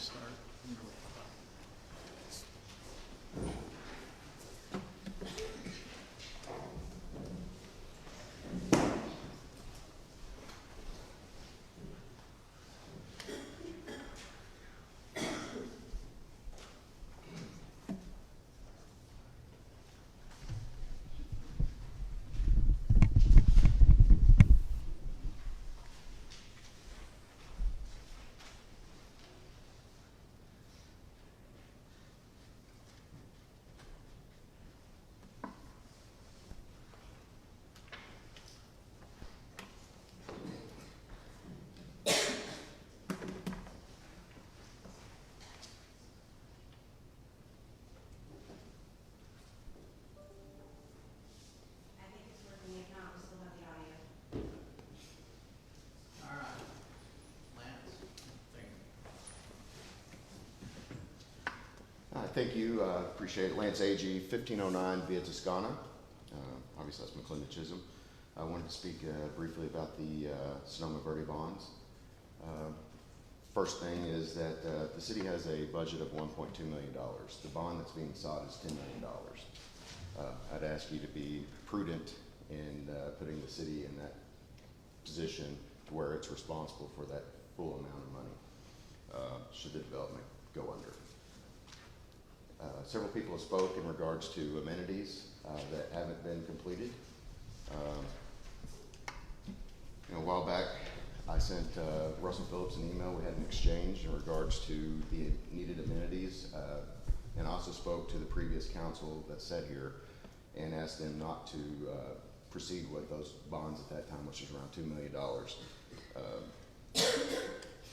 start. Thank you. Appreciate it. Lance AG, 1509 Via Toscana. Obviously, that's McLendon-Chisholm. I wanted to speak briefly about the Sonoma-Verde bonds. First thing is that the city has a budget of $1.2 million. The bond that's being sought is $10 million. I'd ask you to be prudent in putting the city in that position to where it's responsible for that full amount of money should the development go under. Several people have spoke in regards to amenities that haven't been completed. A while back, I sent Russell Phillips an email. We had an exchange in regards to the needed amenities, and also spoke to the previous council that sat here and asked them not to proceed with those bonds at that time, which is around $2 million.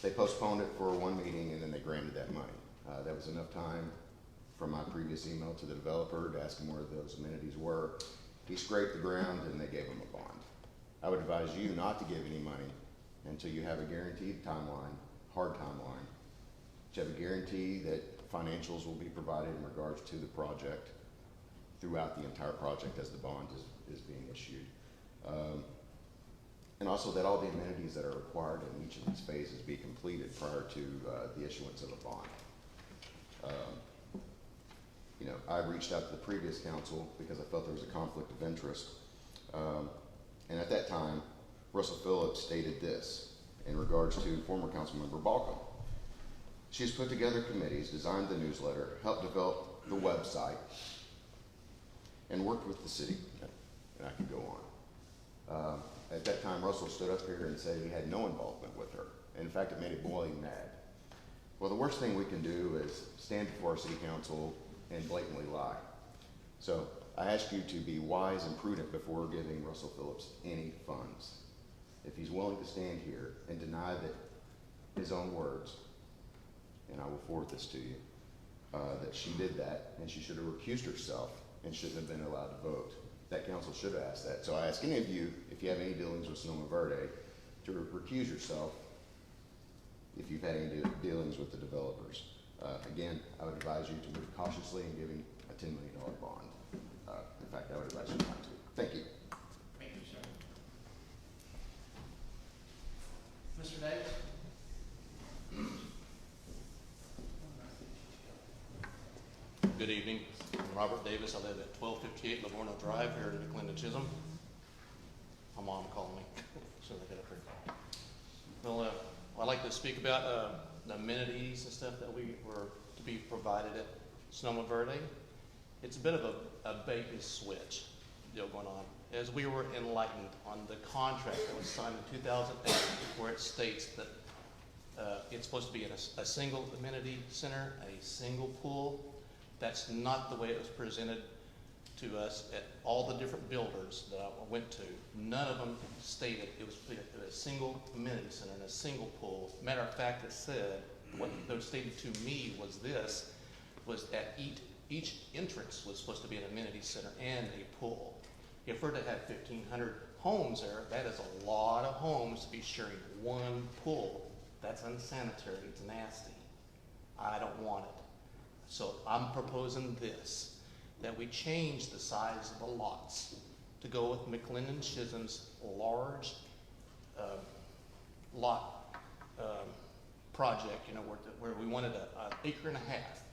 They postponed it for one meeting, and then they granted that money. That was enough time from my previous email to the developer to ask him where those amenities were. He scraped the ground and they gave him a bond. I would advise you not to give any money until you have a guaranteed timeline, hard timeline, to have a guarantee that financials will be provided in regards to the project throughout the entire project as the bond is being issued. And also that all the amenities that are required in each of these phases be completed prior to the issuance of a bond. I reached out to the previous council because I felt there was a conflict of interest. And at that time, Russell Phillips stated this in regards to former council member Balcom. She's put together committees, designed the newsletter, helped develop the website, and worked with the city. And I could go on. At that time, Russell stood up here and said he had no involvement with her. In fact, it made it boiling mad. Well, the worst thing we can do is stand before our city council and blatantly lie. So I ask you to be wise and prudent before giving Russell Phillips any funds. If he's willing to stand here and deny that his own words, and I will forward this to you, that she did that and she should have recused herself and shouldn't have been allowed to vote. That council should have asked that. So I ask any of you, if you have any dealings with Sonoma-Verde, to recuse yourself if you've had any dealings with the developers. Again, I would advise you to move cautiously in giving a $10 million bond. In fact, I would advise you not to. Thank you. Thank you, sir. Mr. Davis? Good evening. I'm Robert Davis. I live at 1258 Livorno Drive here in McLendon-Chisholm. My mom called me as soon as I got up here. Well, I'd like to speak about the amenities and stuff that we were to be provided at Sonoma-Verde. It's a bit of a bait and switch deal going on. As we were enlightened on the contract that was signed in 2008, where it states that it's supposed to be in a single amenity center, a single pool. That's not the way it was presented to us at all the different builders that I went to. None of them stated it was a single amenity center and a single pool. Matter of fact, it said, what they stated to me was this, was that each entrance was supposed to be an amenity center and a pool. If we're to have 1,500 homes there, that is a lot of homes to be sharing one pool. That's unsanitary, it's nasty. I don't want it. So I'm proposing this, that we change the size of the lots to go with McLendon-Chisholm's large lot project, where we wanted an acre and a half.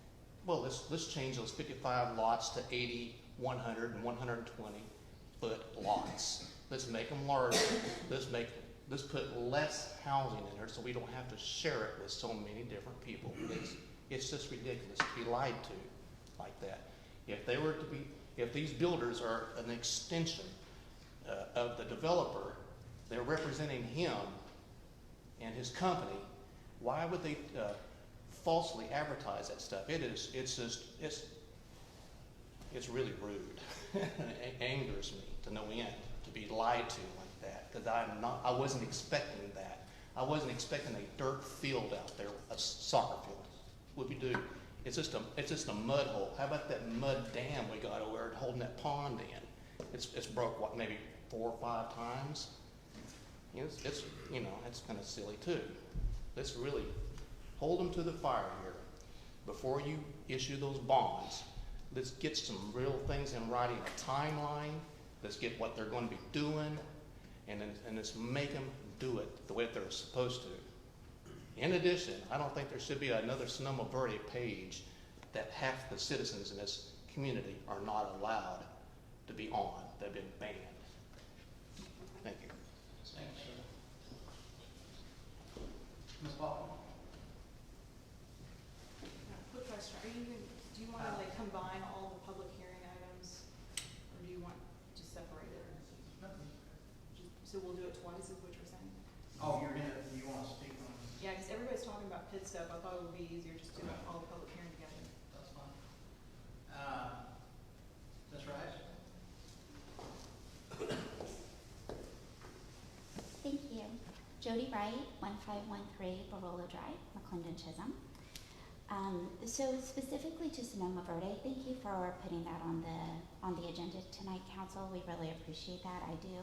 Well, let's change those 55 lots to 80, 100, and 120 foot lots. Let's make them larger. Let's put less housing in there so we don't have to share it with so many different people. It's just ridiculous to be lied to like that. If these builders are an extension of the developer, they're representing him and his company, why would they falsely advertise that stuff? It's really rude. It angers me to no end to be lied to like that, because I wasn't expecting that. I wasn't expecting a dirt field out there, a soccer field. What we do, it's just a mud hole. How about that mud dam we got over there holding that pond in? It's broke what, maybe 4 or 5 times. It's kind of silly too. Let's really hold them to the fire here before you issue those bonds. Let's get some real things in writing, a timeline. Let's get what they're going to be doing, and let's make them do it the way they're supposed to. In addition, I don't think there should be another Sonoma-Verde page that half the citizens in this community are not allowed to be on. They've been banned. Thank you. Thank you, sir. Ms. Baldwin? Quick question, do you want to combine all the public hearing items, or do you want to separate it? So we'll do it twice, is what you're saying? Oh, you want to speak on? Yeah, because everybody's talking about PID stuff, I thought it would be easier just to do all the public hearing together. That's fine. Ms. Rice? Thank you. Jody Wright, 1513 Barola Drive, McLendon-Chisholm. So specifically to Sonoma-Verde, thank you for putting that on the agenda tonight, Council. We really appreciate that. I do.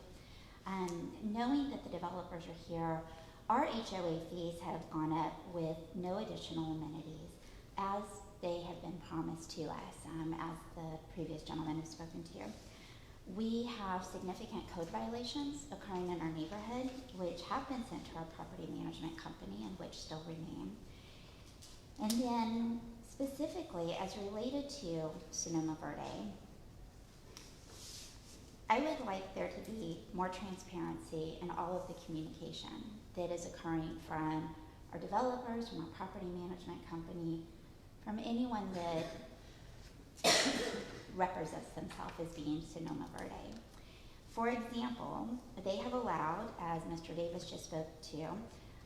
Knowing that the developers are here, our HOA fees have gone up with no additional amenities, as they have been promised to us, as the previous gentleman has spoken to. We have significant code violations occurring in our neighborhood, which have been sent to our property management company and which still remain. And then specifically as related to Sonoma-Verde, I would like there to be more transparency in all of the communication that is occurring from our developers, from our property management company, from anyone that represents themselves as being Sonoma-Verde. For example, they have allowed, as Mr. Davis just spoke to,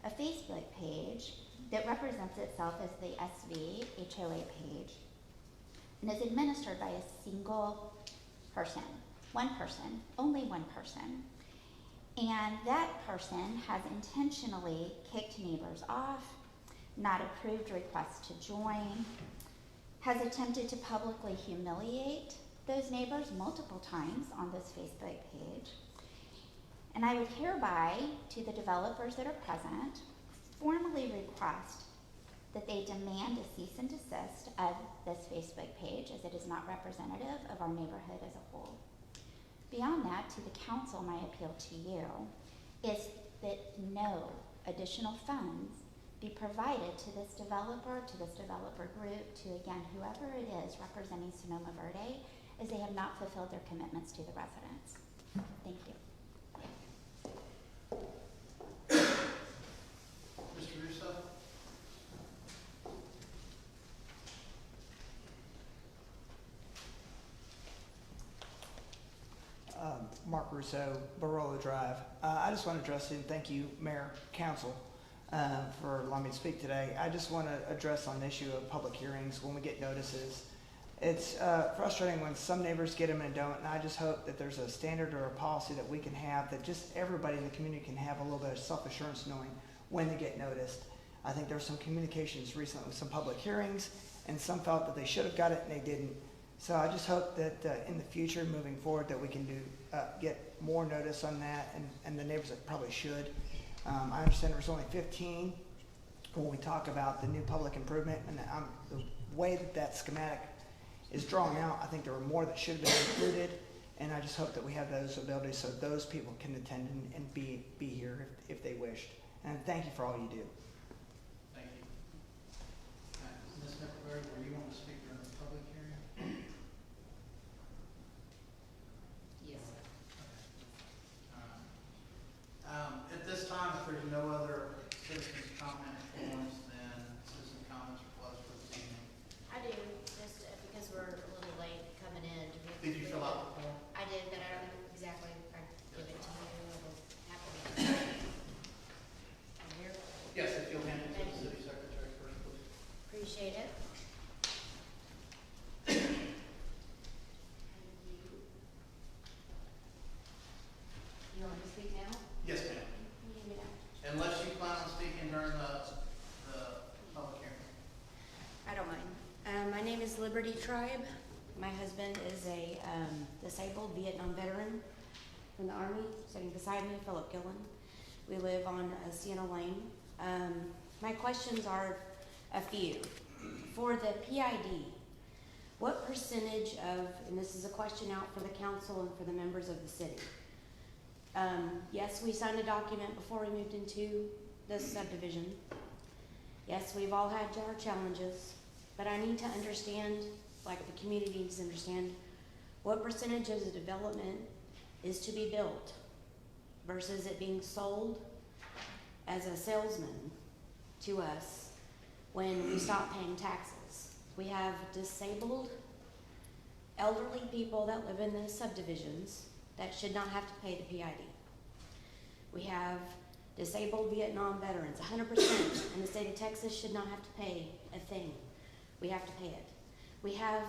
a Facebook page that represents itself as the SV HOA page and is administered by a single person, one person, only one person. And that person has intentionally kicked neighbors off, not approved requests to join, has attempted to publicly humiliate those neighbors multiple times on this Facebook page. And I would hereby, to the developers that are present, formally request that they demand a cease and desist of this Facebook page, as it is not representative of our neighborhood as a whole. Beyond that, to the council, my appeal to you is that no additional funds be provided to this developer group, to again, whoever it is representing Sonoma-Verde, as they have not fulfilled their commitments to the residents. Thank you. Mr. Russo? Mark Russo, Barola Drive. I just want to address you, thank you, Mayor, Council, for allowing me to speak today. I just want to address on the issue of public hearings when we get notices. It's frustrating when some neighbors get them and don't, and I just hope that there's a standard or a policy that we can have, that just everybody in the community can have a little bit of self-assurance knowing when they get noticed. I think there were some communications recently with some public hearings, and some felt that they should have got it and they didn't. So I just hope that in the future, moving forward, that we can get more notice on that, and the neighbors that probably should. I understand there was only 15 when we talk about the new public improvement, and the way that schematic is drawn out, I think there were more that should have been included, and I just hope that we have those abilities so those people can attend and be here if they wished. And thank you for all you do. Thank you. appreciate it. You want to speak now? Yes, ma'am. You need me to- Unless you plan on speaking during the public hearing. I don't mind. My name is Liberty Tribe. My husband is a disabled Vietnam veteran from the Army, sitting beside me, Philip Gillen. We live on Sienna Lane. My questions are a few. For the PID, what percentage of, and this is a question out for the council and for the members of the city. Yes, we signed a document before we moved into this subdivision. Yes, we've all had our challenges, but I need to understand, like the community needs to understand, what percentage of the development is to be built versus it being sold as a salesman to us when we stop paying taxes. We have disabled elderly people that live in the subdivisions that should not have to pay the PID. We have disabled Vietnam veterans, 100% in the state of Texas should not have to pay a thing. We have to pay it. We have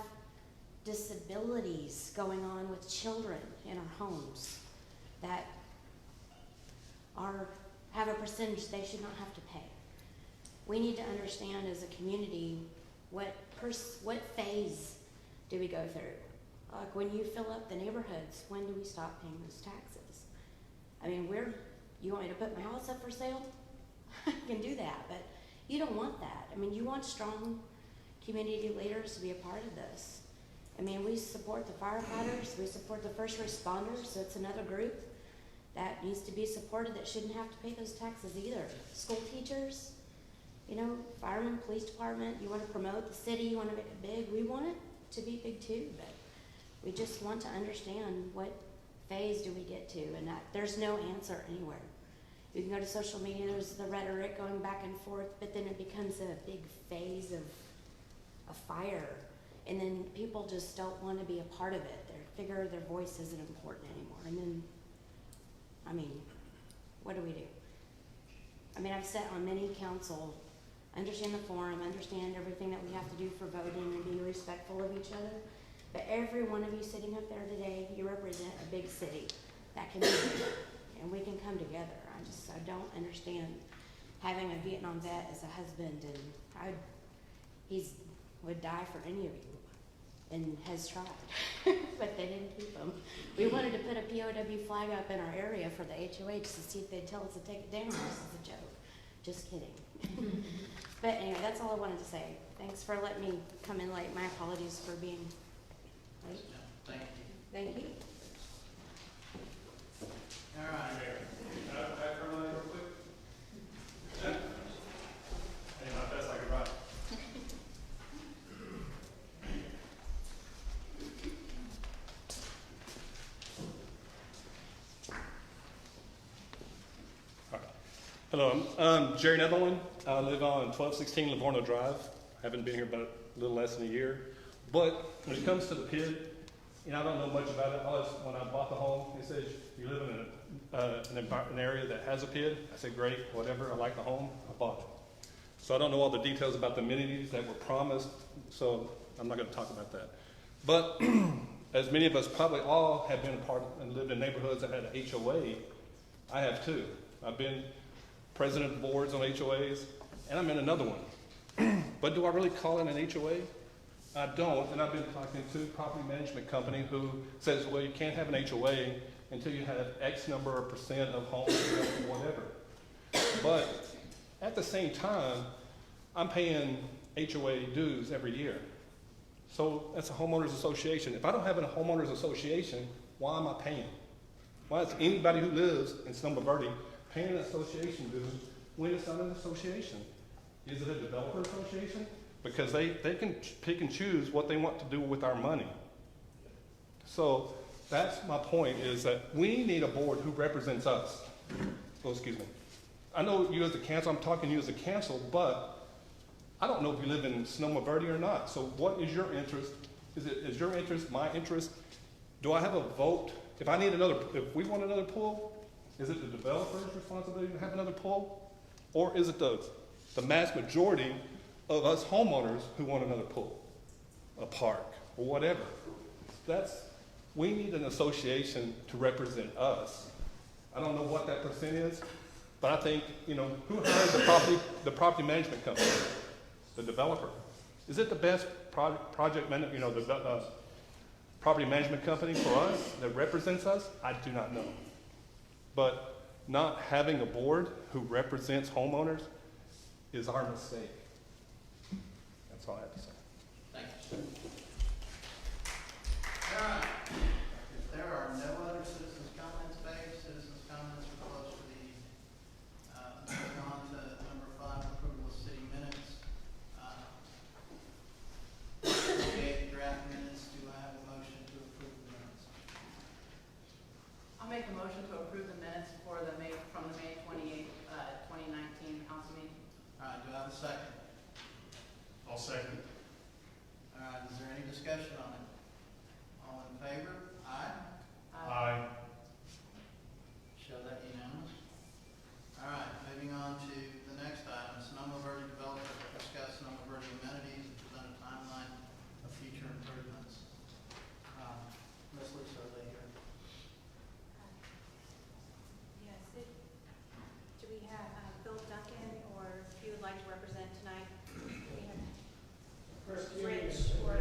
disabilities going on with children in our homes that have a percentage they should not have to pay. We need to understand as a community what phase do we go through? Like when you fill up the neighborhoods, when do we stop paying those taxes? I mean, you want me to put my house up for sale? I can do that, but you don't want that. I mean, you want strong community leaders to be a part of this. I mean, we support the firefighters, we support the first responders, so it's another group that needs to be supported that shouldn't have to pay those taxes either. School teachers, firemen, police department, you want to promote the city, you want to make it big. We want it to be big too, but we just want to understand what phase do we get to, and that there's no answer anywhere. You can go to social media, there's the rhetoric going back and forth, but then it becomes a big phase of a fire, and then people just don't want to be a part of it. They figure their voice isn't important anymore, and then, what do we do? I've sat on many council, understand the forum, understand everything that we have to do for voting and be respectful of each other, but every one of you sitting up there today, you represent a big city that can be big, and we can come together. I don't understand having a Vietnam vet as a husband, and he would die for any of you, and has tried, but they didn't keep him. We wanted to put a POW flag up in our area for the HOH to see if they'd tell us to take it down. This is a joke. Just kidding. But anyway, that's all I wanted to say. Thanks for letting me come in late. My apologies for being late. Thank you. Thank you. All right. Can I turn on real quick? Hey, not fast like a rock. Hello, I'm Jerry Netherland. I live on 1216 Livorno Drive. I haven't been here but a little less than a year. But when it comes to the PID, I don't know much about it. When I bought the home, it says you live in an area that has a PID. I said, great, whatever. I like the home. I bought it. So I don't know all the details about the amenities that were promised, so I'm not going to talk about that. But as many of us probably all have been a part of and lived in neighborhoods that had an HOA, I have too. I've been president of boards on HOAs, and I'm in another one. But do I really call it an HOA? I don't, and I've been talking to a property management company who says, well, you can't have an HOA until you have X number of percent of homes or whatever. But at the same time, I'm paying HOA dues every year. So that's a homeowners association. If I don't have a homeowners association, why am I paying? Why is anybody who lives in Sonoma-Verde paying an association dues when it's not an association? Is it a developer association? Because they can pick and choose what they want to do with our money. So that's my point, is that we need a board who represents us. Oh, excuse me. I know you as a council, I'm talking to you as a council, but I don't know if you live in Sonoma-Verde or not. So what is your interest? Is your interest my interest? Do I have a vote? If we want another pool, is it the developer's responsibility to have another pool? Or is it the mass majority of us homeowners who want another pool, a park, or whatever. We need an association to represent us. I don't know what that percent is, but I think, who hired the property management company? The developer. Is it the best property management company for us that represents us? I do not know. But not having a board who represents homeowners is our mistake. That's all I have to say. Thank you, sir. All right. If there are no other citizens' comments, citizens' comments are closed for the evening. Moving on to number 5, approval of city minutes. Okay, draft minutes. Do I have a motion to approve the minutes? I'll make a motion to approve the minutes for from the May 28th, 2019 council meeting. All right, do I have a second? I'll second. All right, is there any discussion on it? All in favor? Aye? Aye. Show that unanimous. All right, moving on to the next item, Sonoma-Verde developer to discuss Sonoma-Verde amenities and present a timeline of future improvements. Ms. Lisa, are they here? Yes, do we have Phil Duncan, or if you would like to represent tonight? We have Rich, or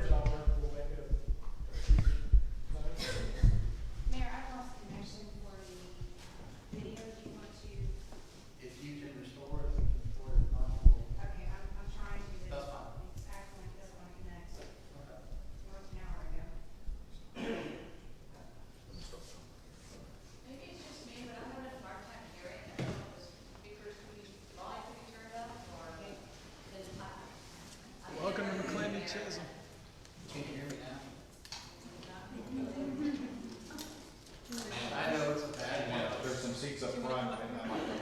Mayor, I've lost connection for the video. Do you want to? If you can restore it, we can restore it. If not, we'll- Okay, I'm trying to. That's fine. It's acting like it doesn't want to connect. Okay. Worked an hour ago. Maybe it's just me, but I'm having a hard time hearing. I don't know if the speakers can be, volume can be turned up, or Welcome to McLendon-Chisholm. Can you hear me now? I know it's a bad one. There's some seats up front, and that might help.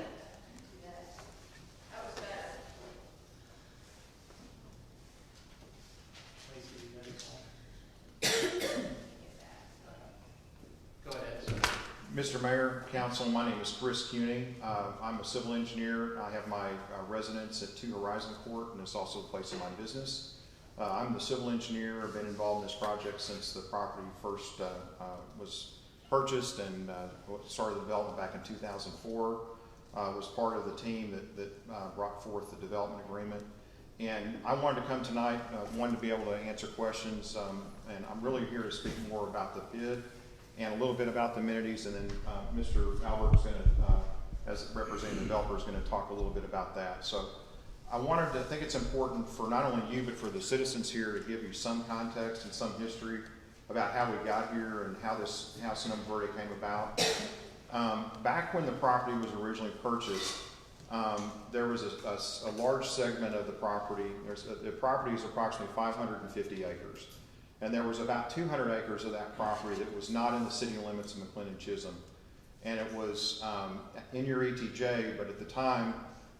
that was better. Lisa, you ready? Go ahead, sir. Mr. Mayor, Council, my name is Chris Cuning. I'm a civil engineer. I have my residence at 2 Horizon Court, and it's also a place of my business. I'm the civil engineer. I've been involved in this project since the property first was purchased and started the development back in 2004. Was part of the team that brought forth the development agreement. And I wanted to come tonight, wanted to be able to answer questions, and I'm really here to speak more about the PID and a little bit about the amenities, and then Mr. Albert's going to, as representing the developer, is going to talk a little bit about that. So I think it's important for not only you, but for the citizens here to give you some context and some history about how we got here and how Sonoma-Verde came about. Back when the property was originally purchased, there was a large segment of the property. The property is approximately 550 acres. And there was about 200 acres of that property that was not in the city limits of McLendon-Chisholm. And it was in your ETJ, but at the time,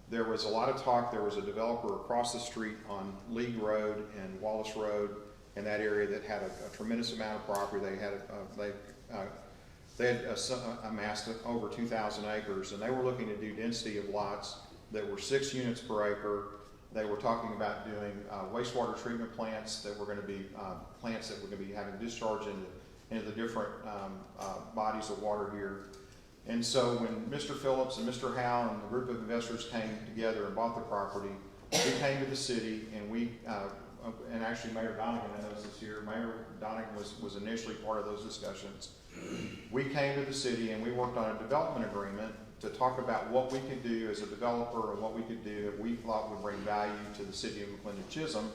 there was a lot of talk. There was a developer across the street on League Road and Wallace Road in that area that had a tremendous amount of property. They had amassed over 2,000 acres, and they were looking to do density of lots that were 6 units per acre. They were talking about doing wastewater treatment plants that were going to be plants that were going to be having discharge into the different bodies of water here. And so when Mr. Phillips and Mr. Howe and a group of investors came together and bought the property, we came to the city, and and actually Mayor Donegan, I know is here. Mayor Donegan was initially part of those discussions. We came to the city and we worked on a development agreement to talk about what we could do as a developer and what we could do that we thought would bring value to the city of McLendon-Chisholm,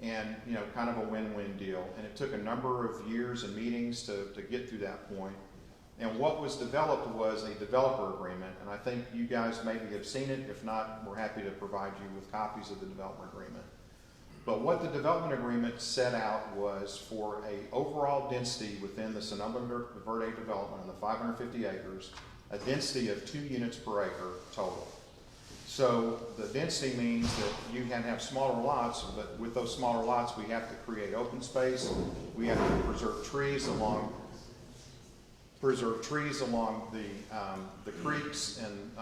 and kind of a win-win deal. And it took a number of years and meetings to get through that point. And what was developed was a developer agreement, and I think you guys maybe have seen it. If not, we're happy to provide you with copies of the development agreement. But what the development agreement set out was for a overall density within the Sonoma-Verde development on the 550 acres, a density of 2 units per acre total. So the density means that you can have smaller lots, but with those smaller lots, we have to create open space. We have to preserve trees along the creeks and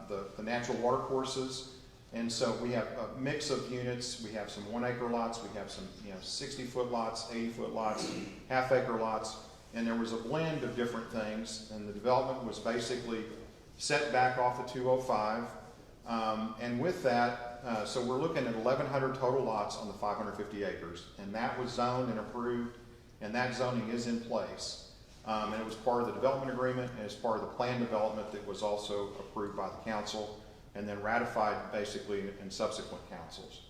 the natural water courses. And so we have a mix of units. We have some 1 acre lots. We have some 60-foot lots, 80-foot lots, half-acre lots. And there was a blend of different things. And the development was basically set back off of 205. And with that, so we're looking at 1,100 total lots on the 550 acres. And that was zoned and approved. And that zoning is in place. And it was part of the development agreement, and it's part of the plan development that was also approved by the council and then ratified basically in subsequent councils.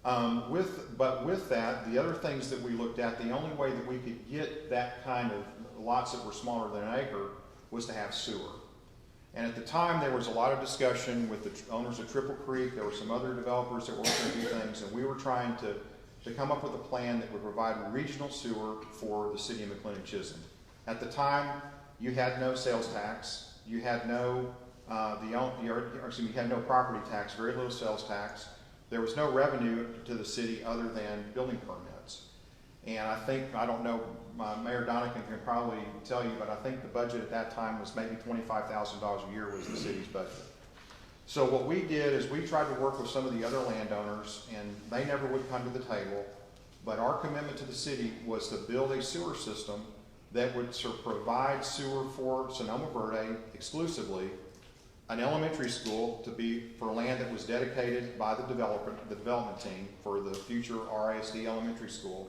But with that, the other things that we looked at, the only way that we could get that kind of lots that were smaller than an acre was to have sewer. And at the time, there was a lot of discussion with the owners of Triple Creek. There were some other developers that were looking to do things, and we were trying to come up with a plan that would provide regional sewer for the city of McLendon-Chisholm. At the time, you had no sales tax. You had no you had no property tax, very little sales tax. There was no revenue to the city other than building permits. And I don't know, Mayor Donegan can probably tell you, but I think the budget at that time was maybe $25,000 a year was the city's budget. So what we did is we tried to work with some of the other landowners, and they never would come to the table. But our commitment to the city was to build a sewer system that would provide sewer for Sonoma-Verde exclusively, an elementary school to be for land that was dedicated by the development team for the future RISD elementary school,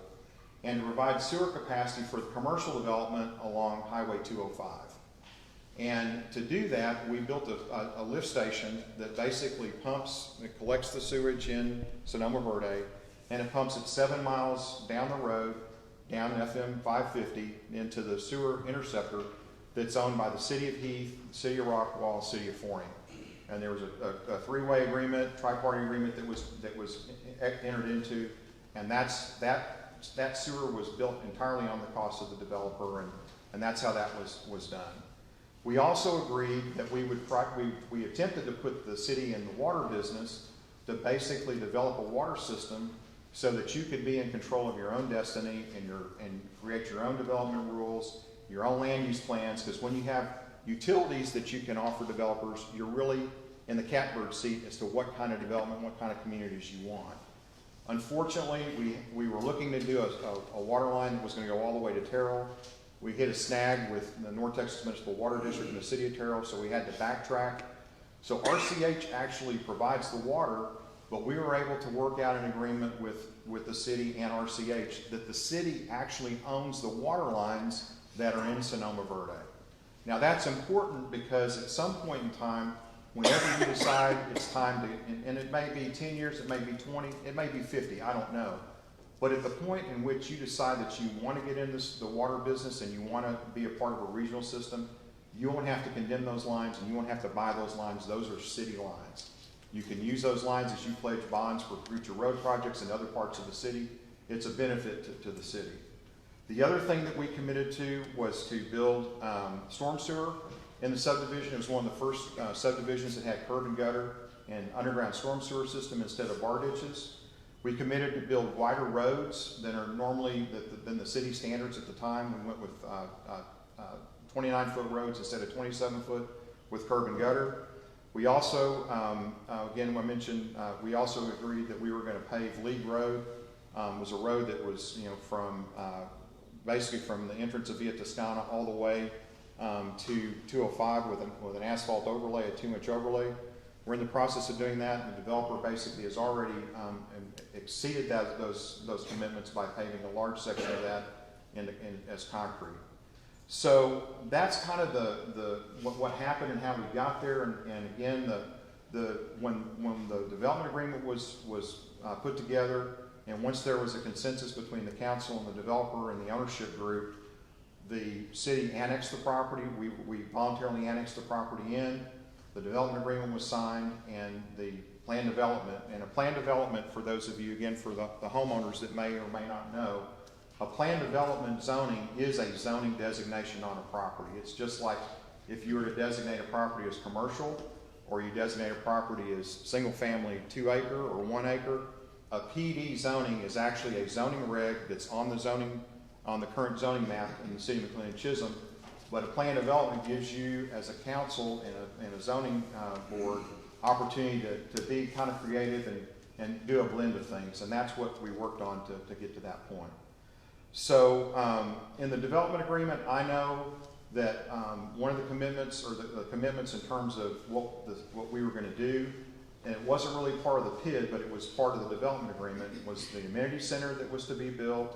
and to provide sewer capacity for the commercial development along Highway 205. And to do that, we built a lift station that basically collects the sewage in Sonoma-Verde, and it pumps it 7 miles down the road, down FM 550 into the sewer interceptor that's owned by the City of Heath, the City of Rockwall, and the City of Forney. And there was a three-way agreement, tri-party agreement that was entered into, and that sewer was built entirely on the cost of the developer, and that's how that was done. We also agreed that we attempted to put the city in the water business to basically develop a water system so that you could be in control of your own destiny and create your own development rules, your own land use plans, because when you have utilities that you can offer developers, you're really in the catbird seat as to what kind of development, what kind of communities you want. Unfortunately, we were looking to do a water line that was going to go all the way to Terrell. We hit a snag with the North Texas Municipal Water District in the city of Terrell, so we had to backtrack. So RCH actually provides the water, but we were able to work out an agreement with the city and RCH that the city actually owns the water lines that are in Sonoma-Verde. Now that's important because at some point in time, whenever you decide it's time to, and it may be 10 years, it may be 20, it may be 50, I don't know. But at the point in which you decide that you want to get into the water business and you want to be a part of a regional system, you won't have to condemn those lines and you won't have to buy those lines. Those are city lines. You can use those lines as you pledge bonds for future road projects in other parts of the city. It's a benefit to the city. The other thing that we committed to was to build storm sewer in the subdivision. It was one of the first subdivisions that had curb and gutter and underground storm sewer system instead of bar ditches. We committed to build wider roads than are normally than the city standards at the time. We went with 29-foot roads instead of 27-foot with curb and gutter. We also, again, I mentioned, we also agreed that we were going to pave League Road. It was a road that was, from basically from the entrance of Via Toscana all the way to 205 with an asphalt overlay, a 2-inch overlay. We're in the process of doing that, and the developer basically has already exceeded those commitments by paving a large section of that as concrete. So that's kind of what happened and how we got there. And again, when the development agreement was put together, and once there was a consensus between the council and the developer and the ownership group, the city annexed the property. We voluntarily annexed the property in. The development agreement was signed, and the plan development. And a plan development, for those of you, again, for the homeowners that may or may not know, a plan development zoning is a zoning designation on a property. It's just like if you were to designate a property as commercial, or you designate a property as single family 2 acre or 1 acre. A PID zoning is actually a zoning reg that's on the current zoning map in the city of McLendon-Chisholm. But a plan development gives you, as a council and a zoning board, opportunity to be kind of creative and do a blend of things. And that's what we worked on to get to that point. So in the development agreement, I know that one of the commitments, or the commitments in terms of what we were going to do, and it wasn't really part of the PID, but it was part of the development agreement, was the amenity center that was to be built,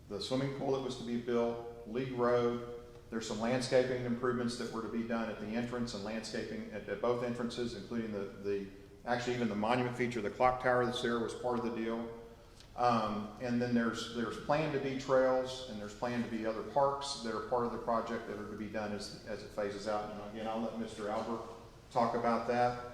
the swimming pool that was to be built, Lee Road. There's some landscaping improvements that were to be done at the entrance, and landscaping at both entrances, including actually even the monument feature, the clock tower that's there was part of the deal. And then there's planned to be trails, and there's planned to be other parks that are part of the project that are to be done as it phases out. And again, I'll let Mr. Albert talk about that.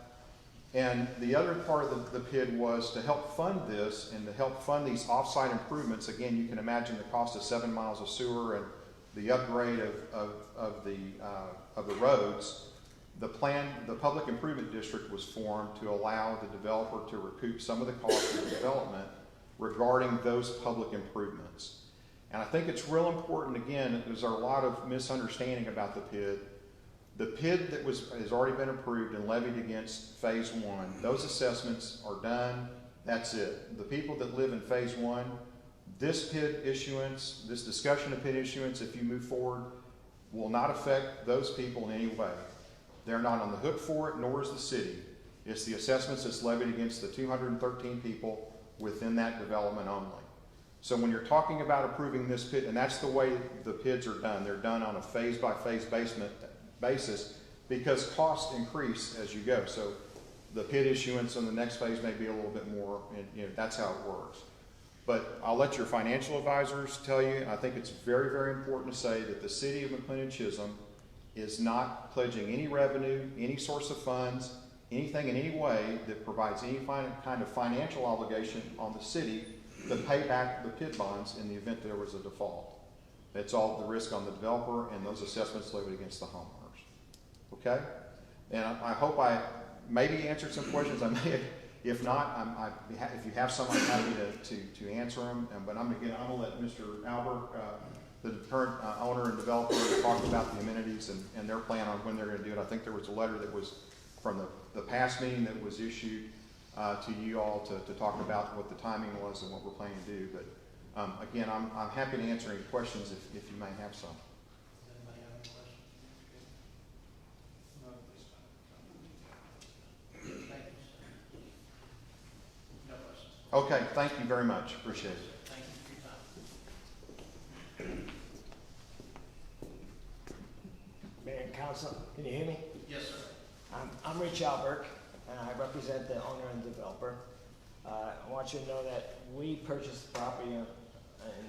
And the other part of the PID was to help fund this and to help fund these off-site improvements. Again, you can imagine the cost of 7 miles of sewer and the upgrade of the roads. The public improvement district was formed to allow the developer to recoup some of the costs of the development regarding those public improvements. And I think it's real important, again, there's a lot of misunderstanding about the PID. The PID that has already been approved and levied against phase 1, those assessments are done, that's it. The people that live in phase 1, this PID issuance, this discussion of PID issuance, if you move forward, will not affect those people in any way. They're not on the hook for it, nor is the city. It's the assessments that's levied against the 213 people within that development only. So when you're talking about approving this PID, and that's the way the PIDs are done, they're done on a phase-by-phase basis because costs increase as you go. So the PID issuance on the next phase may be a little bit more, and that's how it works. But I'll let your financial advisors tell you, I think it's very, very important to say that the city of McLendon-Chisholm is not pledging any revenue, any source of funds, anything in any way that provides any kind of financial obligation on the city to pay back the PID bonds in the event there was a default. It's all the risk on the developer and those assessments levied against the homeowners. Okay? And I hope I maybe answered some questions. I may have, if not, if you have some, I'm happy to answer them. But I'm going to let Mr. Albert, the current owner and developer, talk about the amenities and their plan on when they're going to do it. I think there was a letter that was from the past meeting that was issued to you all to talk about what the timing was and what we're planning to do. But again, I'm happy to answer any questions if you may have some. Does anybody have any questions? No. Thank you, sir. No questions. Okay, thank you very much. Appreciate it. Thank you for your time. Mayor and Council, can you hear me? Yes, sir. I'm Rich Albert, and I represent the owner and developer. I want you to know that we purchased the property in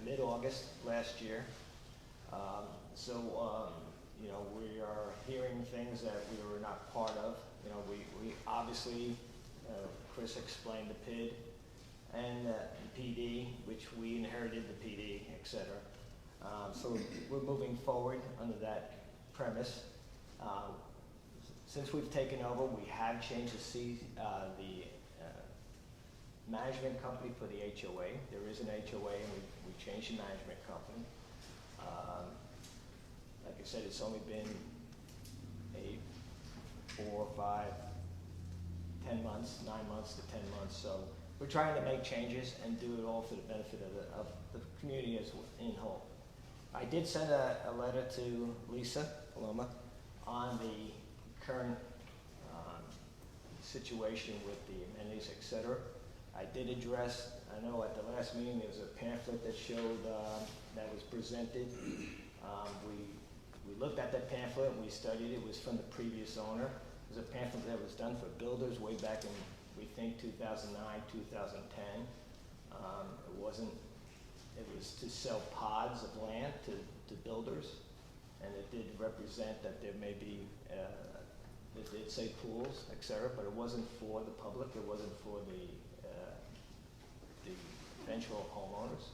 mid-August last year. You know, we are hearing things that we were not part of. You know, we obviously, Chris explained the PID and the PD, which we inherited the PD, et cetera. So we're moving forward under that premise. Since we've taken over, we have changed the management company for the HOA. There is an HOA, and we changed the management company. Like I said, it's only been 4, 5, 10 months, 9 months to 10 months. So we're trying to make changes and do it all for the benefit of the community as in whole. I did send a letter to Lisa Paloma on the current situation with the amenities, et cetera. I did address, I know at the last meeting there was a pamphlet that showed, that was presented. We looked at that pamphlet and we studied it. It was from the previous owner. It was a pamphlet that was done for builders way back in, we think, 2009, 2010. It was to sell pods of land to builders, and it did represent that there may be, it did say pools, et cetera, but it wasn't for the public. It wasn't for the eventual homeowners.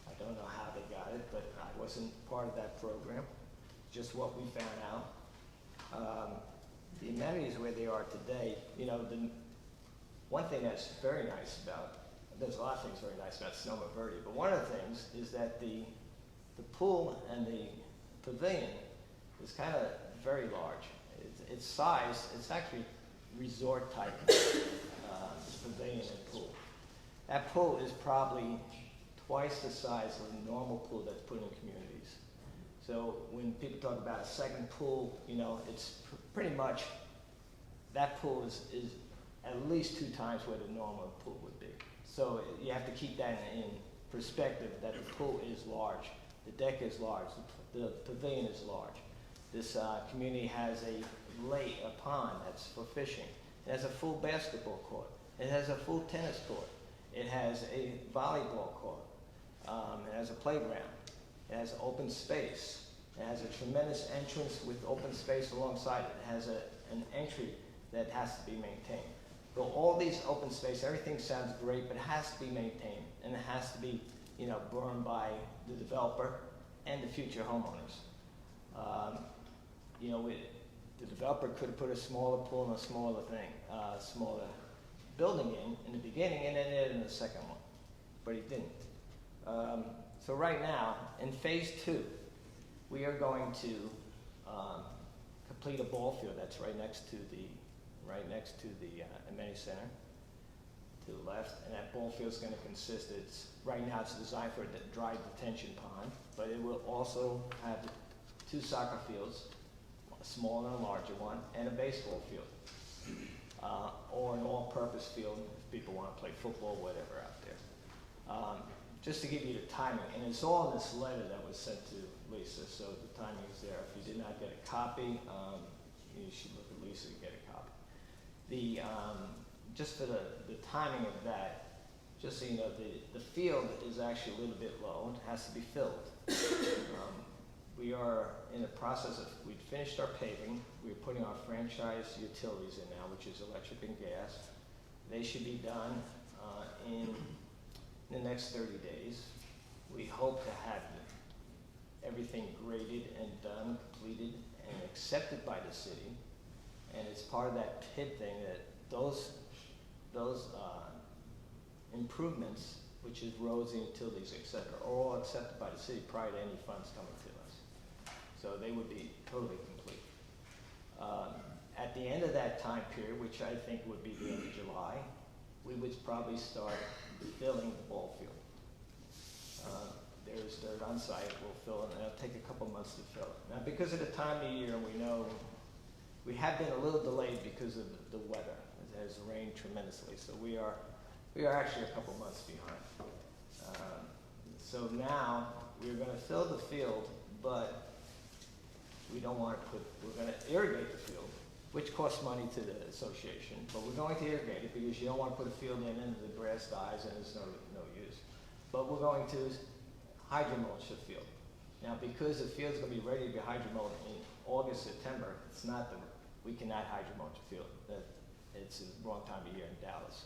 I don't know how they got it, but I wasn't part of that program. Just what we found out. The amenities where they are today, you know, one thing that's very nice about, there's a lot of things very nice about Sonoma-Verde, but one of the things is that the pool and the pavilion is kind of very large. Its size, it's actually resort type pavilion and pool. That pool is probably twice the size of a normal pool that's put in communities. So when people talk about a second pool, you know, it's pretty much, that pool is at least 2 times what a normal pool would be. So you have to keep that in perspective, that the pool is large, the deck is large, the pavilion is large. This community has a pond that's for fishing. It has a full basketball court. It has a full tennis court. It has a volleyball court. It has a playground. It has open space. It has a tremendous entrance with open space alongside it. It has an entry that has to be maintained. So all these open space, everything sounds great, but it has to be maintained, and it has to be, you know, borne by the developer and the future homeowners. You know, the developer could have put a smaller pool and a smaller building in the beginning, and then added in the second one, but he didn't. So right now, in phase 2, we are going to complete a ball field that's right next to the amenity center to the left, and that ball field is going to consist. Right now it's designed for a dry detention pond, but it will also have 2 soccer fields, a smaller and a larger one, and a baseball field, or an all-purpose field if people want to play football, whatever out there. Just to give you the timing, and it's all in this letter that was sent to Lisa, so the timing is there. If you did not get a copy, you should look at Lisa to get a copy. Just for the timing of that, just so you know, the field is actually a little bit low. It has to be filled. We are in the process of, we finished our paving. We're putting our franchise utilities in now, which is electric and gas. They should be done in the next 30 days. We hope to have everything graded and done, completed, and accepted by the city. And it's part of that PID thing that those improvements, which is roads, utilities, etc., are all accepted by the city prior to any funds coming to us. So they would be totally complete. At the end of that time period, which I think would be the end of July, we would probably start filling the ball field. There's dirt on site, we'll fill it, and it'll take a couple months to fill it. Now, because of the time of year, we know we have been a little delayed because of the weather. It has rained tremendously, so we are actually a couple months behind. So now we're going to fill the field, but we don't want to we're going to irrigate the field, which costs money to the association, but we're going to irrigate it because you don't want to put a field in and the grass dies and there's no use. But we're going to hydromulch the field. Now, because the field's going to be ready to be hydromulched in August, September, we cannot hydromulch the field. It's the wrong time of year in Dallas.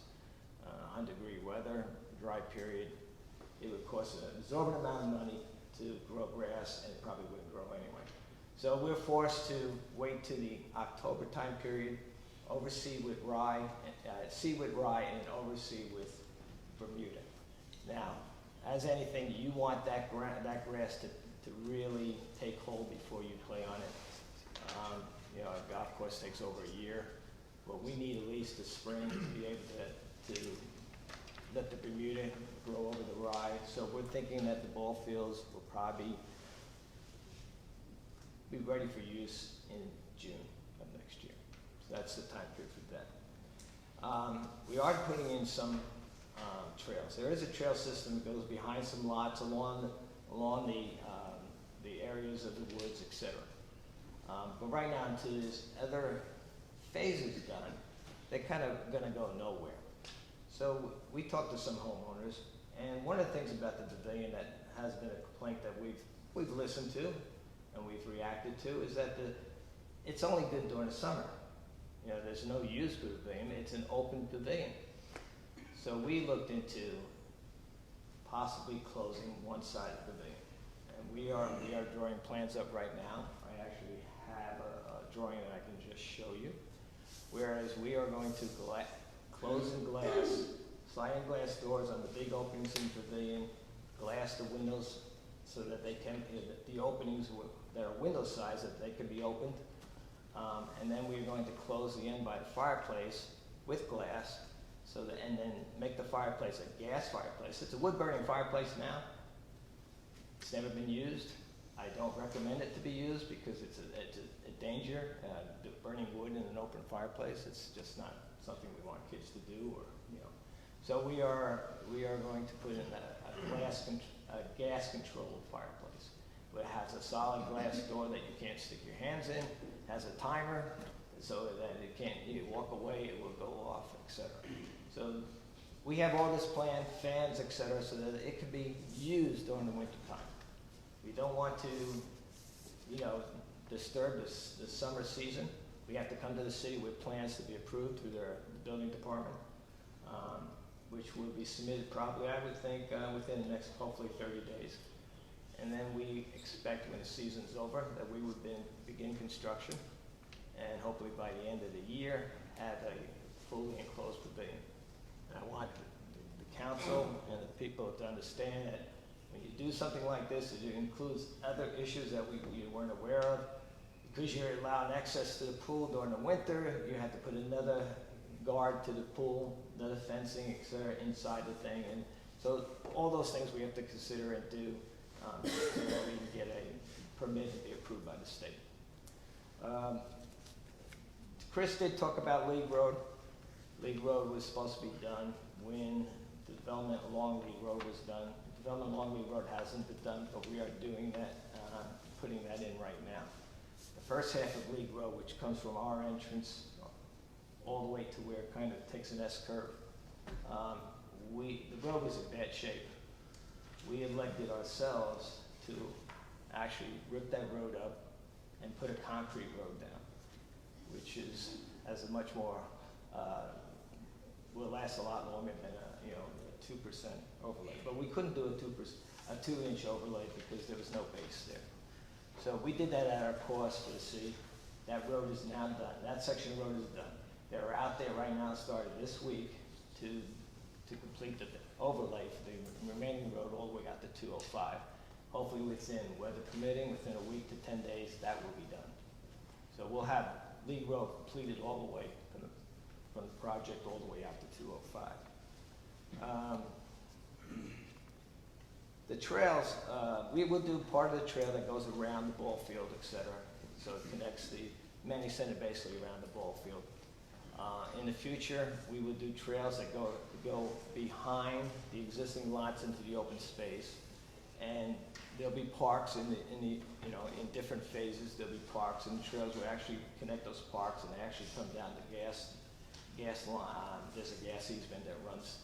100-degree weather, dry period. It would cost an exorbitant amount of money to grow grass, and it probably wouldn't grow anyway. So we're forced to wait to the October time period, oversee with rye, seed with rye, and oversee with Bermuda. Now, as anything, you want that grass to really take hold before you play on it. You know, a golf course takes over a year, but we need at least the spring to be able to let the Bermuda grow over the rye. So we're thinking that the ball fields will probably be ready for use in June of next year. So that's the time period for that. We are putting in some trails. There is a trail system that goes behind some lots along the areas of the woods, etc. But right now, until this other phase is done, they're kind of going to go nowhere. So we talked to some homeowners, and one of the things about the pavilion that has been a complaint that we've listened to and we've reacted to is that it's only good during the summer. You know, there's no use for the pavilion. It's an open pavilion. So we looked into possibly closing one side of the pavilion. And we are drawing plans up right now. I actually have a drawing that I can just show you. Whereas we are going to close in glass, sliding glass doors on the big openings in the pavilion, glass the windows so that they can, the openings that are window size, that they can be opened. And then we're going to close the end by the fireplace with glass, and then make the fireplace a gas fireplace. It's a wood-burning fireplace now. It's never been used. I don't recommend it to be used because it's a danger, burning wood in an open fireplace. It's just not something we want kids to do, or, you know. So we are going to put in a gas-controlled fireplace. It has a solid glass door that you can't stick your hands in, has a timer so that you walk away, it will go off, etc. So we have all this planned, fans, etc., so that it can be used during the winter time. We don't want to, you know, disturb the summer season. We have to come to the city with plans to be approved through their building department, which will be submitted probably, I would think, within the next, hopefully, 30 days. And then we expect when the season's over that we would begin construction, and hopefully by the end of the year have a fully enclosed pavilion. And I want the council and the people to understand that when you do something like this, it includes other issues that you weren't aware of. Because you're allowed access to the pool during the winter, you have to put another guard to the pool, another fencing, etc., inside the thing. And so all those things we have to consider and do so that we can get a permit to be approved by the state. Chris did talk about League Road. League Road was supposed to be done when the development along League Road was done. The development along League Road hasn't been done, but we are doing that, putting that in right now. The first half of League Road, which comes from our entrance all the way to where it kind of takes an S-curve, the road was in bad shape. We elected ourselves to actually rip that road up and put a concrete road down, which has a much more, will last a lot longer than a 2% overlay. But we couldn't do a 2-inch overlay because there was no base there. So we did that at our cost for the city. That road is now done. That section of road is done. They're out there right now, started this week, to complete the overlay for the remaining road all the way out to 205. Hopefully within, weather permitting, within a week to 10 days, that will be done. So we'll have League Road completed all the way from the project all the way out to 205. The trails, we will do part of the trail that goes around the ball field, etc. So it connects the Manning Center basically around the ball field. In the future, we will do trails that go behind the existing lots into the open space, and there'll be parks in different phases. There'll be parks, and the trails will actually connect those parks, and they actually come down to gas line. There's a gas easement that runs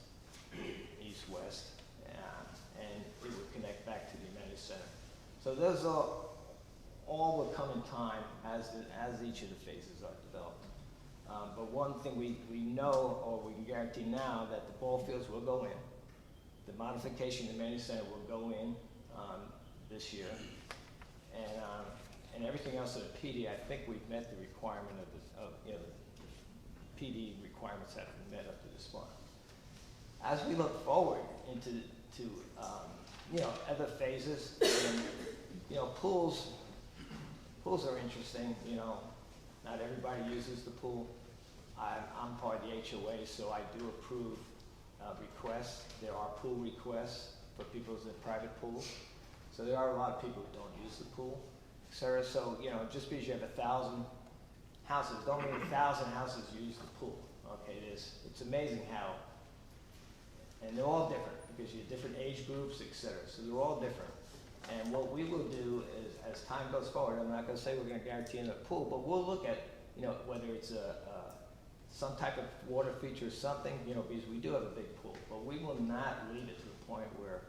east-west, and it will connect back to the amenity center. So those all will come in time as each of the phases are developed. But one thing we know, or we can guarantee now, that the ball fields will go in. The modification of the amenity center will go in this year, and everything else in the PD, I think we've met the requirement the PD requirements have been met up to this point. As we look forward into other phases, and, pools are interesting. Not everybody uses the pool. I'm part of the HOA, so I do approve requests. There are pool requests for people who have private pools. So there are a lot of people who don't use the pool, etc. So, just because you have 1,000 houses, don't mean 1,000 houses use the pool. Okay, it's amazing how, and they're all different because you have different age groups, etc. So they're all different. And what we will do is, as time goes forward, I'm not going to say we're going to guarantee another pool, but we'll look at, whether it's some type of water feature or something, because we do have a big pool, but we will not leave it to the point where,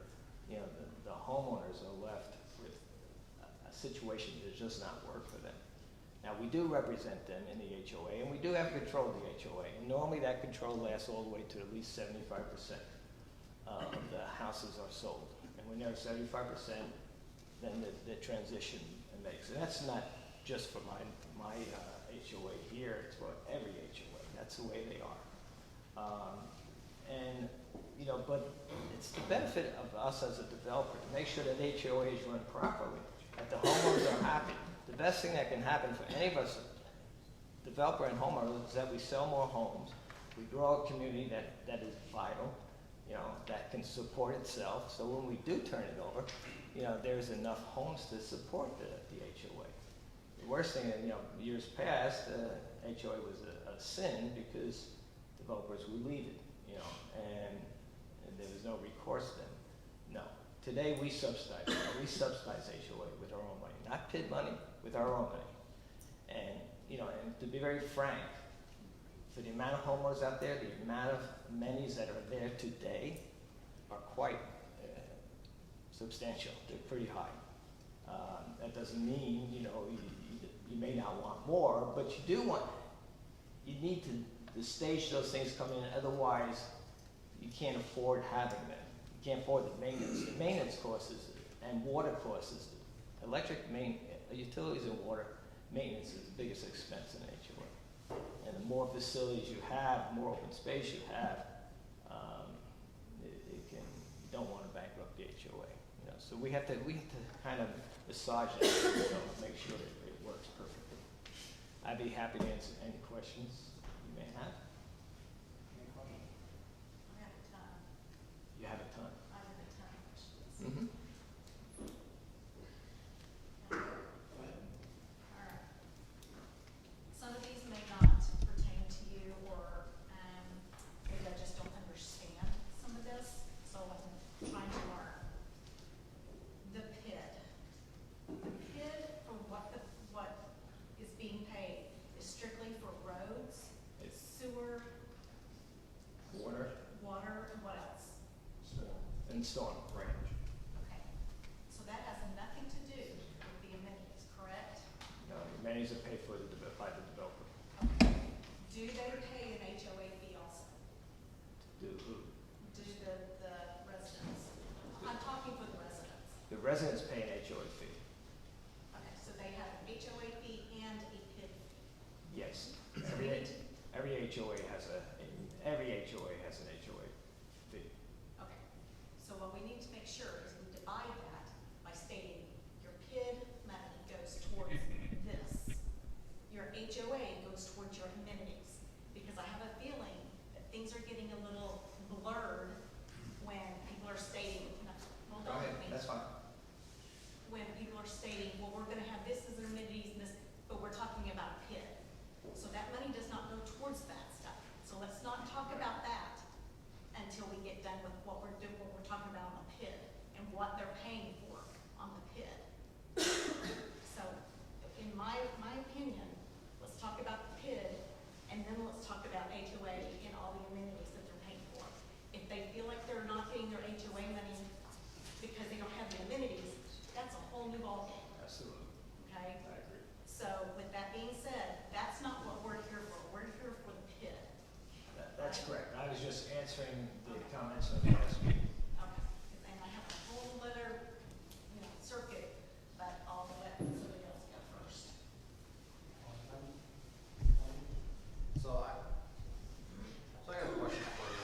the homeowners are left with a situation that does just not work for them. Now, we do represent them in the HOA, and we do have control of the HOA, and normally that control lasts all the way to at least 75% of the houses are sold. And when they're 75%, then the transition makes. And that's not just for my HOA here, it's for every HOA. That's the way they are. But it's the benefit of us as a developer to make sure that HOA is run properly, that the homeowners are happy. The best thing that can happen for any of us developer and homeowners is that we sell more homes, we grow a community that is vital, you know, that can support itself. So when we do turn it over, you know, there's enough homes to support the HOA. The worst thing, you know, years past, HOA was a sin because developers would leave it, you know, and there was no recourse then. No. Today we subsidize HOA with our own money, not PID money, with our own money. And, you know, and to be very frank, for the amount of homeowners out there, the amount of amenities that are there today are quite substantial. They're pretty high. That doesn't mean, you know, you may not want more, but you do want, you need to stage those things come in, otherwise you can't afford having them. You can't afford the maintenance. The maintenance costs and water costs, utilities and water maintenance is the biggest expense in HOA. And the more facilities you have, the more open space you have, you don't want to bankrupt the HOA. You know, so we have to kind of massage it, you know, make sure that it works perfectly. I'd be happy to answer any questions you may have. I have a ton. You have a ton. I have a ton of questions. Mm-hmm. All right. Some of these may not pertain to you, or maybe I just don't understand some of this, so I'm trying to learn. The PID. The PID for what is being paid is strictly for roads, sewer, water, and what else? And storm. Right. Okay. So that has nothing to do with the amenities, correct? No, the amenities are paid for by the developer. Okay. Do they pay an HOA fee also? Do who? Do the residents? I'm talking for the residents. The residents pay an HOA fee. Okay, so they have an HOA fee and a PID fee. Yes. So Every we need to- HOA has an HOA fee. Okay, so what we need to make sure is we divide that by stating your PID money goes towards this. Your HOA goes towards your amenities, because I have a feeling that things are getting a little blurred when people are stating, no, hold on with me. That's fine. When people are stating, well, we're gonna have this as an amenities and this, but we're talking about PID. So that money does not go towards that stuff. So let's not talk about that until we get done with what we're doing, what we're talking about on the PID and what they're paying for on the PID. So in my opinion, let's talk about the PID and then let's talk about HOA and all the amenities that they're paying for. If they feel like they're not getting their HOA money because they don't have the amenities, that's a whole new ballgame, Absolutely. okay? I agree. So with that being said, that's not what we're here for. We're here for the PID. That's correct. I was just answering the comments from the last meeting. Okay, and I have a whole other, circuit, but I'll let somebody else go first. So I got a question for you.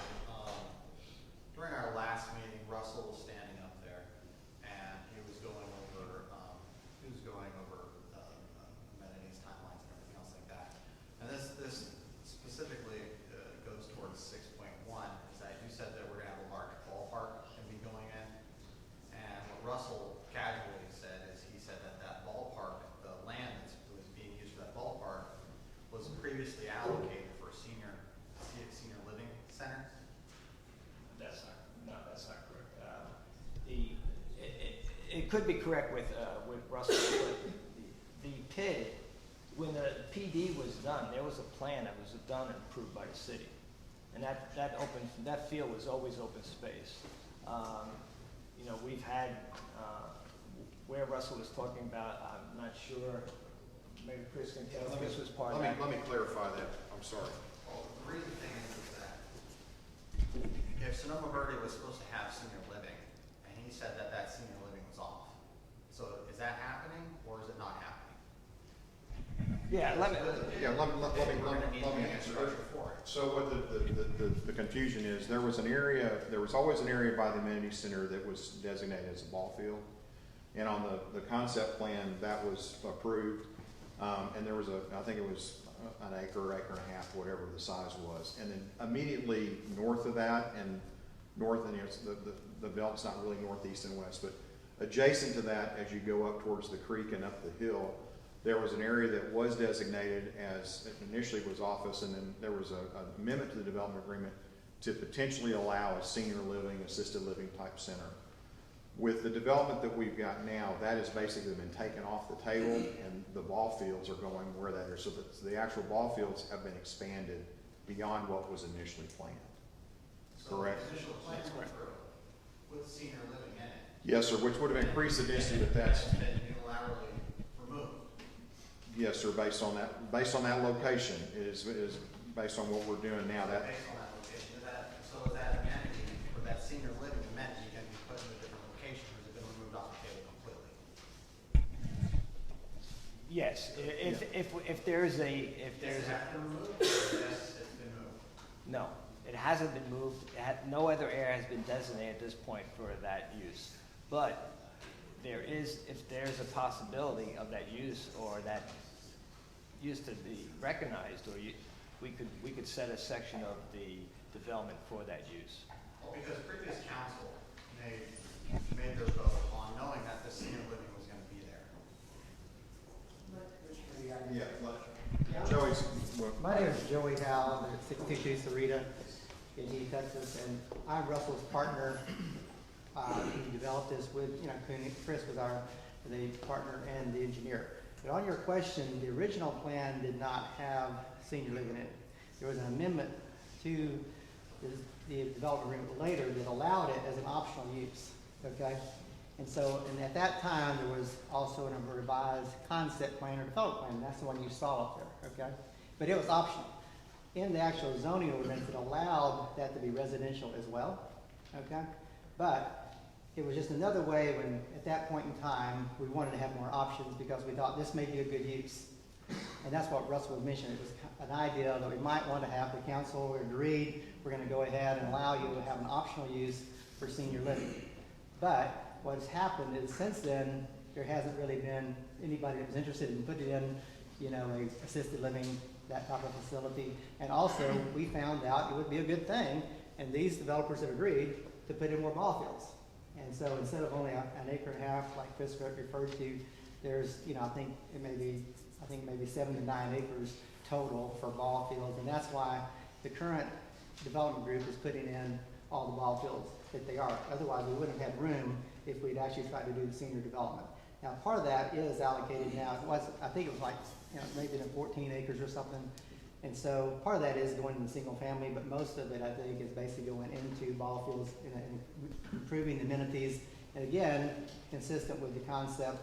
During our last meeting, Russell was standing up there, and he was going over amenities, timelines, and everything else like that. And this specifically goes towards 6.1. Is that you said that we're gonna have a large ballpark and be going in, and what Russell casually said is he said that ballpark, the land that was being used for that ballpark, was previously allocated for a senior living center. That's not correct. It could be correct with Russell, but the PID, when the PD was done, there was a plan that was done and approved by the city, and that field was always open space. We've had where Russell was talking about. I'm not sure. Maybe Chris can tell. Chris was part of that. Let me clarify that. I'm sorry. Well, the reason thing is that if Sonoma-Verde was supposed to have senior living, and he said that senior living was off, so is that happening or is it not happening? Yeah, let me We're gonna need an answer. infrastructure for it. So what the confusion is, there was always an area by the amenity center that was designated as a ball field. And on the concept plan, that was approved. And there was I think it was an acre, acre and a half, whatever the size was. And then immediately north of that, and north, and the belt's not really northeast and west, but adjacent to that, as you go up towards the creek and up the hill, there was an area that was designated as, it initially was office, and then there was an amendment to the development agreement to potentially allow a senior living, assisted living type center. With the development that we've got now, that has basically been taken off the table, and the ball fields are going where that is. So the actual ball fields have been expanded beyond what was initially planned. Correct? So the initial plan went through with senior living in it. Yes, sir, which would have increased the density, but that's, been unilaterally removed. yes, sir, based on that location is based on what we're doing now. That Based on that location, so is that amenity, or that senior living amenity, can be put in a different location, or has it been removed off the table completely? Yes, if there's a, Does it have to be removed? Yes, it's been moved. no, it hasn't been moved. No other area has been designated at this point for that use. But if there's a possibility of that use or that use to be recognized, or we could set a section of the development for that use. Well, because previous council made their vote on knowing that the senior living was gonna be there. yeah, Joey's. My name is Joey Howe, I'm at 62 Sarita in East Texas, and I'm Russell's partner. He developed this with, Chris was the partner and the engineer. But on your question, the original plan did not have senior living in it. There was an amendment to the development agreement later that allowed it as an optional use, okay? And at that time, there was also a revised concept plan or development plan. That's the one you saw up there, okay? But it was optional. In the actual zoning ordinance, it allowed that to be residential as well, okay? But it was just another way when, at that point in time, we wanted to have more options because we thought this may be a good use. And that's what Russell was mentioning. It was an idea that we might want to have. The council agreed, we're going to go ahead and allow you to have an optional use for senior living. But what's happened is since then, there hasn't really been anybody that was interested in putting in, a assisted living, that type of facility. And also, we found out it would be a good thing, and these developers have agreed to put in more ball fields. And so instead of only an acre and a half, like Chris referred to, there's, I think maybe 7 to 9 acres total for ball fields. And that's why the current development group is putting in all the ball fields that they are. Otherwise, we wouldn't have room if we'd actually tried to do the senior development. Now, part of that is allocated now. I think it was like, maybe 14 acres or something. And so part of that is going into single family, but most of it, I think, is basically going into ball fields and improving the amenities. And again, consistent with the concept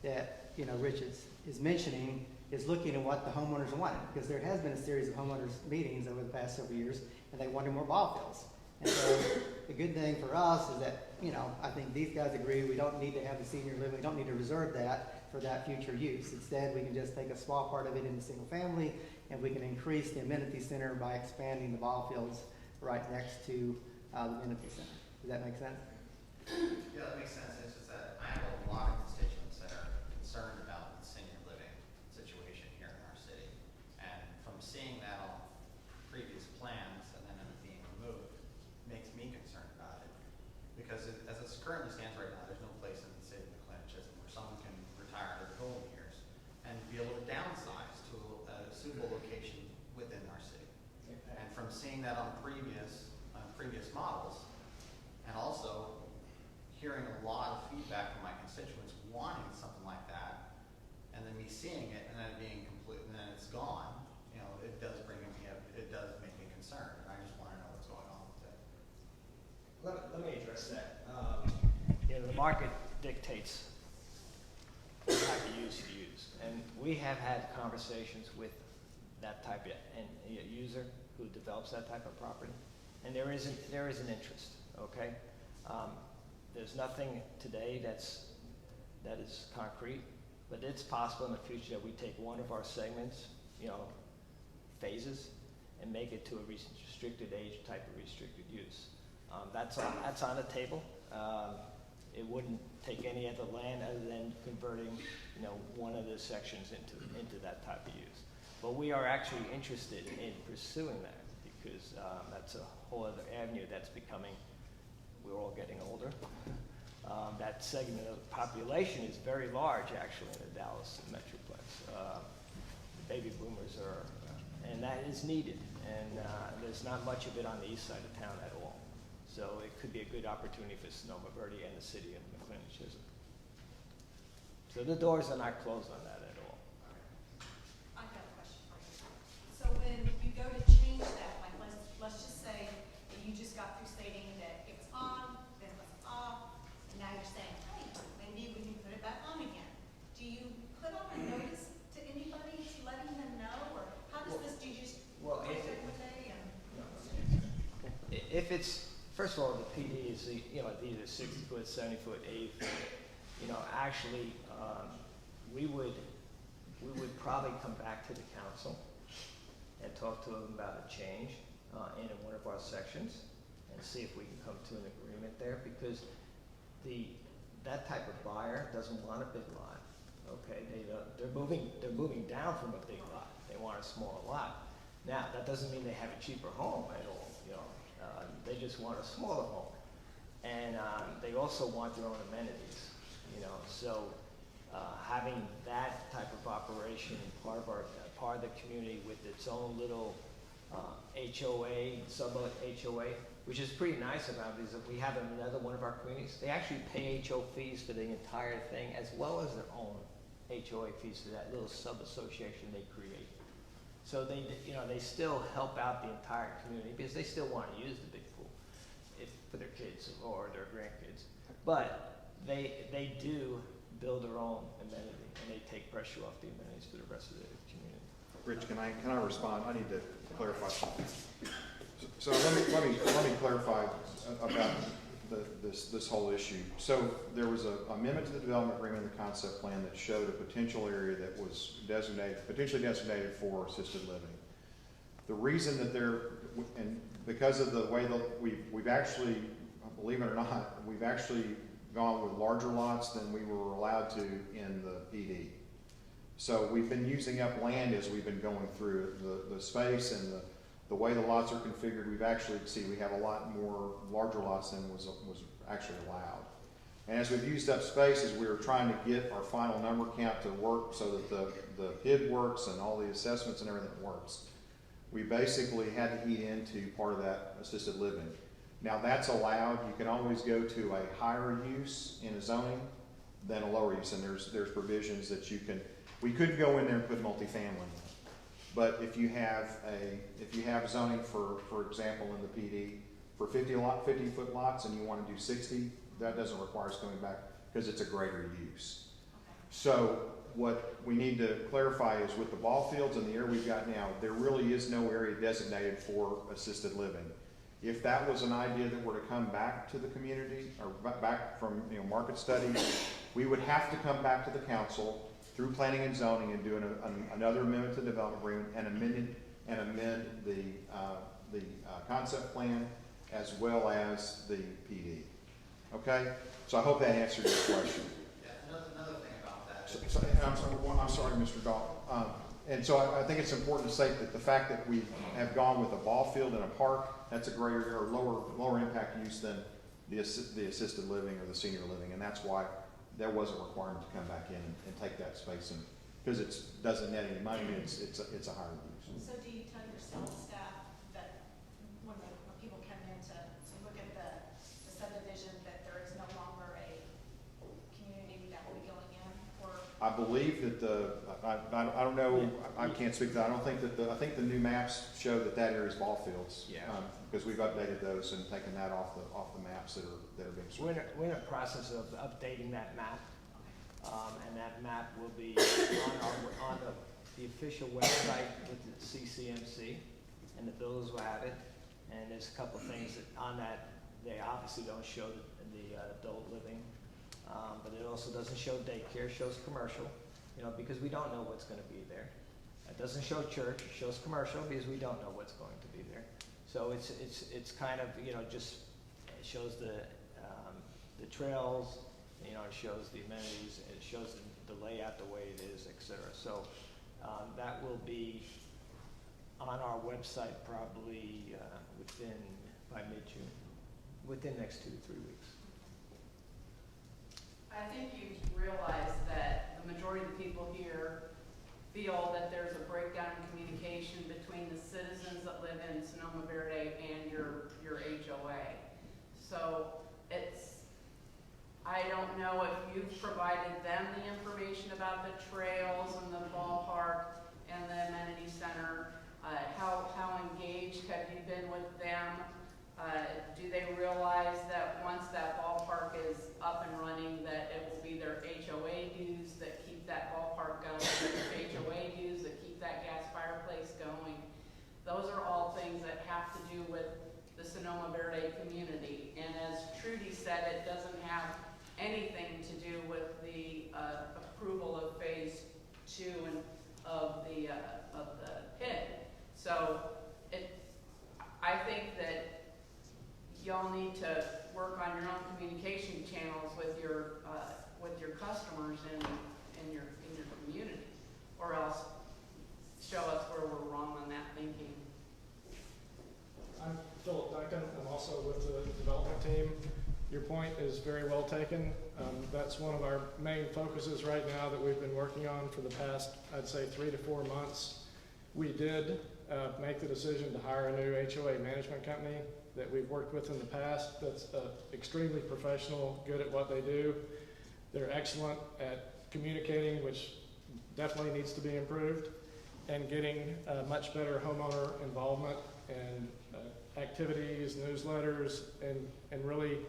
that, Rich is mentioning, is looking at what the homeowners wanted. Because there has been a series of homeowners meetings over the past several years, and they wanted more ball fields. And so the good thing for us is that, I think these guys agree we don't need to have the senior living, we don't need to reserve that for that future use. Instead, we can just take a small part of it into single family, and we can increase the amenity center by expanding the ball fields right next to the amenity center. Does that make sense? Yeah, that makes sense. It's just that I have a lot of constituents that are concerned about the senior living situation here in our city. And from seeing that on previous plans and then it being removed, makes me concerned about it. Because as it currently stands right now, there's no place in the city of McLendon-Chisholm where someone can retire their golden years and be able to downsize to a suitable location within our city. And from seeing that on previous models, and also hearing a lot of feedback from my constituents wanting something like that, and then me seeing it and then it being complete and then it's gone, it does make me concerned, and I just want to know what's going on with it. Let me address that. The market dictates the type of use you use. And we have had conversations with that type of user who develops that type of property. And there is an interest, okay? There's nothing today that is concrete, but it's possible in the future that we take one of our segments, phases, and make it to a restricted age type of restricted use. That's on the table. It wouldn't take any other land other than converting, one of the sections into that type of use. But we are actually interested in pursuing that because that's a whole other avenue that's becoming, we're all getting older. That segment of the population is very large actually in the Dallas Metroplex. The baby boomers are, and that is needed. And there's not much of it on the east side of town at all. So it could be a good opportunity for Sonoma-Verde and the city of McLendon-Chisholm. So the doors are not closed on that at all. I got a question for you. So when you go to change that, like let's just say that you just got through stating that it was on, then it was off, and now you're saying, hey, maybe we can put it back on again. Do you put on a notice to anybody letting them know, or how does this, do you just Well, take it one day and? If it's, first of all, the PD is, either 60-foot, 70-foot, 80-foot. Actually, we would probably come back to the council and talk to them about a change in one of our sections and see if we can come to an agreement there, because that type of buyer doesn't want a big lot. Okay, they're moving down from a big lot. They want a smaller lot. Now, that doesn't mean they have a cheaper home at all. They just want a smaller home, and they also want their own amenities. So having that type of operation part of the community with its own little HOA, sub-HOA, which is pretty nice about it, is that we have another one of our communities. They actually pay HO fees for the entire thing, as well as their own HOA fees for that little sub-association they create. So they still help out the entire community because they still want to use the big pool for their kids or their grandkids. But they do build their own amenity, and they take pressure off the amenities for the rest of the community. Rich, can I respond? I need to clarify something. So let me clarify about this whole issue. So there was an amendment to the development agreement and the concept plan that showed a potential area that was potentially designated for assisted living. The reason that and because of the way that we've actually, believe it or not, we've actually gone with larger lots than we were allowed to in the PD. So we've been using up land as we've been going through the space and the way the lots are configured. We have a lot more larger lots than was actually allowed. And as we've used up space, as we were trying to get our final number count to work so that the PID works and all the assessments and everything works, we basically had to eat into part of that assisted living. Now that's allowed. You can always go to a higher use in a zoning than a lower use, and there's provisions that you can. We could go in there and put multifamily in, but if you have zoning for example in the PD for 50-foot lots and you want to do 60, that doesn't require us going back because it's a greater use. So what we need to clarify is with the ball fields and the area we've got now, there really is no area designated for assisted living. If that was an idea that were to come back to the community or back from market study, we would have to come back to the council through planning and zoning and do another amendment to the development agreement and amend the concept plan as well as the PD. Okay, so I hope that answered your question. Yeah, another thing about that. I'm sorry, Mr. Dahl. And so I think it's important to say that the fact that we have gone with a ball field and a park, that's a greater or lower impact use than the assisted living or the senior living, and that's why there was a requirement to come back in and take that space in, because it doesn't net any money. It's a higher use. So do you tell your sales staff that when people come in to look at the subdivision that there is no longer a community that will be going in, or? I believe that I don't know, I can't speak to that. I think the new maps show that area is ball fields. Yeah. Because we've updated those and taken that off the maps that are being sold. We're in a process of updating that map, and that map will be on the official website with the CCMC, and the builders will have it. And there's a couple things that on that they obviously don't show the adult living, but it also doesn't show daycare. It shows commercial, because we don't know what's going to be there. It doesn't show church. It shows commercial because we don't know what's going to be there. So it's kind of just it shows the trails, it shows the amenities, it shows the layout the way it is, etc. So That will be on our website probably by mid-June, within the next 2 to 3 weeks. I think you've realized that the majority of the people here feel that there's a breakdown in communication between the citizens that live in Sonoma-Verde and your HOA. So I don't know if you've provided them the information about the trails and the ballpark and the amenity center. How engaged have you been with them? Do they realize that once that ballpark is up and running, that it will be their HOA dues that keep that ballpark going, their HOA dues that keep that gas fireplace going? Those are all things that have to do with the Sonoma-Verde community. And as Trudy said, it doesn't have anything to do with the approval of phase 2 and of the PID. So I think that y'all need to work on your own communication channels with your customers in your community, or else show us where we're wrong on that thinking. I'm Philip Duncan. I'm also with the development team. Your point is very well taken. That's one of our main focuses right now that we've been working on for the past, I'd say, 3 to 4 months. We did make the decision to hire a new HOA management company that we've worked with in the past that's extremely professional, good at what they do. They're excellent at communicating, which definitely needs to be improved, and getting much better homeowner involvement and activities, newsletters, and really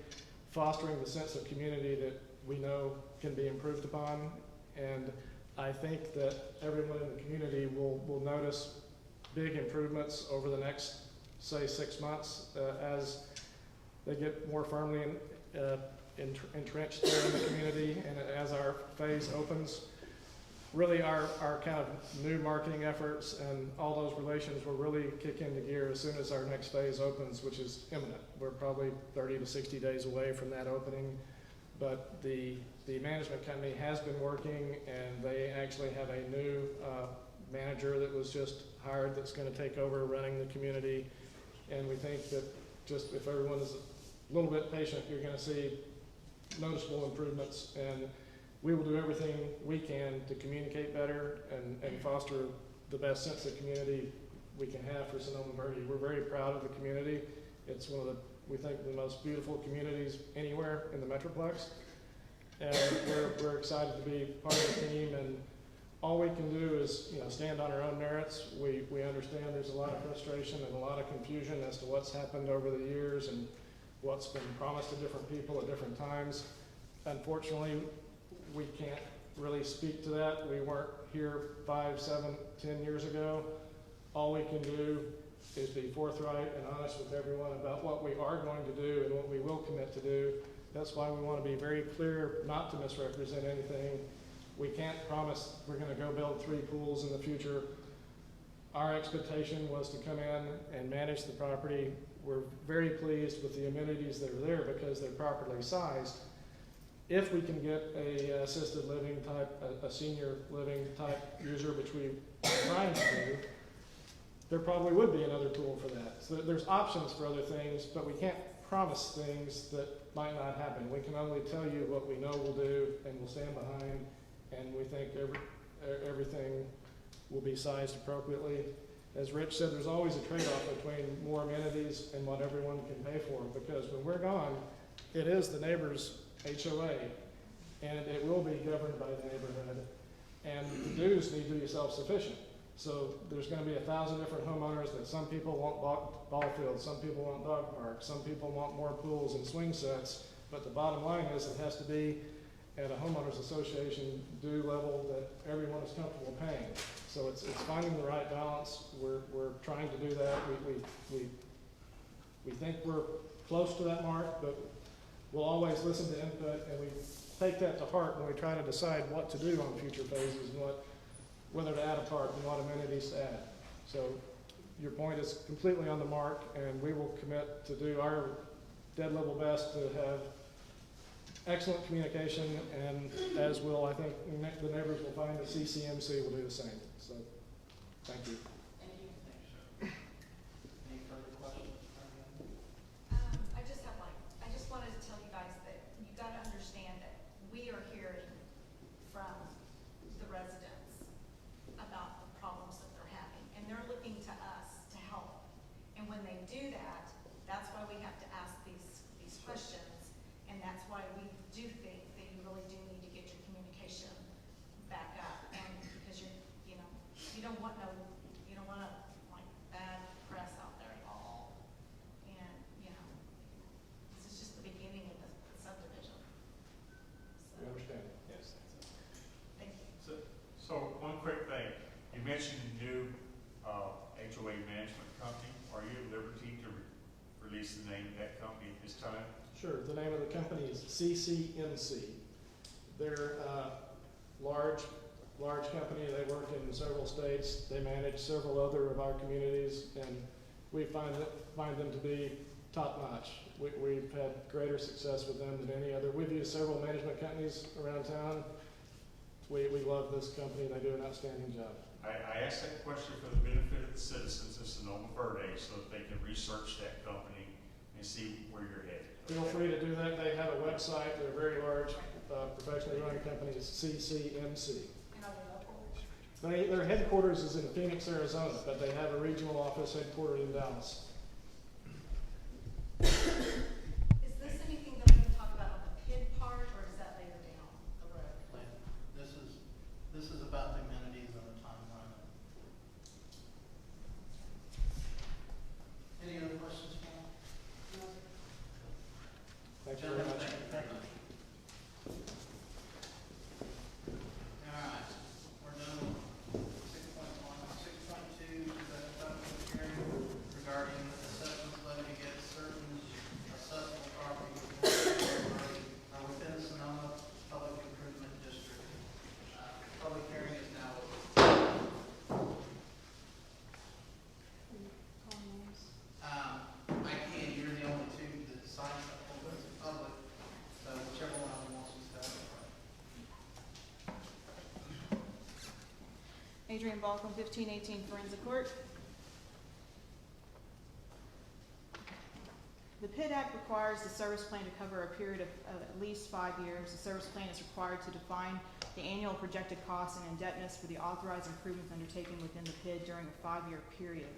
fostering the sense of community that we know can be improved upon. And I think that everyone in the community will notice big improvements over the next, say, 6 months as they get more firmly entrenched there in the community, and as our phase opens. Really our kind of new marketing efforts and all those relations will really kick into gear as soon as our next phase opens, which is imminent. We're probably 30 to 60 days away from that opening, but the management company has been working, and they actually have a new manager that was just hired that's going to take over running the community. And we think that just if everyone is a little bit patient, you're going to see noticeable improvements, and we will do everything we can to communicate better and foster the best sense of community we can have for Sonoma-Verde. We're very proud of the community. It's one of the, we think, the most beautiful communities anywhere in the Metroplex. And we're excited to be part of the team, and all we can do is, stand on our own merits. We understand there's a lot of frustration and a lot of confusion as to what's happened over the years and what's been promised to different people at different times. Unfortunately, we can't really speak to that. We weren't here 5, 7, 10 years ago. All we can do is be forthright and honest with everyone about what we are going to do and what we will commit to do. That's why we want to be very clear not to misrepresent anything. We can't promise we're going to go build 3 pools in the future. Our expectation was to come in and manage the property. We're very pleased with the amenities that are there because they're properly sized. If we can get a assisted living type, a senior living type user, which we're trying to do, there probably would be another pool for that. So there's options for other things, but we can't promise things that might not happen. We can only tell you what we know we'll do and we'll stand behind, and we think everything will be sized appropriately. As Rich said, there's always a trade-off between more amenities and what everyone can pay for, because when we're gone, it is the neighbor's HOA, and it will be governed by the neighborhood, and the dues need to be self-sufficient. So there's going to be 1,000 different homeowners that some people want ball fields, some people want dog parks, some people want more pools and swing sets, but the bottom line is it has to be at a homeowners association due level that everyone is comfortable paying. So it's finding the right balance. We're trying to do that. We think we're close to that mark, but we'll always listen to input, and we take that to heart when we try to decide what to do on future phases and whether to add a park and what amenities to add. So your point is completely on the mark, and we will commit to do our dead level best to have excellent communication, and as will, I think, the neighbors will find that CCMC will do the same. So, thank you. Thank you. Any further questions? I just wanted to tell you guys that you gotta understand that we are hearing from the residents about the problems that they're having, and they're looking to us to help. And when they do that, that's why we have to ask these questions, and that's why we do think that you really do need to get your communication back up, and because you don't want like bad press out there at all. And, this is just the beginning of the subdivision. We understand. Yes. Thank you. So one quick thing, you mentioned a new HOA management company. Are you at liberty to release the name of that company at this time? Sure. The name of the company is CCMC. They're large company. They work in several states. They manage several other of our communities, and we find them to be top notch. We've had greater success with them than any other. We've used several management companies around town. We love this company. They do an outstanding job. I asked that question for the benefit of the citizens of Sonoma-Verde so that they can research that company and see where you're headed. Feel free to do that. They have a website. They're a very large, professionally run company. It's CCMC. Their headquarters is in Phoenix, Arizona, but they have a regional office headquartered in Dallas. Is this anything that I can talk about on the PID part, or is that later down the road? This is about the amenities and the timeline. Any other questions, Paul? No. Thank you very much. Thank you. All right, we're done. 6.2 is a public hearing regarding assessments levy against certain assessable properties within the Sonoma Public Improvement District. Public hearing is now open. I can't, you're the only two that signed up for the public, so whichever one of them wants to start. Adrian Balcom, 1518 Forensic Court. The PID Act requires the service plan to cover a period of at least 5 years. The service plan is required to define the annual projected costs and indebtedness for the authorized improvements undertaken within the PID during a 5-year period.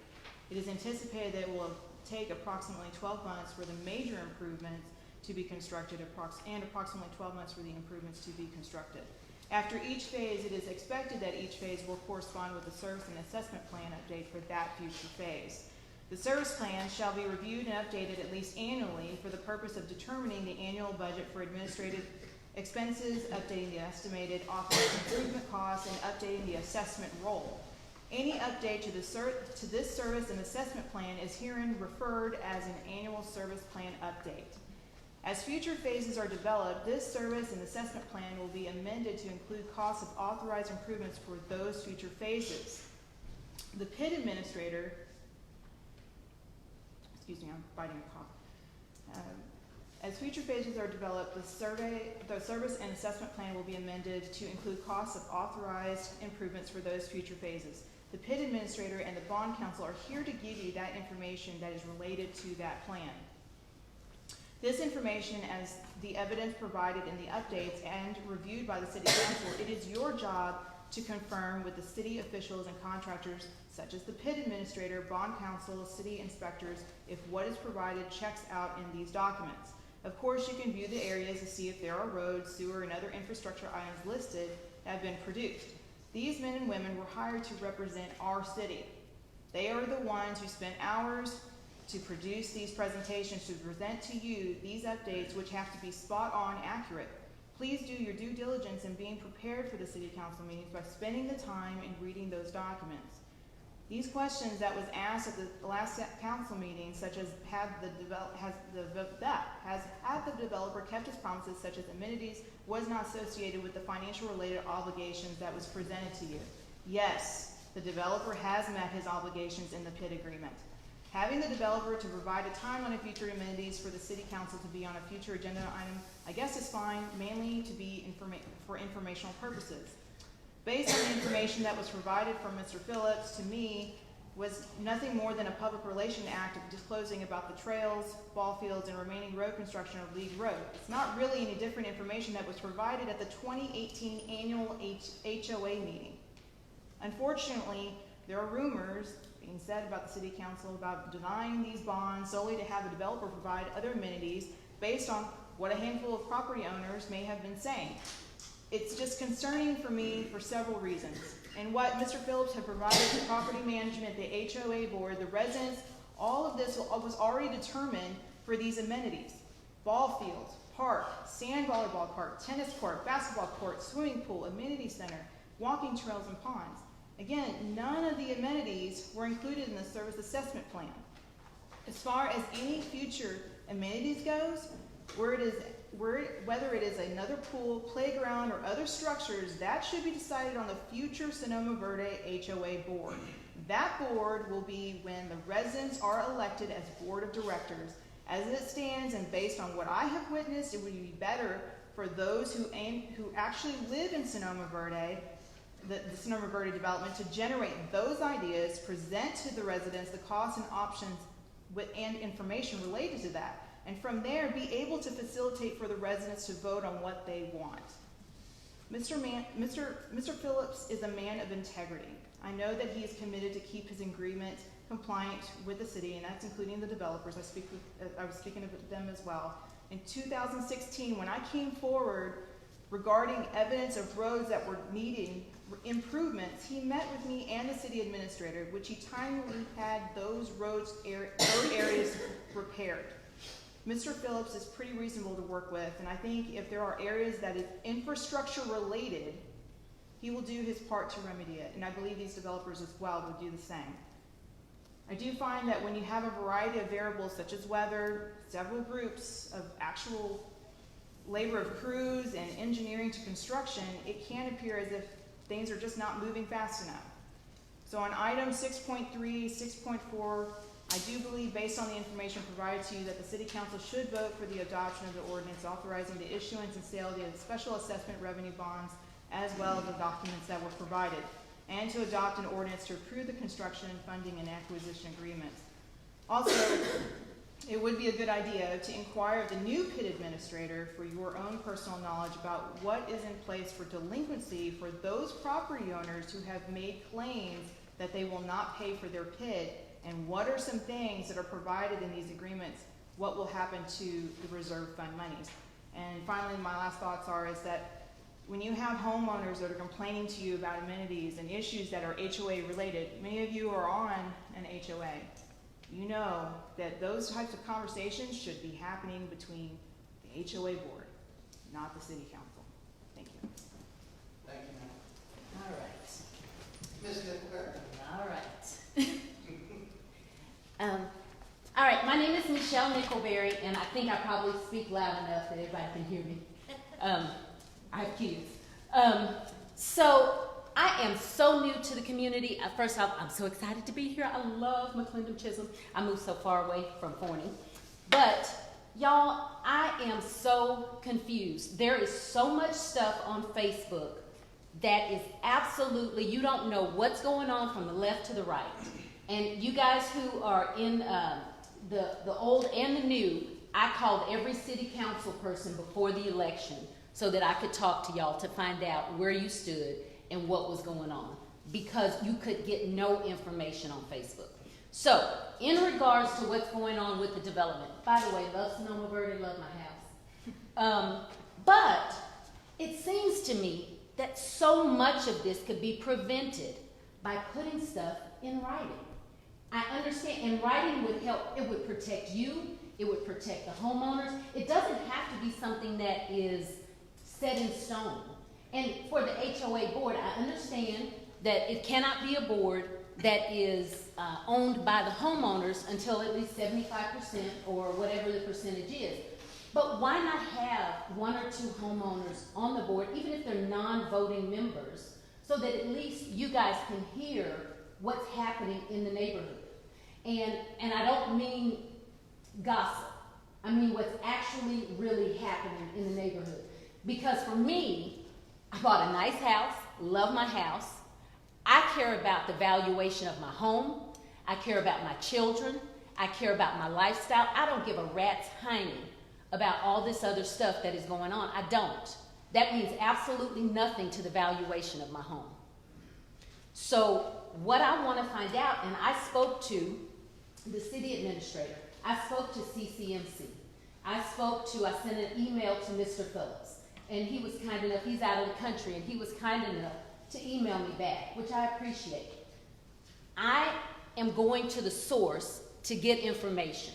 It is anticipated that it will take approximately 12 months for the major improvements to be constructed and approximately 12 months for the improvements to be constructed. After each phase, it is expected that each phase will correspond with the service and assessment plan update for that future phase. The service plan shall be reviewed and updated at least annually for the purpose of determining the annual budget for administrative expenses, updating the estimated authorized improvement costs, and updating the assessment roll. Any update to this service and assessment plan is herein referred as an annual service plan update. As future phases are developed, this service and assessment plan will be amended to include costs of authorized improvements for those future phases. The PID administrator, I'm fighting a cough. As future phases are developed, the service and assessment plan will be amended to include costs of authorized improvements for those future phases. The PID administrator and the bond counsel are here to give you that information that is related to that plan. This information, as the evidence provided in the updates and reviewed by the city council, it is your job to confirm with the city officials and contractors, such as the PID administrator, bond counsel, city inspectors, if what is provided checks out in these documents. Of course, you can view the areas to see if there are roads, sewer, and other infrastructure items listed that have been produced. These men and women were hired to represent our city. They are the ones who spent hours to produce these presentations, to present to you these updates, which have to be spot on accurate. Please do your due diligence in being prepared for the city council meetings by spending the time in reading those documents. These questions that was asked at the last council meeting, such as has the developer kept his promises, such as amenities, was not associated with the financial related obligations that was presented to you. Yes, the developer has met his obligations in the PID agreement. Having the developer to provide a timeline of future amenities for the city council to be on a future agenda item, I guess is fine, mainly to be for informational purposes. Based on the information that was provided from Mr. Phillips to me was nothing more than a public relation act of disclosing about the trails, ball fields, and remaining road construction of League Road. It's not really any different information that was provided at the 2018 annual HOA meeting. Unfortunately, there are rumors being said about the city council about denying these bonds solely to have a developer provide other amenities based on what a handful of property owners may have been saying. It's just concerning for me for several reasons. And what Mr. Phillips had provided the property management, the HOA board, the residents, all of this was already determined for these amenities. Ball fields, park, sand volleyball park, tennis court, basketball court, swimming pool, amenity center, walking trails, and ponds. Again, none of the amenities were included in the service assessment plan. As far as any future amenities goes, whether it is another pool, playground, or other structures, that should be decided on the future Sonoma-Verde HOA board. That board will be when the residents are elected as board of directors. As it stands and based on what I have witnessed, it would be better for those who actually live in Sonoma-Verde, the Sonoma-Verde development, to generate those ideas, present to the residents the costs and options and information related to that. And from there, be able to facilitate for the residents to vote on what they want. Mr. Phillips is a man of integrity. I know that he is committed to keep his agreement compliant with the city, and that's including the developers. I was speaking of them as well. In 2016, when I came forward regarding evidence of roads that were needing improvements, he met with me and the city administrator, which he timely had those areas repaired. Mr. Phillips is pretty reasonable to work with, and I think if there are areas that is infrastructure related, he will do his part to remedy it, and I believe these developers as well would do the same. I do find that when you have a variety of variables such as weather, several groups of actual labor of crews and engineering to construction, it can appear as if things are just not moving fast enough. So on item 6.3, 6.4, I do believe, based on the information provided to you, that the City Council should vote for the adoption of the ordinance authorizing the issuance and sale of the special assessment revenue bonds, as well as the documents that were provided, and to adopt an ordinance to approve the construction, funding, and acquisition agreements. Also, it would be a good idea to inquire of the new PID administrator for your own personal knowledge about what is in place for delinquency for those property owners who have made claims that they will not pay for their PID, and what are some things that are provided in these agreements, what will happen to the reserve fund monies. And finally, my last thoughts is that when you have homeowners that are complaining to you about amenities and issues that are HOA related, many of you are on an HOA. You know that those types of conversations should be happening between the HOA board, not the city council. Thank you. Thank you, ma'am. All right. Ms. Nickelberry. All right. All right, my name is Michelle Nickelberry, and I think I probably speak loud enough that everybody can hear me. I have kids. So I am so new to the community. First off, I'm so excited to be here. I love McLendon-Chisholm. I moved so far away from Forney. But y'all, I am so confused. There is so much stuff on Facebook that is absolutely, you don't know what's going on from the left to the right. And you guys who are in the old and the new, I called every city council person before the election so that I could talk to y'all to find out where you stood and what was going on, because you could get no information on Facebook. So, in regards to what's going on with the development, by the way, love Sonoma-Verde, love my house. But it seems to me that so much of this could be prevented by putting stuff in writing. I understand, and writing would help. It would protect you. It would protect the homeowners. It doesn't have to be something that is set in stone. And for the HOA board, I understand that it cannot be a board that is owned by the homeowners until at least 75% or whatever the percentage is. But why not have one or two homeowners on the board, even if they're non-voting members, so that at least you guys can hear what's happening in the neighborhood? And I don't mean gossip. I mean what's actually really happening in the neighborhood. Because for me, I bought a nice house, love my house. I care about the valuation of my home. I care about my children. I care about my lifestyle. I don't give a rat's hiney about all this other stuff that is going on. I don't. That means absolutely nothing to the valuation of my home. So what I want to find out, and I spoke to the city administrator, I spoke to CCMC, I sent an email to Mr. Phillips, and he was kind enough, he's out of the country, and he was kind enough to email me back, which I appreciate. I am going to the source to get information.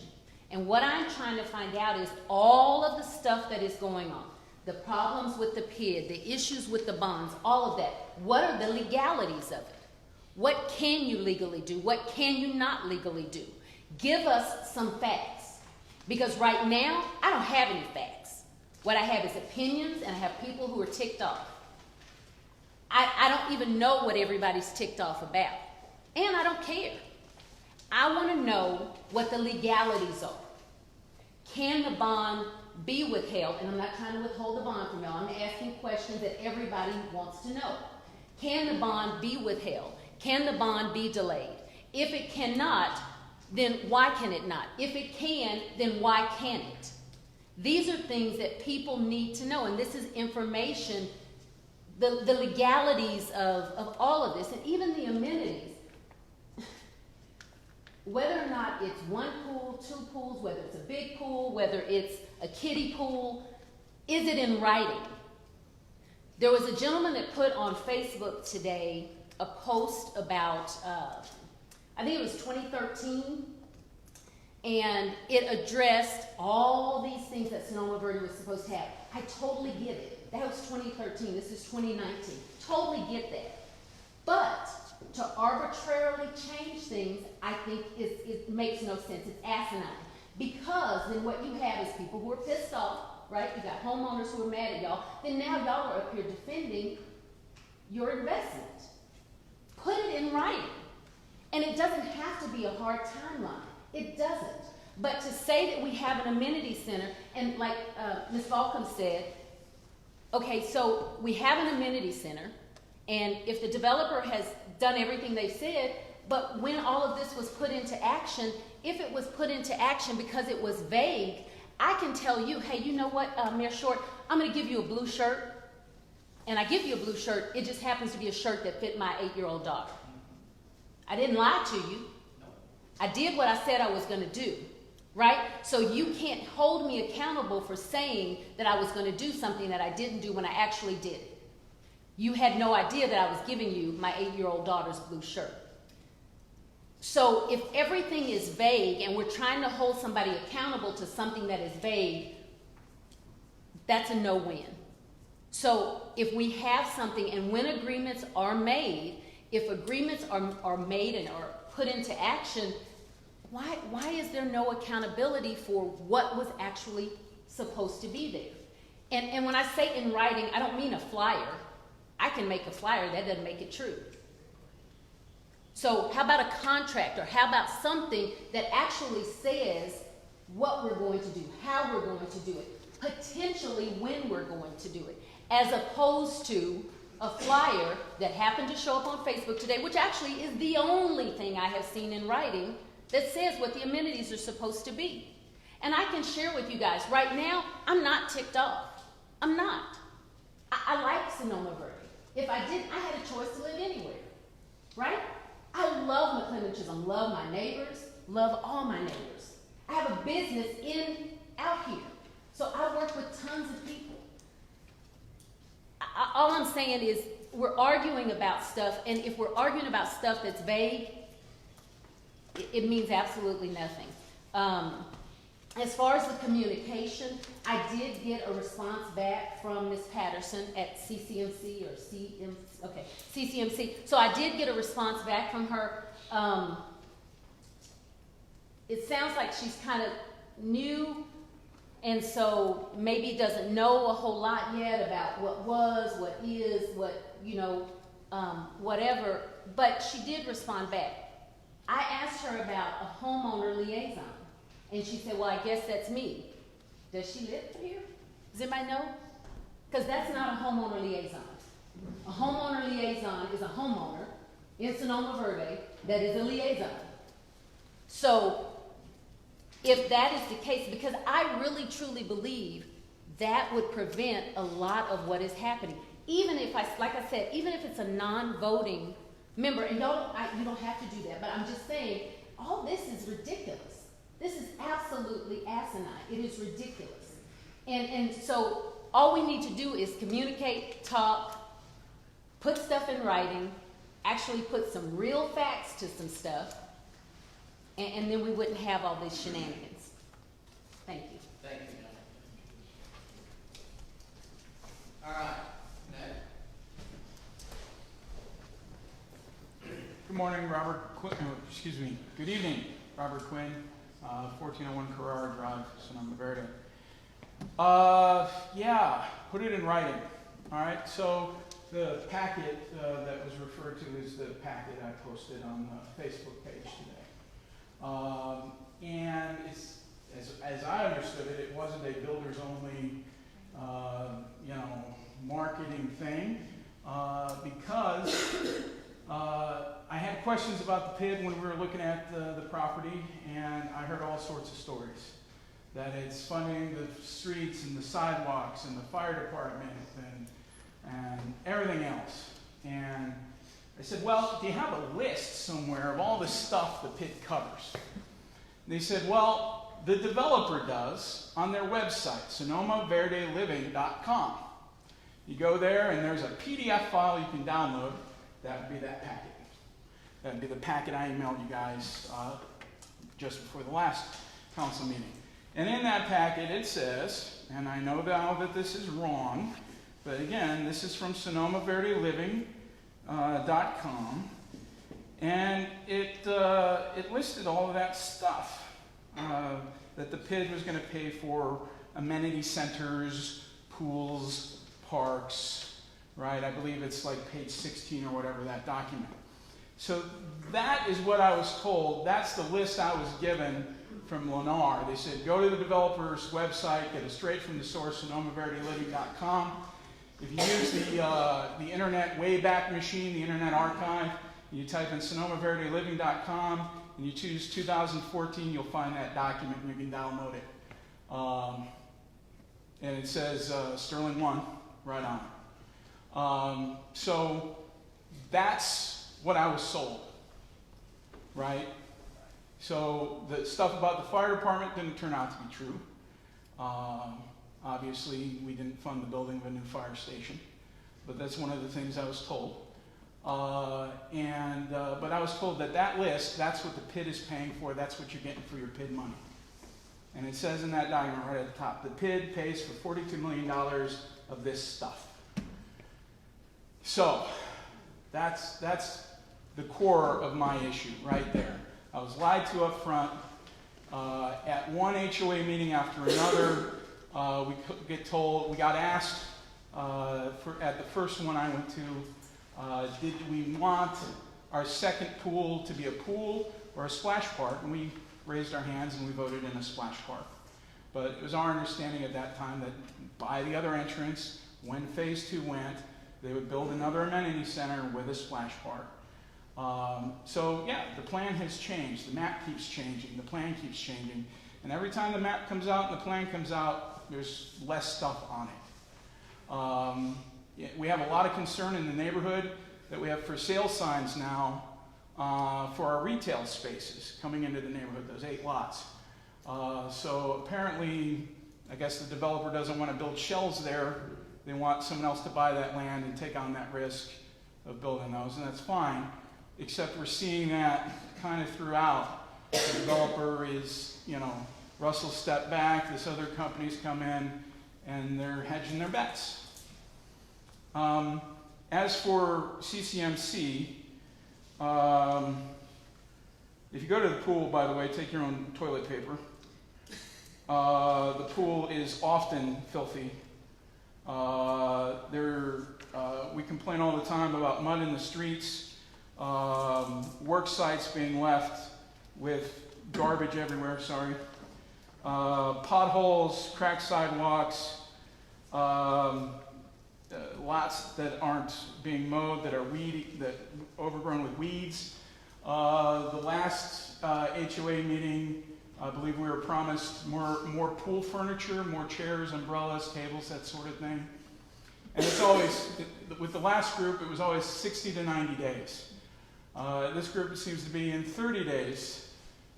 And what I'm trying to find out is all of the stuff that is going on. The problems with the PID, the issues with the bonds, all of that. What are the legalities of it? What can you legally do? What can you not legally do? Give us some facts. Because right now, I don't have any facts. What I have is opinions, and I have people who are ticked off. I don't even know what everybody's ticked off about. And I don't care. I want to know what the legalities are. Can the bond be withheld? And I'm not trying to withhold the bond from y'all. I'm asking questions that everybody wants to know. Can the bond be withheld? Can the bond be delayed? If it cannot, then why can it not? If it can, then why can't it? These are things that people need to know, and this is information, the legalities of all of this, and even the amenities. Whether or not it's one pool, two pools, whether it's a big pool, whether it's a kiddie pool, is it in writing? There was a gentleman that put on Facebook today a post about, I think it was 2013, and it addressed all these things that Sonoma-Verde was supposed to have. I totally get it. That was 2013. This is 2019. Totally get that. But to arbitrarily change things, I think it makes no sense. It's asinine. Because then what you have is people who are pissed off, right? You got homeowners who are mad at y'all. Then now y'all are up here defending your investment. Put it in writing. And it doesn't have to be a hard timeline. It doesn't. But to say that we have an amenity center, and like Ms. Balcom said, okay, so we have an amenity center, and if the developer has done everything they said, but when all of this was put into action, if it was put into action because it was vague, I can tell you, hey, you know what, Mayor Short, I'm going to give you a blue shirt, and I give you a blue shirt, it just happens to be a shirt that fit my 8-year-old daughter. I didn't lie to you. I did what I said I was going to do, right? So you can't hold me accountable for saying that I was going to do something that I didn't do when I actually did it. You had no idea that I was giving you my 8-year-old daughter's blue shirt. So if everything is vague and we're trying to hold somebody accountable to something that is vague, that's a no-win. So if we have something, and when agreements are made, if agreements are made and are put into action, why is there no accountability for what was actually supposed to be there? And when I say in writing, I don't mean a flyer. I can make a flyer, that doesn't make it true. So how about a contract, or how about something that actually says what we're going to do, how we're going to do it, potentially when we're going to do it, as opposed to a flyer that happened to show up on Facebook today, which actually is the only thing I have seen in writing that says what the amenities are supposed to be. And I can share with you guys, right now, I'm not ticked off. I'm not. I like Sonoma-Verde. If I didn't, I had a choice to live anywhere, right? I love McLendon-Chisholm, love my neighbors, love all my neighbors. I have a business out here, so I work with tons of people. All I'm saying is we're arguing about stuff, and if we're arguing about stuff that's vague, it means absolutely nothing. As far as the communication, I did get a response back from Ms. Patterson at CCMC or CCMC. So I did get a response back from her. It sounds like she's kind of new, and so maybe doesn't know a whole lot yet about what was, what is, what, whatever. But she did respond back. I asked her about a homeowner liaison, and she said, well, I guess that's me. Does she live here? Does anybody know? Because that's not a homeowner liaison. A homeowner liaison is a homeowner in Sonoma-Verde that is a liaison. So if that is the case, because I really truly believe that would prevent a lot of what is happening. Even if like I said, even if it's a non-voting member, and you don't have to do that, but I'm just saying, all this is ridiculous. This is absolutely asinine. It is ridiculous. And so all we need to do is communicate, talk, put stuff in writing, actually put some real facts to some stuff, and then we wouldn't have all these shenanigans. Thank you. Thank you, John. All right, next. Good morning, Robert Quinn. Excuse me. Good evening, Robert Quinn, 1401 Carrara Drive, Sonoma-Verde. Yeah, put it in writing. All right. So the packet that was referred to is the packet I posted on the Facebook page today. And it's as I understood it, it wasn't a builders only, marketing thing because. I had questions about the PID when we were looking at the property, and I heard all sorts of stories. That it's funding the streets and the sidewalks and the fire department and everything else. And I said, well, do you have a list somewhere of all the stuff the PID covers? And they said, well, the developer does on their website, Sonoma-Verde-Living.com. You go there and there's a PDF file you can download. That would be that packet. That would be the packet I emailed you guys just before the last council meeting. And in that packet it says, and I know now that this is wrong, but again, this is from Sonoma-Verde-Living.com, and it listed all of that stuff that the PID was going to pay for amenity centers, pools, parks, right? I believe it's like page 16 or whatever, that document. So that is what I was told. That's the list I was given from Lennar. They said, go to the developer's website, get it straight from the source, Sonoma-Verde-Living.com. If you use the internet Wayback Machine, the Internet Archive, you type in Sonoma-Verde-Living.com and you choose 2014, you'll find that document and you can download it. And it says Sterling 1 right on it. So that's what I was sold, right? So the stuff about the fire department didn't turn out to be true. Obviously, we didn't fund the building of a new fire station, but that's one of the things I was told. But I was told that list, that's what the PID is paying for, that's what you're getting for your PID money. And it says in that document right at the top, the PID pays for $42 million of this stuff. So that's the core of my issue right there. I was lied to up front. At one HOA meeting after another, we got asked at the first one I went to, did we want our second pool to be a pool or a splash park? And we raised our hands and we voted in a splash park. But it was our understanding at that time that by the other entrance, when phase 2 went, they would build another amenity center with a splash park. So yeah, the plan has changed. The map keeps changing. The plan keeps changing. And every time the map comes out and the plan comes out, there's less stuff on it. We have a lot of concern in the neighborhood that we have for sale signs now for our retail spaces coming into the neighborhood, those 8 lots. So apparently, I guess the developer doesn't want to build shells there. They want someone else to buy that land and take on that risk of building those, and that's fine, except we're seeing that kind of throughout. The developer is, Russell stepped back, this other company's come in, and they're hedging their bets. As for CCMC, if you go to the pool, by the way, take your own toilet paper. The pool is often filthy. We complain all the time about mud in the streets. work sites being left with garbage everywhere, potholes, cracked sidewalks, lots that aren't being mowed, that are overgrown with weeds. The last HOA meeting, I believe we were promised more pool furniture, more chairs, umbrellas, tables, that sort of thing. And it's always, with the last group, it was always 60 to 90 days. This group seems to be in 30 days.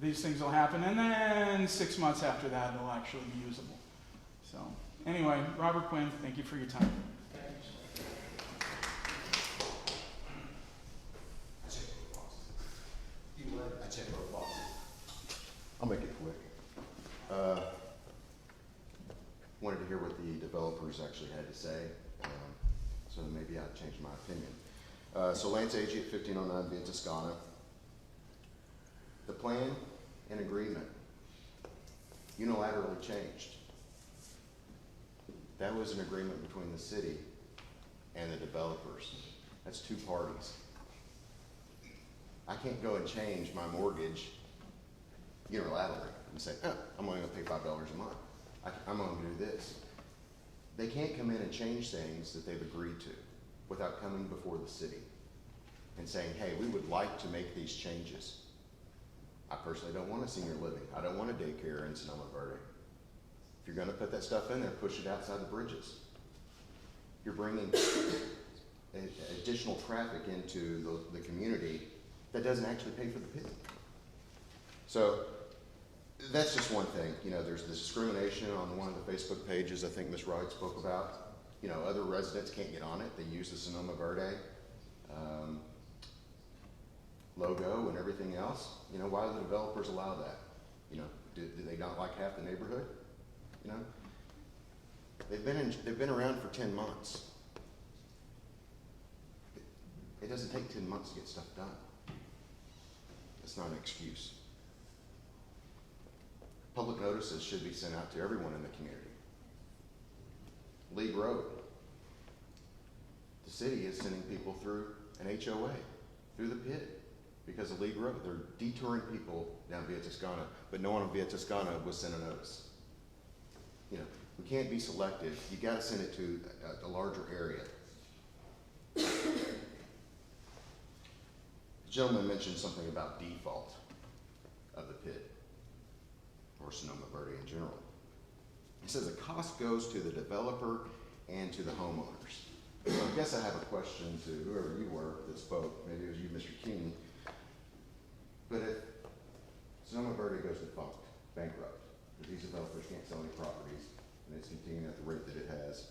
These things will happen, and then 6 months after that, they'll actually be usable. So, anyway, Robert Quinn, thank you for your time. I'll make it quick. Wanted to hear what the developers actually had to say, so maybe I'd change my opinion. So Lance Agee at 1509 Via Toscana. The plan and agreement unilaterally changed. That was an agreement between the city and the developers. That's two parties. I can't go and change my mortgage unilaterally and say, oh, I'm only going to pay $5 a month. I'm going to do this. They can't come in and change things that they've agreed to without coming before the city and saying, hey, we would like to make these changes. I personally don't want a senior living. I don't want a daycare in Sonoma-Verde. If you're going to put that stuff in there, push it outside the bridges. You're bringing additional traffic into the community that doesn't actually pay for the PID. So that's just one thing. You know, there's this discrimination on one of the Facebook pages I think Ms. Wright spoke about. You know, other residents can't get on it. They use the Sonoma-Verde logo and everything else. You know, why do the developers allow that? You know, do they not like half the neighborhood? You know, they've been around for 10 months. It doesn't take 10 months to get stuff done. It's not an excuse. Public notices should be sent out to everyone in the community. League Road. The city is sending people through an HOA, through the PID, because of League Road. They're detouring people down Via Toscana, but no one on Via Toscana was sent a notice. You know, we can't be selective. You got to send it to a larger area. The gentleman mentioned something about default of the PID, or Sonoma-Verde in general. He says the cost goes to the developer and to the homeowners. So I guess I have a question to whoever you were that spoke. Maybe it was you, Mr. King. But if Sonoma-Verde goes defunct, bankrupt, because these developers can't sell any properties, and it's continuing at the rate that it has,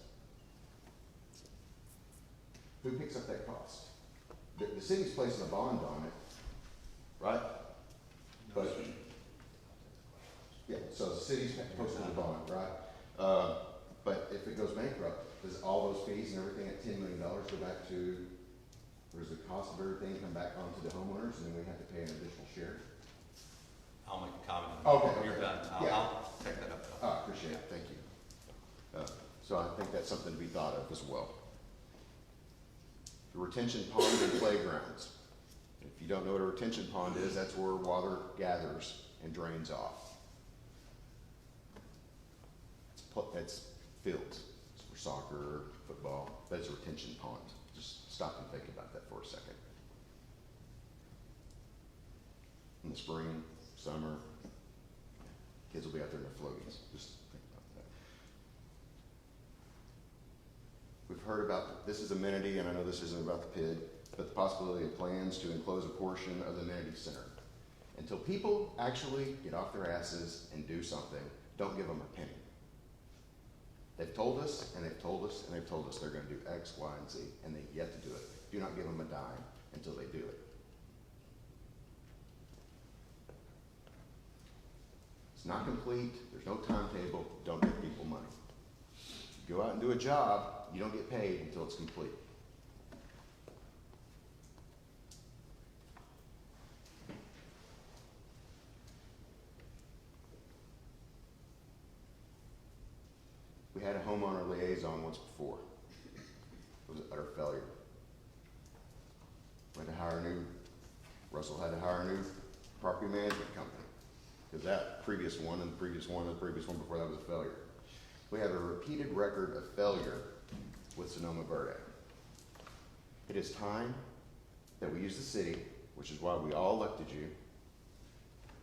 who picks up that cost? The city's placing a bond on it, right? But yeah, so the city's posting a bond, right? But if it goes bankrupt, does all those fees and everything at $10 million go back to, or does the cost of everything come back onto the homeowners and then we have to pay an additional share? I'll make a comment. Okay. You're done. I'll take that up. I appreciate it, thank you. So I think that's something to be thought of as well. The retention pond and playgrounds. If you don't know what a retention pond is, that's where water gathers and drains off. It's fields. It's for soccer, football. That's a retention pond. Just stop and think about that for a second. In the spring, summer, kids will be out there in their floaties. Just think about that. We've heard about, this is amenity, and I know this isn't about the PID, but the possibility of plans to enclose a portion of the amenity center. Until people actually get off their asses and do something, don't give them a penny. They've told us, and they've told us, and they've told us they're going to do X, Y, and Z, and they've yet to do it. Do not give them a dime until they do it. It's not complete. There's no timetable. Don't give people money. If you go out and do a job, you don't get paid until it's complete. We had a homeowner liaison once before. It was an utter failure. We had to hire a new Russell had to hire a new property management company, because that previous one and the previous one and the previous one before that was a failure. We have a repeated record of failure with Sonoma-Verde. It is time that we use the city, which is why we all elected you,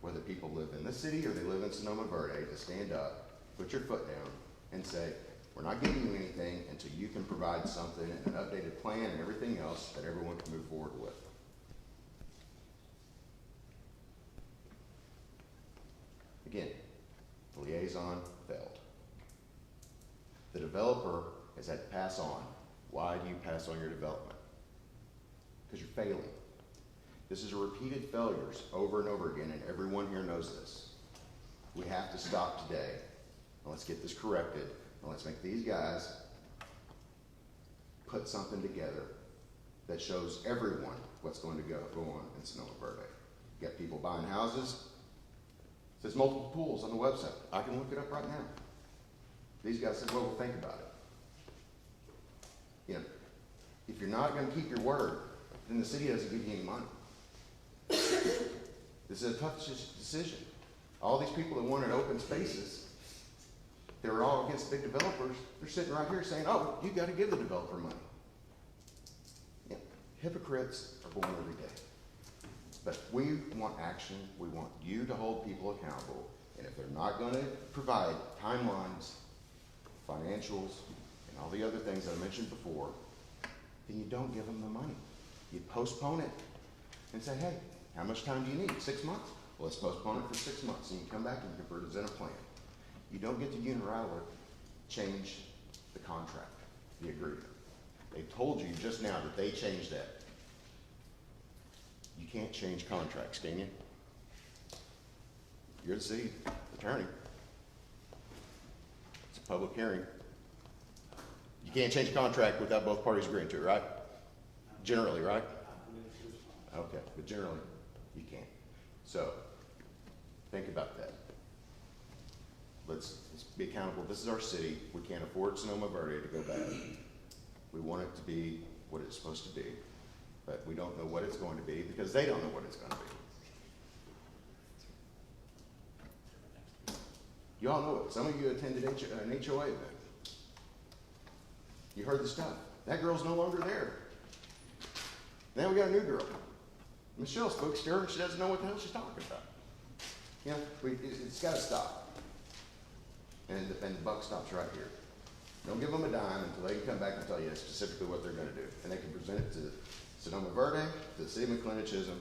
whether people live in the city or they live in Sonoma-Verde, to stand up, put your foot down, and say, we're not giving you anything until you can provide something, an updated plan and everything else that everyone can move forward with. Again, the liaison failed. The developer has had to pass on. Why do you pass on your development? Because you're failing. This is repeated failures over and over again, and everyone here knows this. We have to stop today, and let's get this corrected, and let's make these guys put something together that shows everyone what's going to go on in Sonoma-Verde. You got people buying houses. It says multiple pools on the website. I can look it up right now. These guys said, well, we'll think about it. You know, if you're not going to keep your word, then the city doesn't give you any money. This is a tough decision. All these people that wanted open spaces, they were all against big developers. They're sitting right here saying, oh, you got to give the developer money. Yeah. Hypocrites are born every day. But we want action. We want you to hold people accountable. And if they're not going to provide timelines, financials, and all the other things that I mentioned before, then you don't give them the money. You postpone it and say, hey, how much time do you need? 6 months? Well, let's postpone it for 6 months, and you come back and you can present a plan. You don't get to unilaterally change the contract, the agreement. They told you just now that they changed that. You can't change contracts, can you? You're the city attorney. It's a public hearing. You can't change a contract without both parties agreeing to it, right? Generally, right? Okay, but generally, you can't. So, think about that. Let's be accountable. This is our city. We can't afford Sonoma-Verde to go bad. We want it to be what it's supposed to be, but we don't know what it's going to be because they don't know what it's going to be. You all know it. Some of you attended an HOA event. You heard the stuff. That girl's no longer there. Now we got a new girl. Michelle spoke to her and she doesn't know what the hell she's talking about. You know, it's got to stop. And the buck stops right here. Don't give them a dime until they can come back and tell you specifically what they're going to do. And they can present it to Sonoma-Verde, to the city of McLendon-Chisholm,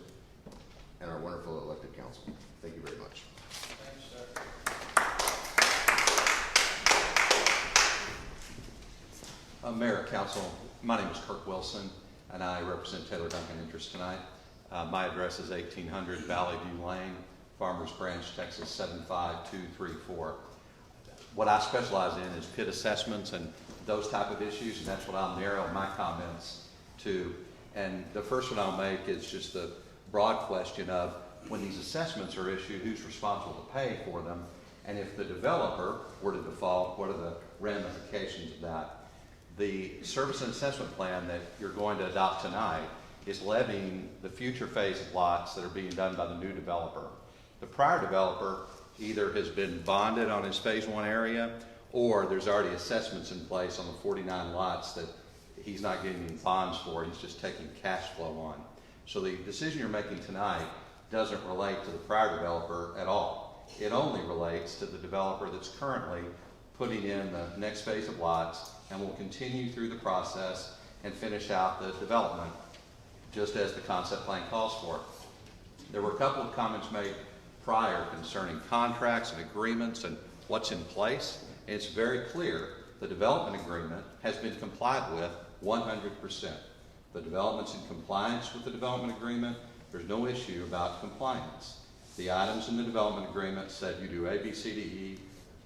and our wonderful elected council. Thank you very much. Thanks, sir. Mayor, Council, my name is Kirk Wilson, and I represent Taylor Duncan Interest tonight. My address is 1800 Valley View Lane, Farmers Branch, Texas 75234. What I specialize in is PID assessments and those type of issues, and that's what I'll narrow my comments to. And the first one I'll make is just the broad question of when these assessments are issued, who's responsible to pay for them? And if the developer were to default, what are the ramifications of that? The service and assessment plan that you're going to adopt tonight is levying the future phase of lots that are being done by the new developer. The prior developer either has been bonded on his phase one area, or there's already assessments in place on the 49 lots that he's not getting any bonds for, he's just taking cash flow on. So the decision you're making tonight doesn't relate to the prior developer at all. It only relates to the developer that's currently putting in the next phase of lots and will continue through the process and finish out the development just as the concept plan calls for. There were a couple of comments made prior concerning contracts and agreements and what's in place. And it's very clear the development agreement has been complied with 100%. The development's in compliance with the development agreement. There's no issue about compliance. The items in the development agreement said you do A, B, C, D, E.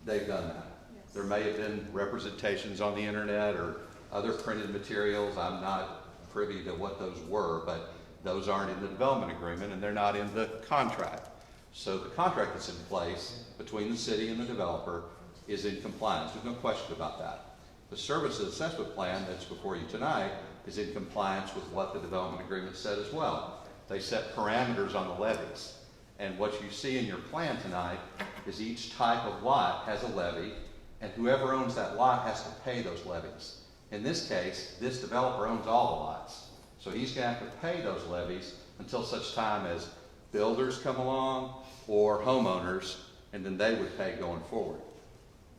They've done that. Yes. There may have been representations on the internet or other printed materials. I'm not privy to what those were, but those aren't in the development agreement and they're not in the contract. So the contract that's in place between the city and the developer is in compliance. There's no question about that. The services assessment plan that's before you tonight is in compliance with what the development agreement said as well. They set parameters on the levies. And what you see in your plan tonight is each type of lot has a levy, and whoever owns that lot has to pay those levies. In this case, this developer owns all the lots. So he's going to have to pay those levies until such time as builders come along or homeowners, and then they would pay going forward.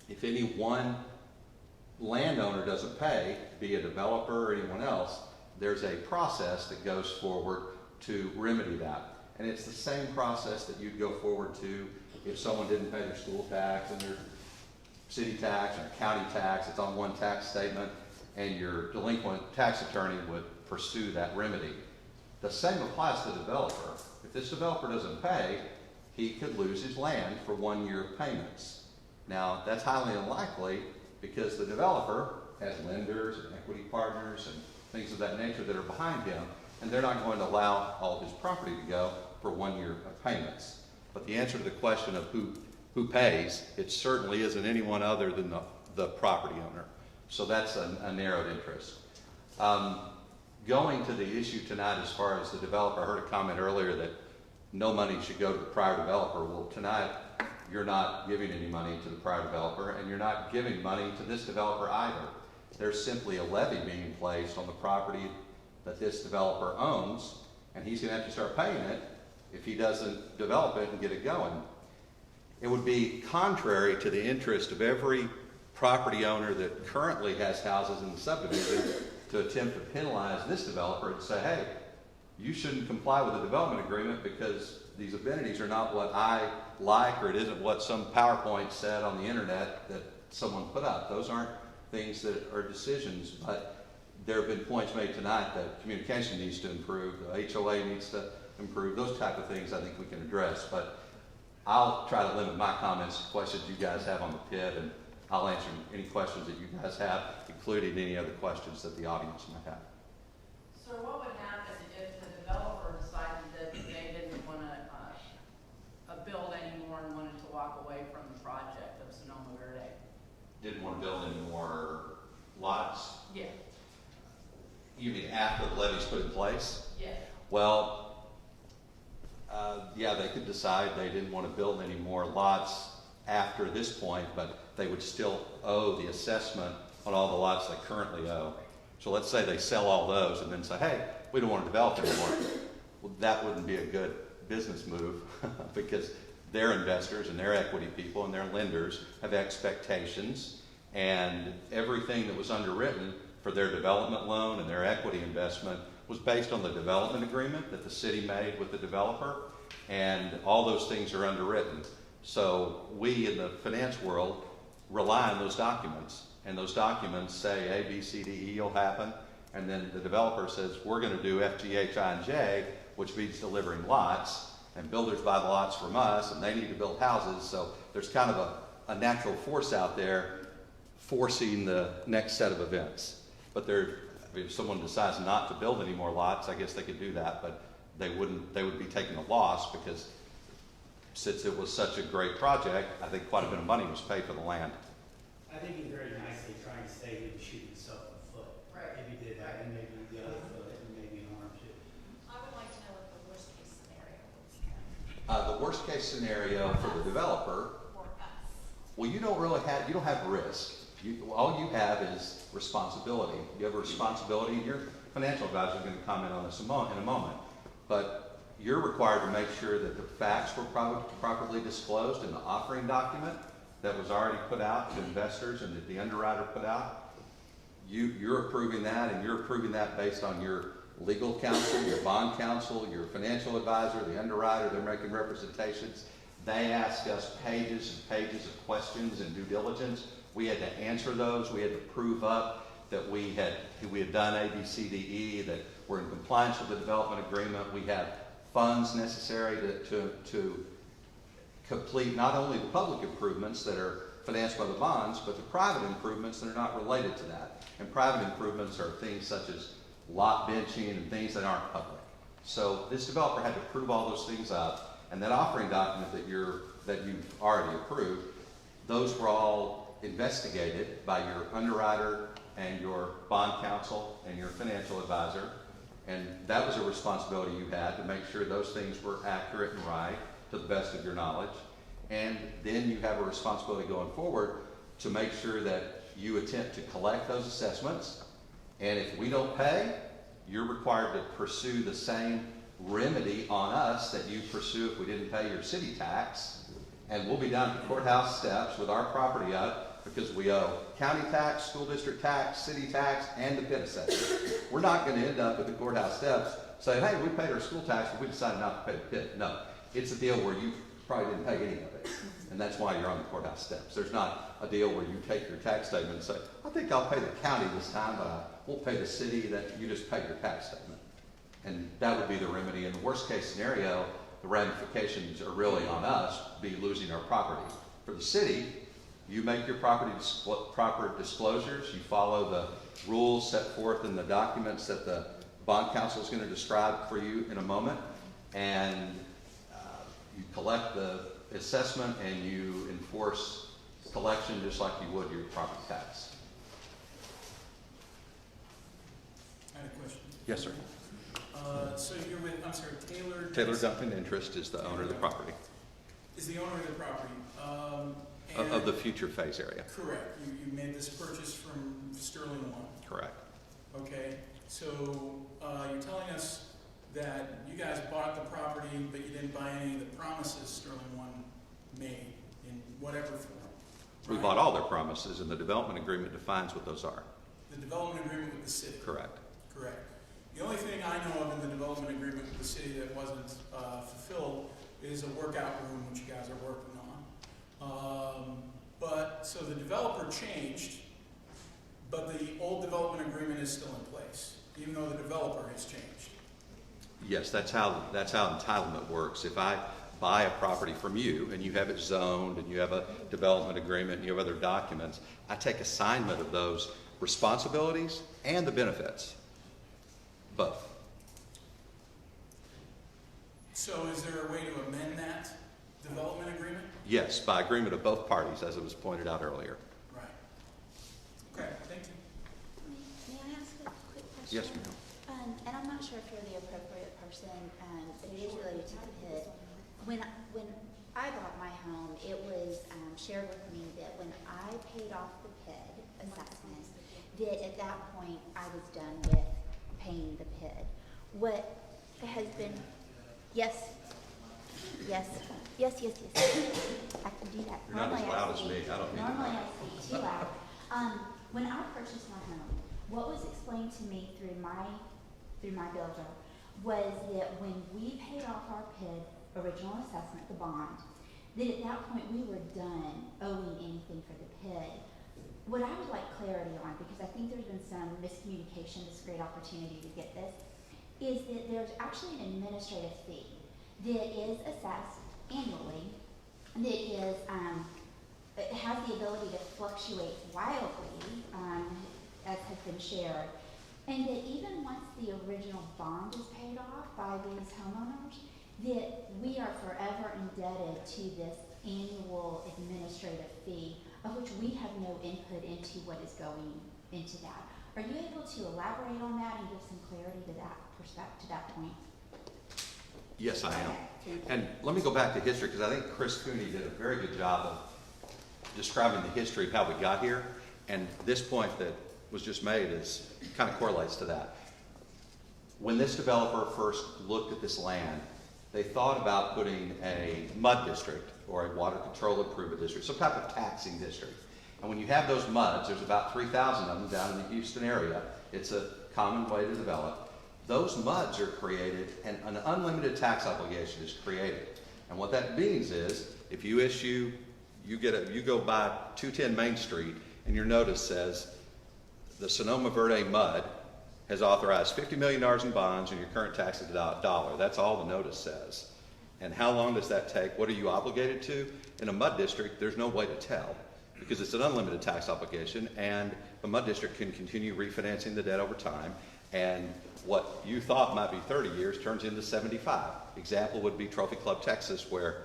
If any one landowner doesn't pay, be a developer or anyone else, there's a process that goes forward to remedy that. And it's the same process that you'd go forward to if someone didn't pay their school tax and their city tax or county tax. It's on one tax statement, and your delinquent tax attorney would pursue that remedy. The same applies to the developer. If this developer doesn't pay, he could lose his land for 1 year of payments. Now, that's highly unlikely because the developer has lenders and equity partners and things of that nature that are behind him, and they're not going to allow all of his property to go for 1 year of payments. But the answer to the question of who pays, it certainly isn't anyone other than the property owner. So that's a narrowed interest. Going to the issue tonight as far as the developer, I heard a comment earlier that no money should go to the prior developer. Well, tonight you're not giving any money to the prior developer, and you're not giving money to this developer either. There's simply a levy being placed on the property that this developer owns, and he's going to have to start paying it if he doesn't develop it and get it going. It would be contrary to the interest of every property owner that currently has houses in the subdivision to attempt to penalize this developer and say, hey, you shouldn't comply with the development agreement because these amenities are not what I like, or it isn't what some PowerPoint said on the internet that someone put up. Those aren't things that are decisions, but there have been points made tonight that communication needs to improve, the HOA needs to improve, those type of things I think we can address. But I'll try to limit my comments to questions you guys have on the PID, and I'll answer any questions that you guys have, including any other questions that the audience might have. So what would happen if the developer decided that they didn't want to build anymore and wanted to walk away from the project of Sonoma-Verde? Didn't want to build any more lots? Yeah. You mean after the levee's put in place? Yeah. Well, yeah, they could decide they didn't want to build any more lots after this point, but they would still owe the assessment on all the lots they currently owe. So let's say they sell all those and then say, hey, we don't want to develop anymore. Well, that wouldn't be a good business move because their investors and their equity people and their lenders have expectations, and everything that was underwritten for their development loan and their equity investment was based on the development agreement that the city made with the developer, and all those things are underwritten. So we in the finance world rely on those documents, and those documents say A, B, C, D, E will happen, and then the developer says we're going to do F, G, H, I, and J, which means delivering lots, and builders buy the lots from us, and they need to build houses. So there's kind of a natural force out there forcing the next set of events. But if someone decides not to build any more lots, I guess they could do that, but they would be taking a loss because since it was such a great project, I think quite a bit of money was paid for the land. I think you're very nicely trying to say he would shoot himself in the foot. Right. If he did that, and maybe the other foot, and maybe an arm too. I would like to know what the worst case scenario is. The worst case scenario for the developer, For us. well, you don't have risk. All you have is responsibility. You have a responsibility, and your financial advisor is going to comment on this in a moment. But you're required to make sure that the facts were properly disclosed in the offering document that was already put out to investors and that the underwriter put out. You're approving that, and you're approving that based on your legal counsel, your bond counsel, your financial advisor, the underwriter. They're making representations. They ask us pages and pages of questions and due diligence. We had to answer those. We had to prove up that we had done A, B, C, D, E, that we're in compliance with the development agreement. We have funds necessary to complete not only the public improvements that are financed by the bonds, but the private improvements that are not related to that. And private improvements are things such as lot benching and things that aren't public. So this developer had to prove all those things up, and that offering document that you've already approved, those were all investigated by your underwriter and your bond counsel and your financial advisor, And that was a responsibility you had to make sure those things were accurate and right to the best of your knowledge. And then you have a responsibility going forward to make sure that you attempt to collect those assessments. And if we don't pay, you're required to pursue the same remedy on us that you pursue if we didn't pay your city tax. And we'll be down at the courthouse steps with our property up because we owe county tax, school district tax, city tax, and the PID assessment. We're not going to end up at the courthouse steps saying, hey, we paid our school tax, but we decided not to pay the PID. No, it's a deal where you probably didn't pay any of it. And that's why you're on the courthouse steps. There's not a deal where you take your tax statement and say, I think I'll pay the county this time, but I won't pay the city. That you just pay your tax statement. And that would be the remedy. In the worst case scenario, the ramifications are really on us, be losing our property. For the city, you make your proper disclosures, you follow the rules set forth in the documents that the bond counsel is going to describe for you in a moment, and you collect the assessment and you enforce collection just like you would your property tax. I had a question. Yes, sir. So you're with, I'm sorry, Taylor? Taylor Duncan Interest is the owner of the property. Is the owner of the property. Of the future phase area. Correct. You made this purchase from Sterling One. Correct. Okay. So you're telling us that you guys bought the property, but you didn't buy any of the promises Sterling One made in whatever form. We bought all their promises, and the development agreement defines what those are. The development agreement with the city. Correct. Correct. The only thing I know of in the development agreement with the city that wasn't fulfilled is a workout room, which you guys are working on. So the developer changed, but the old development agreement is still in place, even though the developer has changed. Yes, that's how entitlement works. If I buy a property from you and you have it zoned and you have a development agreement and you have other documents, I take assignment of those responsibilities and the benefits. Both. So is there a way to amend that development agreement? Yes, by agreement of both parties, as it was pointed out earlier. Right. Okay, thank you. May I ask a quick question? Yes, ma'am. And I'm not sure if you're the appropriate person, but it is related to the PID. When I bought my home, it was shared with me that when I paid off the PID assessment, that at that point I was done with paying the PID. What has been, yes. I can do that. You're not as loud as me. I don't need to. Normally I speak too loud. When I purchased my home, what was explained to me through my builder was that when we paid off our PID original assessment, the bond, that at that point we were done owing anything for the PID. What I would like clarity on, because I think there's been some miscommunication, this great opportunity to get this, is that there's actually an administrative fee that is assessed annually, that is, it has the ability to fluctuate wildly, as has been shared, and that even once the original bond is paid off by these homeowners, that we are forever indebted to this annual administrative fee, of which we have no input into what is going into that. Are you able to elaborate on that and give some clarity to that perspective, to that point? Yes, I am. And let me go back to history, because I think Chris Cooney did a very good job of describing the history of how we got here. And this point that was just made kind of correlates to that. When this developer first looked at this land, they thought about putting a mud district or a water control improvement district, some type of taxing district. And when you have those muds, there's about 3,000 of them down in the Houston area. It's a common way to develop. Those muds are created and an unlimited tax obligation is created. And what that means is if you go by 210 Main Street and your notice says the Sonoma-Verde mud has authorized $50 million in bonds and your current tax is $1. That's all the notice says. And how long does that take? What are you obligated to? In a mud district, there's no way to tell because it's an unlimited tax obligation and the mud district can continue refinancing the debt over time. And what you thought might be 30 years turns into 75. Example would be Trophy Club, Texas, where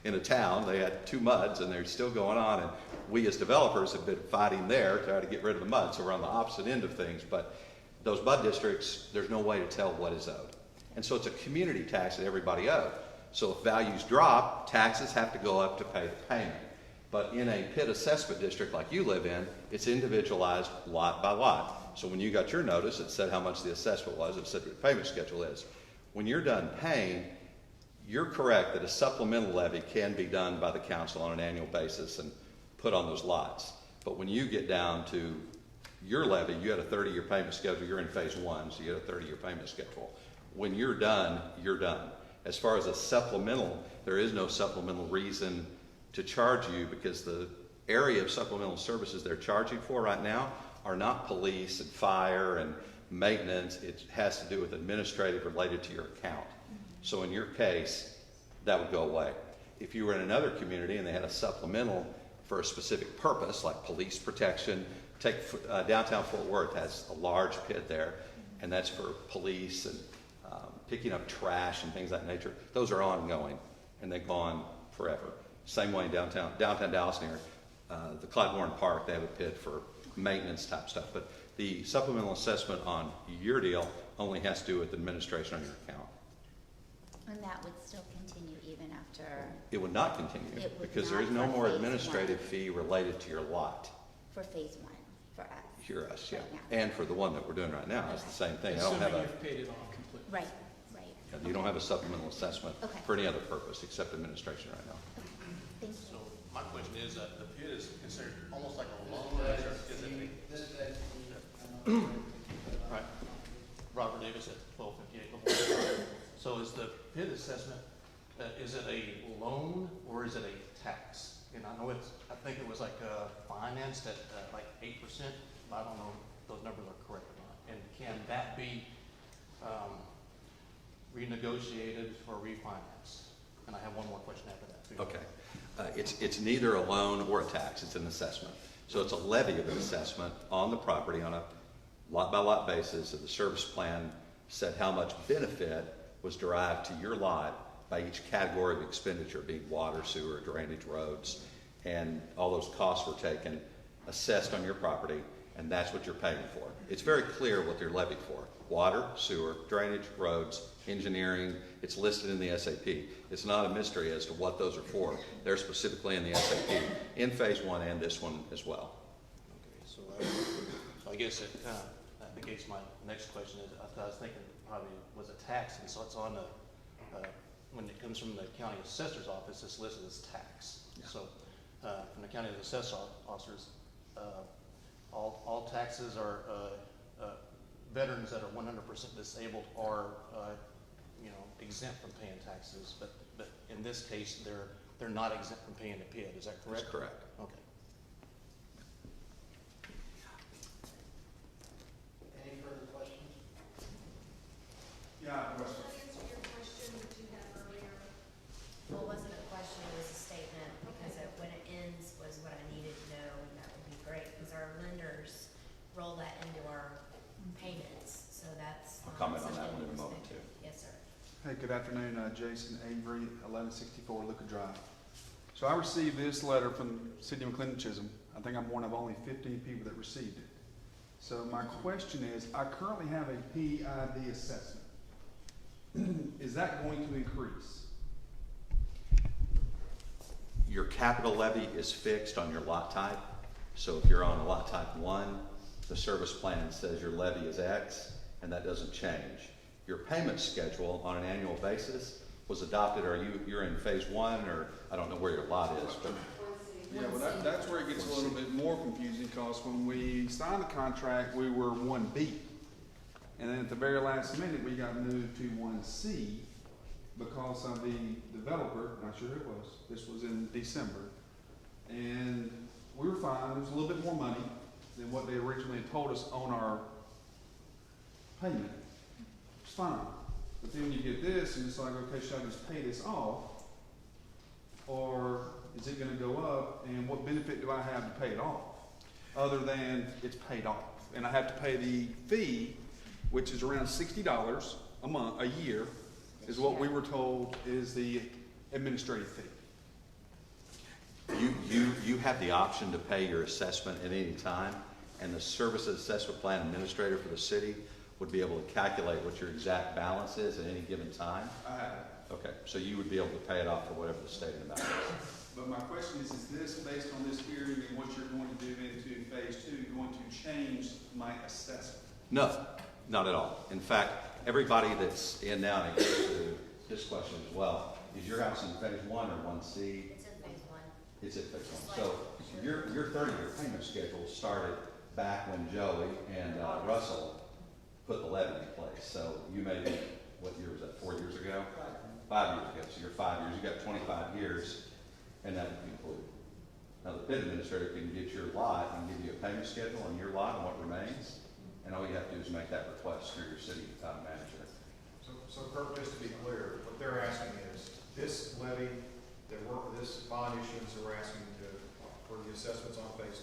in a town they had 2 muds and they're still going on. And we as developers have been fighting there to try to get rid of the mud. So we're on the opposite end of things. But Those BUD districts, there's no way to tell what is owed. And so it's a community tax that everybody owes. So if values drop, taxes have to go up to pay the payment. But in a PID assessment district like you live in, it's individualized lot by lot. So when you got your notice, it said how much the assessment was, it said what the payment schedule is. When you're done paying, you're correct that a supplemental levy can be done by the council on an annual basis and put on those lots. But when you get down to your levy, you had a 30-year payment schedule, you're in phase 1, so you had a 30-year payment schedule. When you're done, you're done. As far as a supplemental, there is no supplemental reason to charge you because the area of supplemental services they're charging for right now are not police and fire and maintenance. It has to do with administrative related to your account. So in your case, that would go away. If you were in another community and they had a supplemental for a specific purpose, like police protection, take downtown Fort Worth has a large PID there, and that's for police and picking up trash and things of that nature. Those are ongoing, and they go on forever. Same way in downtown Dallas near the Clyde Warren Park, they have a PID for maintenance type stuff. But the supplemental assessment on your deal only has to do with administration on your account. And that would still continue even after? It would not continue It would because not there is no for more phase administrative 1. fee related to your lot. For phase 1, for us? Hear us, yeah. Right now. And for the one that we're doing right now, it's the same thing. I don't Assuming have you've paid it off completely. Right. you don't have a supplemental assessment Okay. for any other purpose except administration right now. Thank you. So my question is, the PID is considered almost like a loan, or is it right? Robert Davis at 1258. So is the PID assessment, is it a loan or is it a tax? And I know I think it was like financed at like 8%. I don't know if those numbers are correct or not. And can that be renegotiated or refinanced? And I have one more question after that too. Okay. It's neither a loan or a tax, it's an assessment. So it's a levy of an assessment on the property on a lot by lot basis. And the service plan said how much benefit was derived to your lot by each category of expenditure, being water, sewer, drainage, roads, and all those costs were taken, assessed on your property, and that's what you're paying for. It's very clear what they're levied for. Water, sewer, drainage, roads, engineering, it's listed in the SAP. It's not a mystery as to what those are for. They're specifically in the SAP, in phase 1 and this one as well. Okay, so I guess it kind of negates my next question. Is I was thinking probably was a tax, and so it's on the, when it comes from the county assessor's office, it's listed as tax. Yeah. So from the county assessor's officers, all taxes are veterans that are 100% disabled are exempt from paying taxes, but in this case they're not exempt from paying the PID. Is that correct? That's correct. Okay. Any further questions? Yeah, I have a question. Answer your question that you had earlier. Well, it wasn't a question, it was a statement, because when it ends was what I needed to know, and that would be great, because our lenders roll that into our payments, so that's. I'll comment on that something one in a was moment too. Yes, sir. Hey, good afternoon, Jason Avery, 1164 Luca Drive. So I received this letter from the City of McLendon-Chisholm. I think I'm one of only 15 people that received it. So my question is, I currently have a PID assessment. Is that going to increase? Your capital levy is fixed on your lot type. So if you're on a lot type 1, the service plan says your levy is X, and that doesn't change. Your payment schedule on an annual basis was adopted, or you're in phase 1, or I don't know where your lot is, but. Yeah, well, that's where it gets a little bit more confusing, because when we signed the contract, we were 1B. And then at the very last minute, we got moved to 1C because of the developer, not sure who it was, this was in December. And we were fine, there was a little bit more money than what they originally had told us on our payment. It's fine. But then you get this, and it's like, okay, should I just pay this off? Or is it gonna go up, and what benefit do I have to pay it off? Other than it's paid off. And I have to pay the fee, which is around $60 a year, is what we were told is the administrative fee. You have the option to pay your assessment at any time. and the Services Assessment Plan Administrator for the city would be able to calculate what your exact balance is at any given time? I have it. Okay, so you would be able to pay it off for whatever the stated amount is. But my question is this based on this hearing and what you're going to do into phase 2 going to change my assessment? No, not at all. In fact, everybody that's in now, and it goes to this question as well, is your house in phase 1 or 1C? It's in phase 1. It's in phase 1. So your 30-year payment schedule started back when Joey and Russell put the levy in place. So you may be, what year was that, 4 years ago? 5 years ago. So you're 5 years. You got 25 years, and that would be included. Now the PID administrator can get your lot and give you a payment schedule on your lot and what remains, and all you have to do is make that request through your city manager. So Kirk, just to be clear, what they're asking is, this levy, this bond issuance that we're asking for the assessments on phase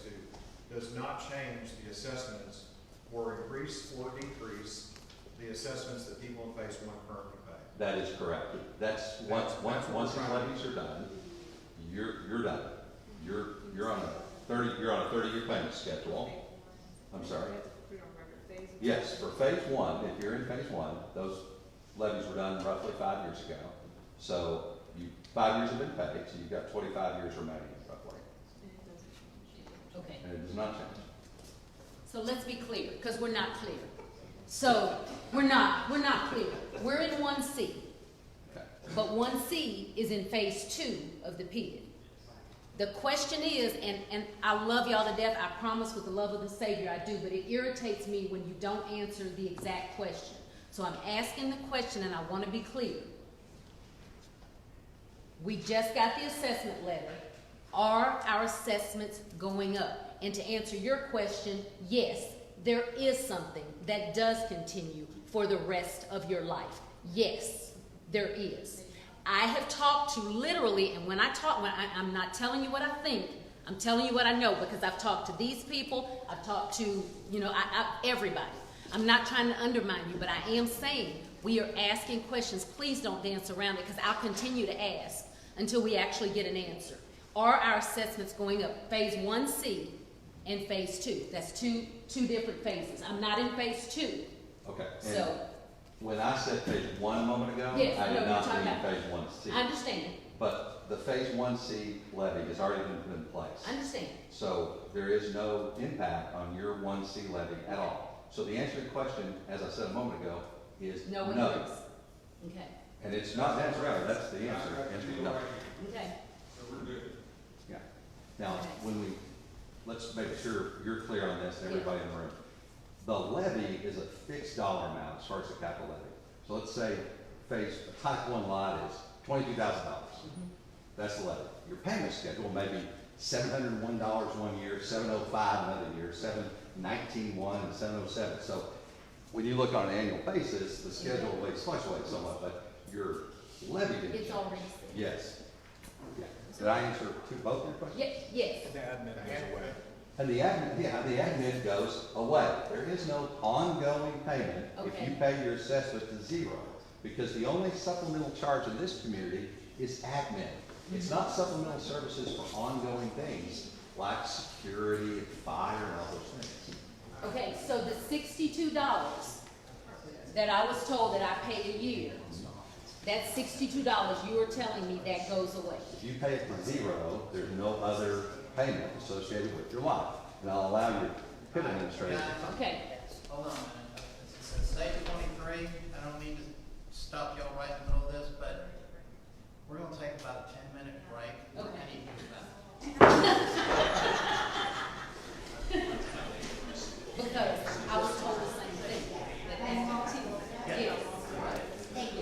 2, does not change the assessments or increase or decrease the assessments that people in phase 1 currently pay. That is correct. That's once the levies are done, you're done. You're on a 30-year payment schedule. I'm sorry. Yes, for phase 1, if you're in phase 1, those levies were done roughly 5 years ago. So 5 years have been paid, so you've got 25 years remaining roughly. Okay. And it does not change. So let's be clear, because we're not clear. So we're not clear. We're in 1C, but 1C is in phase 2 of the PID. The question is, and I love y'all to death, I promise with the love of the Savior I do, but it irritates me when you don't answer the exact question. So I'm asking the question and I want to be clear. We just got the assessment letter. Are our assessments going up? And to answer your question, yes, there is something that does continue for the rest of your life. Yes, there is. I have talked to literally, and when I'm not telling you what I think, I'm telling you what I know, because I've talked to these people, I've talked to, everybody. I'm not trying to undermine you, but I am saying we are asking questions. Please don't dance around it, because I'll continue to ask until we actually get an answer. Are our assessments going up? Phase 1C and phase 2. That's two different phases. I'm not in phase 2. Okay. So when I said phase 1 a moment ago, yes, I did not mean mean phase 1C. I understand. But the phase 1C levy has already been put in place. I understand. So there is no impact on your 1C levy at all. So the answer to the question, as I said a moment ago, is no. Okay. And it's not dance around, that's the answer. Answer is no. Okay. So we're good. Yeah. Now, let's make sure you're clear on this, everybody in the room. The levy is a fixed dollar amount as far as the capital levy. So let's say type 1 lot is $22,000. That's the levy. Your payment schedule may be $701 one year, $705 another year, $719 one, and $707. So when you look on an annual basis, the schedule will fluctuate somewhat, but your levy didn't change. It's already set. Yes. Yeah. Did I answer both your questions? Yes. The admin goes away. And the admin goes away. There is no ongoing payment if you pay your assessment to zero, because the only supplemental charge in this community is admin. It's not supplemental services for ongoing things like security and fire and all those things. Okay, so the $62 that I was told that I pay a year, that $62 you are telling me that goes away. If you pay it to zero, there's no other payment associated with your life. And I'll allow your PID administrator. Okay. Hold on a minute. It's 8:23. I don't mean to stop y'all right in the middle of this, but we're going to take about a 10-minute break. Okay. I need to go back. Because I was told the same thing. Yes. Thank you.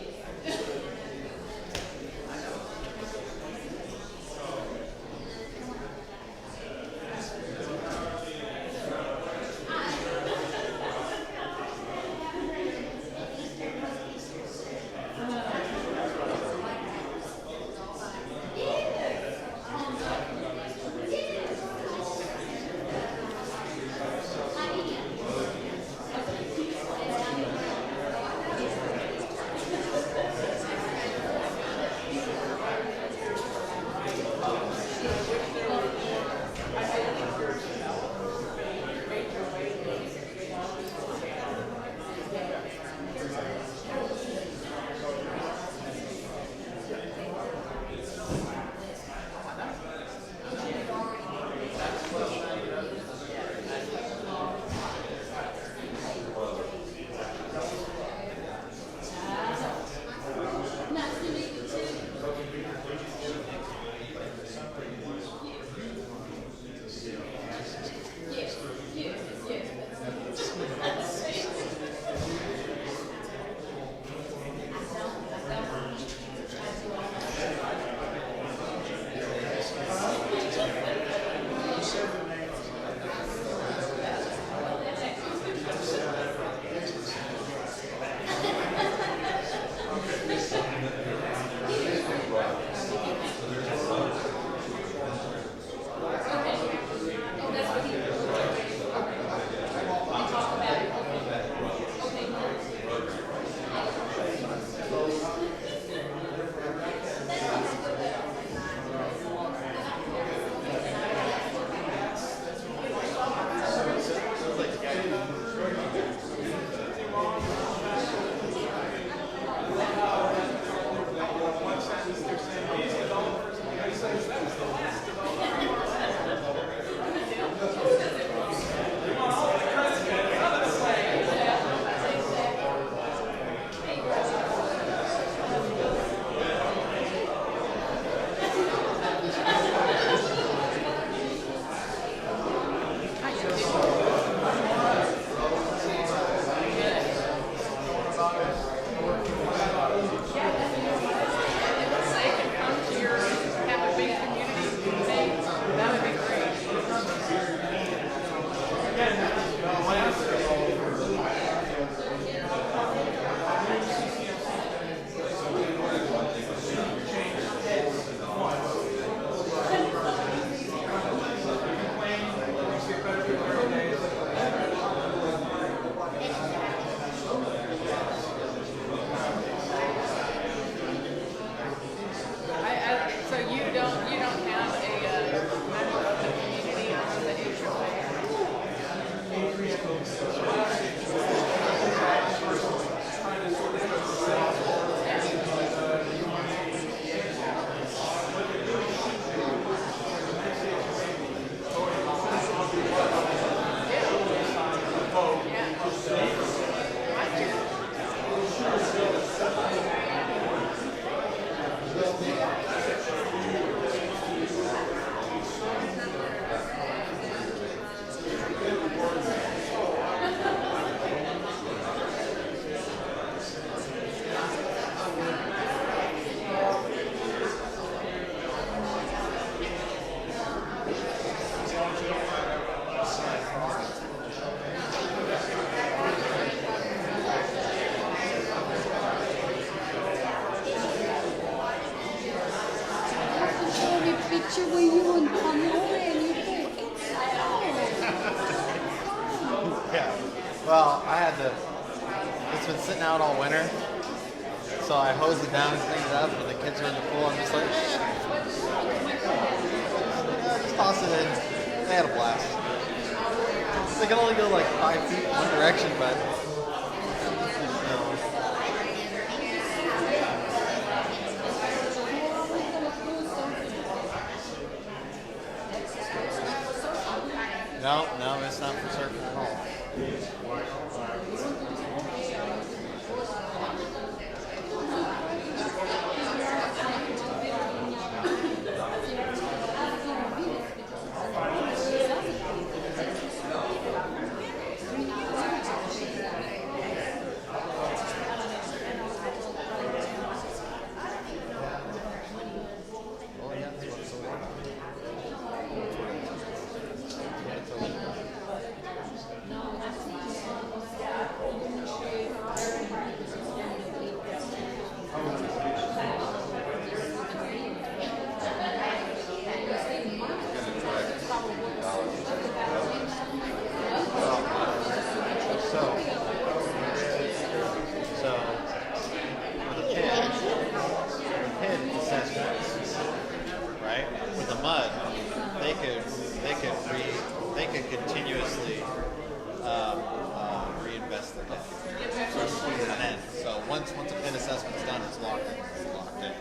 Well, it's been sitting out all winter, so I hose it down and clean it up, and the kids are in the pool. I'm just like, just toss it in. They had a blast. They can only go like 5 feet one direction, but. No, it's not for surfing at all. They could continuously reinvest their debt. And then, so once a PID assessment's done, it's locked in. It's locked in.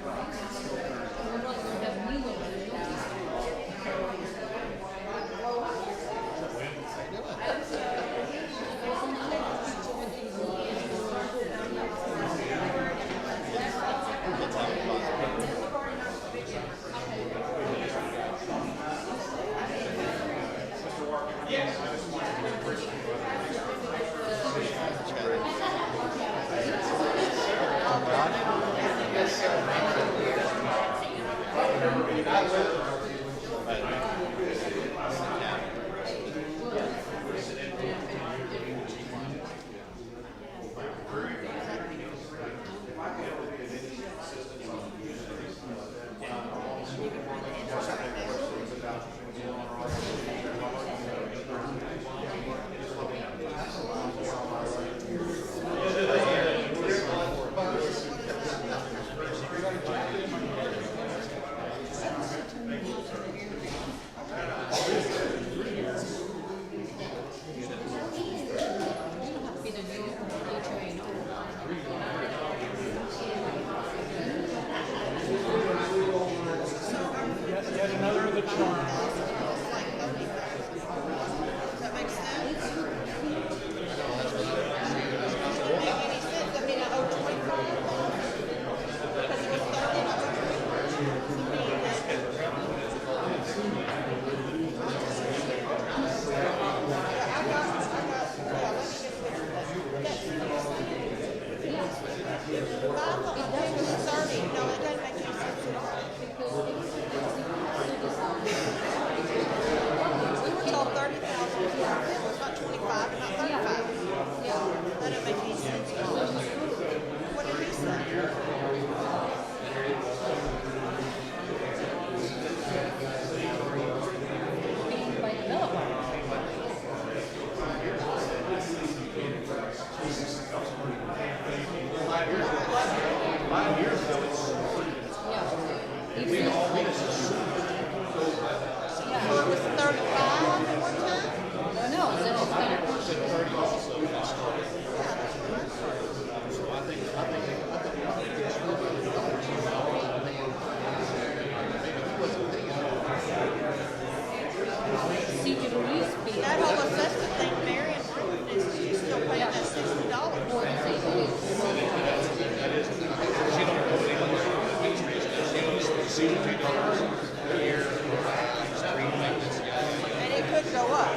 And it could go up.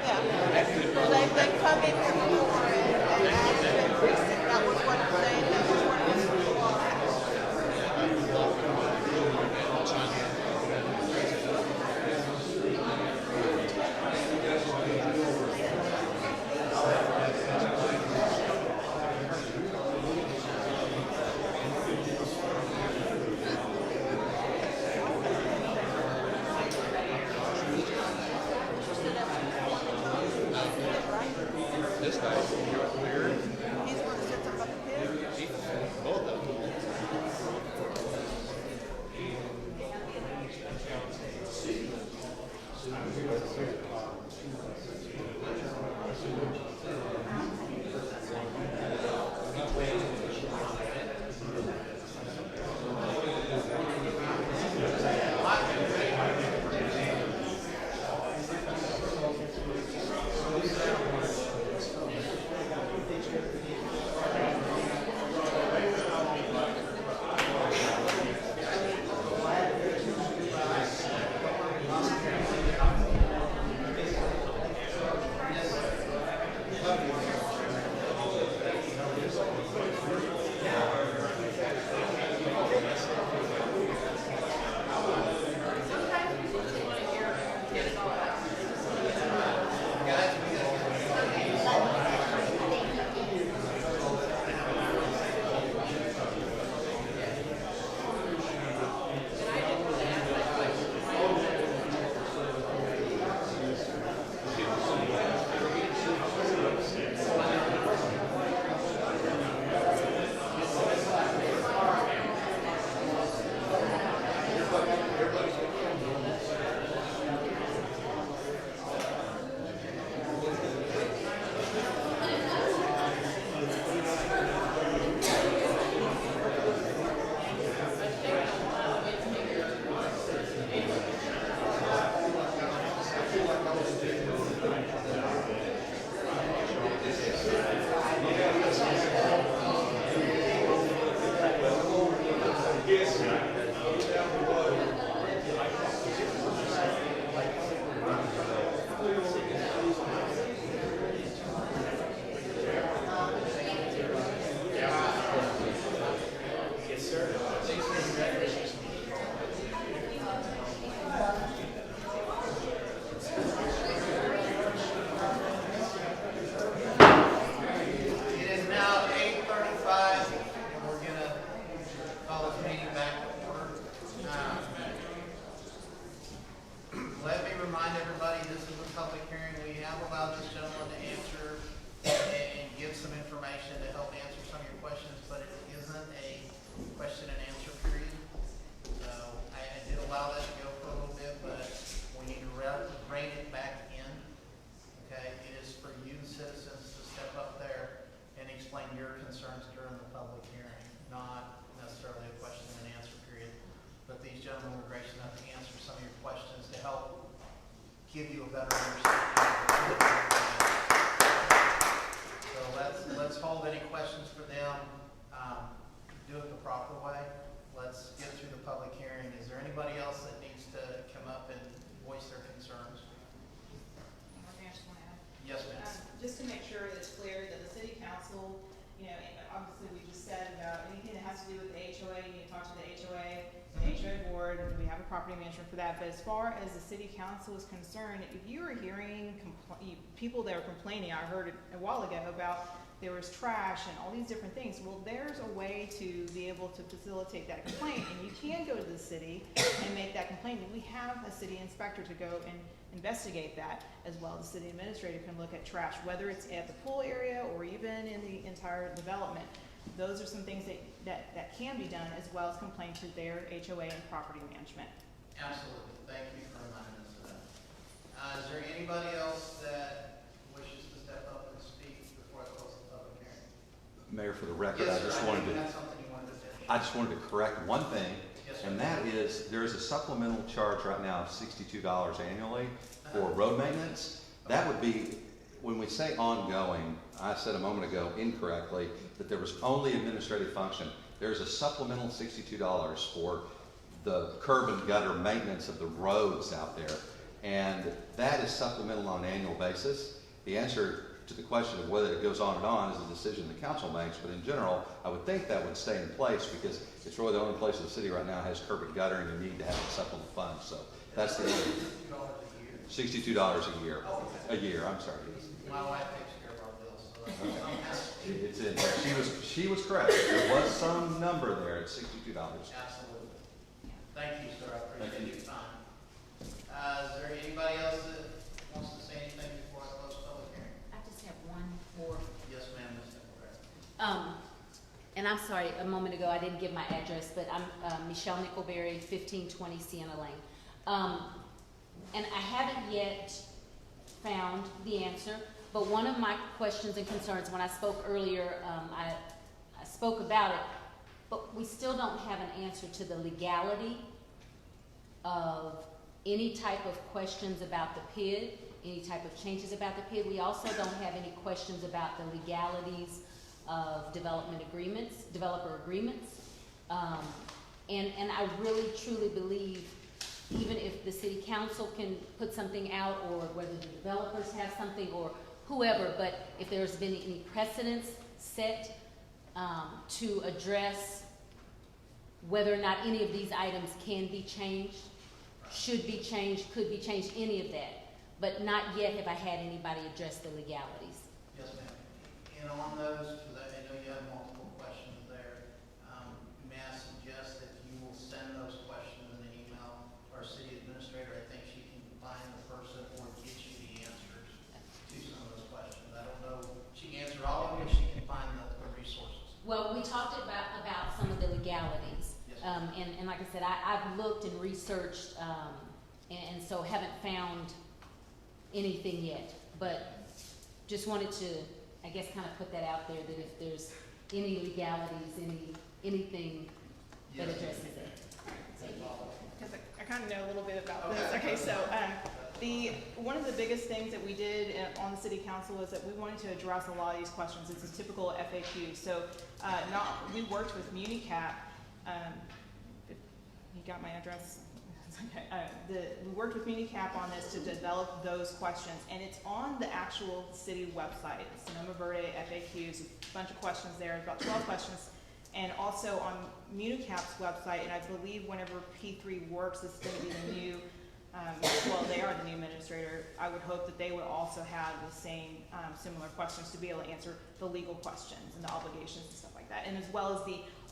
Yeah. They come in here board, and we have a property management for that, but as far as the city council is concerned, if you are hearing people that are complaining, I heard it a while ago about there was trash and all these different things, well, there's a way to be able to facilitate that complaint, and you can go to the city and make that complaint. We have a city inspector to go and investigate that, as well as the city administrator can look at trash, whether it's at the pool area or even in the entire development. Those are some things that can be done, as well as complain to their HOA and property management. Absolutely. Thank you for reminding us of that. Is there anybody else that wishes to step up and speak before I close the public hearing? Mayor, for the record, Yes, I just sir. wanted You to, had something you wanted to finish. I just wanted to correct one thing, Yes, sir. and that is, there is a supplemental charge right now of $62 annually for road maintenance. That would be, when we say ongoing, I said a moment ago incorrectly that there was only administrative function. There's a supplemental $62 for the curb and gutter maintenance of the roads out there, and that is supplemental on an annual basis. The answer to the question of whether it goes on and on is a decision the council makes, but in general, I would think that would stay in place because it's really the only place in the city right now has curb and gutter, and you need to have a supplemental fund. So that's the only $62 a year. A year, I'm sorry. My wife takes care of our bills, so that's It's in there. She was correct. There was some number there at $62. absolutely. Thank you, sir. I Thank appreciate you. your time. Is there anybody else that wants to say anything before I close the public hearing? I just have one more. Yes, ma'am, Ms. Nickelberry. And I'm sorry, a moment ago I didn't give my address, but I'm Michelle Nickelberry, 1520 Sienna Lane. And I haven't yet found the answer, but one of my questions and concerns, when I spoke earlier, I spoke about it, but we still don't have an answer to the legality of any type of questions about the PID, any type of changes about the PID. We also don't have any questions about the legalities of development agreements, developer agreements. And I really truly believe, even if the city council can put something out, or whether the developers have something, or whoever, but if there's been any precedents set to address whether or not any of these items can be changed, should be changed, could be changed, any of that. But not yet have I had anybody address the legalities. Yes, ma'am. And on those, because I know you have multiple questions there, may I suggest that you will send those questions in an email to our city administrator? I think she can find the person or get you the answers to some of those questions. I don't know, she can answer all of them, she can find the resources. Well, we talked about some of the legalities. Yes. And like I said, I've looked and researched, and so haven't found anything yet. But just wanted to, I guess, kind of put that out there, that if there's any legalities, anything that Yes. addresses it. Because I kind of know a little bit about this. Okay, so one of the biggest things that we did on the city council is that we wanted to address a lot of these questions. It's a typical FAQ. So we worked with MuniCap. You got my address? Okay. We worked with MuniCap on this to develop those questions, and it's on the actual city website, Sonoma-Verde FAQs, a bunch of questions there, about 12 questions. And also on MuniCap's website, and I believe whenever P3 works, it's going to be the new, well, they are the new administrator. I would hope that they would also have the same similar questions to be able to answer the legal questions and the obligations and stuff like that. And as well as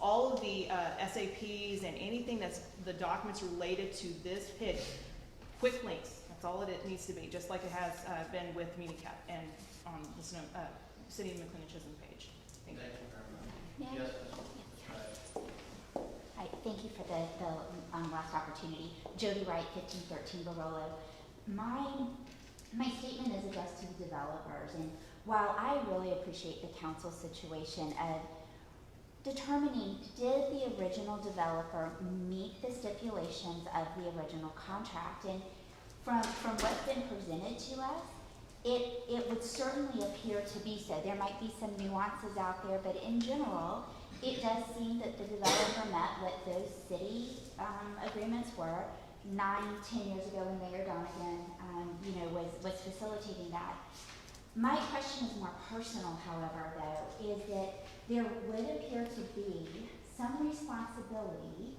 all of the SAPs and anything that's the documents related to this PID, quick links. That's all it needs to be, just like it has been with MuniCap and on the City of McLendon-Chisholm page. Thank you. Yeah. Yes. Thank you for the last opportunity. Jody Wright, 1513 Barolo. My statement is addressed to the developers, and while I really appreciate the council situation of determining did the original developer meet the stipulations of the original contract, and from what's been presented to us, it would certainly appear to be so. There might be some nuances out there, but in general, it does seem that the developer met what those city agreements were 9-10 years ago when Mayor Donegan, was facilitating that. My question is more personal, however, though, is that there would appear to be some responsibility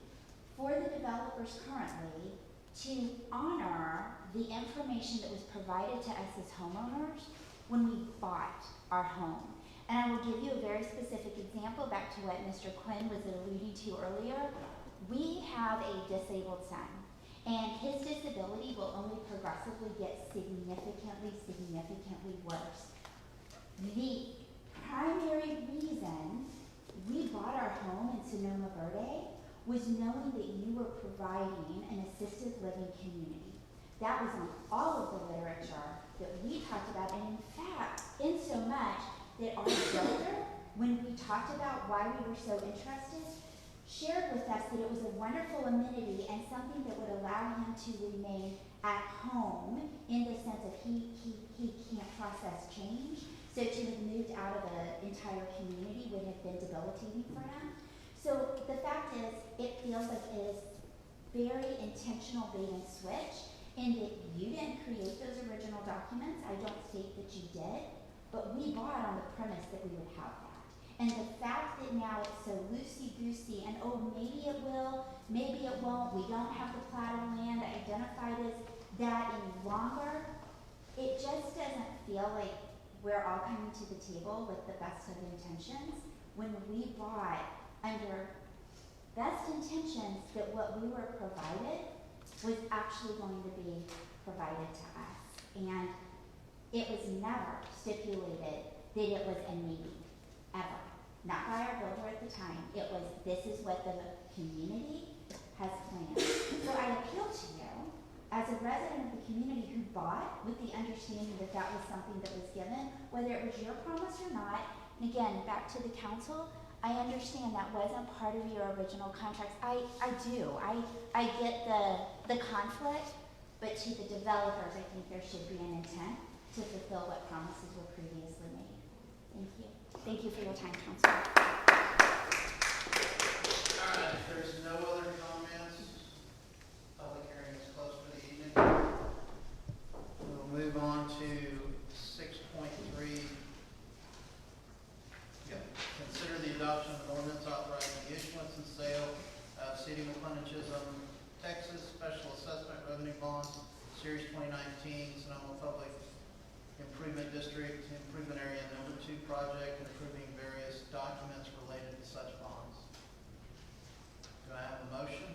for the developers currently to honor the information that was provided to us as homeowners when we bought our home. And I will give you a very specific example back to what Mr. Quinn was alluding to earlier. We have a disabled son, and his disability will only progressively get significantly worse. The primary reason we bought our home in Sonoma-Verde was knowing that you were providing an assisted living community. That was in all of the literature that we talked about, and in fact, in so much that our builder, when we talked about why we were so interested, shared with us that it was a wonderful amenity and something that would allow him to remain at home in the sense of he can't process change. So to have moved out of an entire community would have been debilitating for him. So the fact is, it feels like it is very intentional bait and switch in that you didn't create those original documents. I don't state that you did, but we bought on the premise that we would have that. And the fact that now it's so loosey-goosey and oh, maybe it will, maybe it won't, we don't have the plat of land identified as that any longer, it just doesn't feel like we're all coming to the table with the best of intentions when we bought under best intentions that what we were provided was actually going to be provided to us. And it was never stipulated that it was a maybe, ever. Not by our builder at the time. It was, this is what the community has planned. So I appeal to you, as a resident of the community who bought with the understanding that that was something that was given, whether it was your promise or not, and again, back to the council, I understand that wasn't part of your original contracts. I do. I get the conflict, but to the developers, I think there should be an intent to fulfill what promises were previously made. Thank you. Thank you for your time, council. All right, if there's no other comments, public hearing is closed for the evening. We'll move on to 6.3. Consider the adoption of an ordinance authorizing the issuance and sale of City of McLendon-Chisholm, Texas Special Assessment Revenue Bonds, Series 2019, Sonoma Public Improvement District, Improvement Area Number 2 project, and approving various documents related to such bonds. Do I have a motion?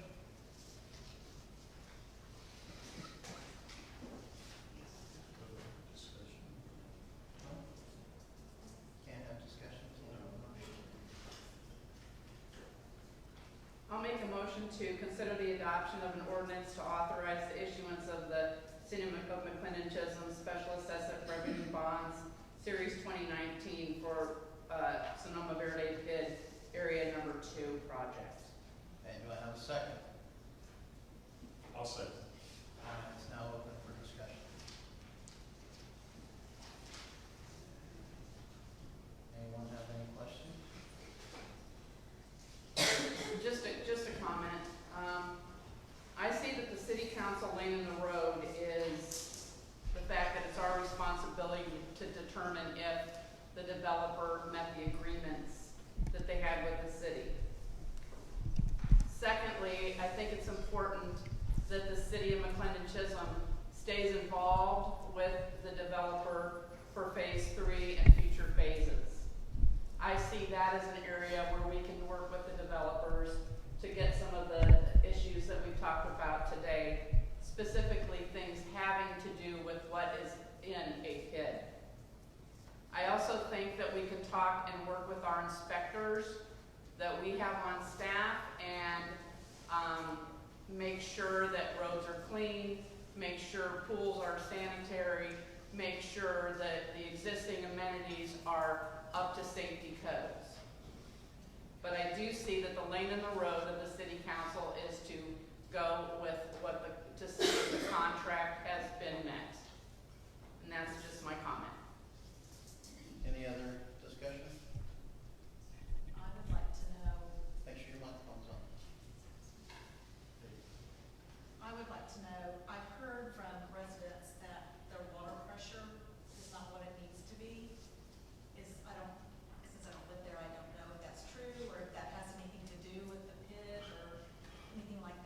Can't have discussion until I have a motion. I'll make a motion to consider the adoption of an ordinance to authorize the issuance of the City of McLendon-Chisholm Special Assessment Revenue Bonds, Series 2019 for Sonoma-Verde PID Area Number 2 project. Okay, do I have a second? I'll second. All right, it's now open for discussion. Anyone have any questions? Just a comment. I see that the city council lane in the road is the fact that it's our responsibility to determine if the developer met the agreements that they had with the city. Secondly, I think it's important that the City of McLendon-Chisholm stays involved with the developer for phase 3 and future phases. I see that as an area where we can work with the developers to get some of the issues that we've talked about today, specifically things having to do with what is in a PID. I also think that we can talk and work with our inspectors that we have on staff and make sure that roads are clean, make sure pools are sanitary, make sure that the existing amenities are up to safety codes. But I do see that the lane in the road of the city council is to go with to see if the contract has been met. And that's just my comment. Any other discussion? I would like to know, Make sure your microphone's on. I would like to know, I've heard from residents that their water pressure is not what it needs to be. Since I don't live there, I don't know if that's true or if that has anything to do with the PID or anything like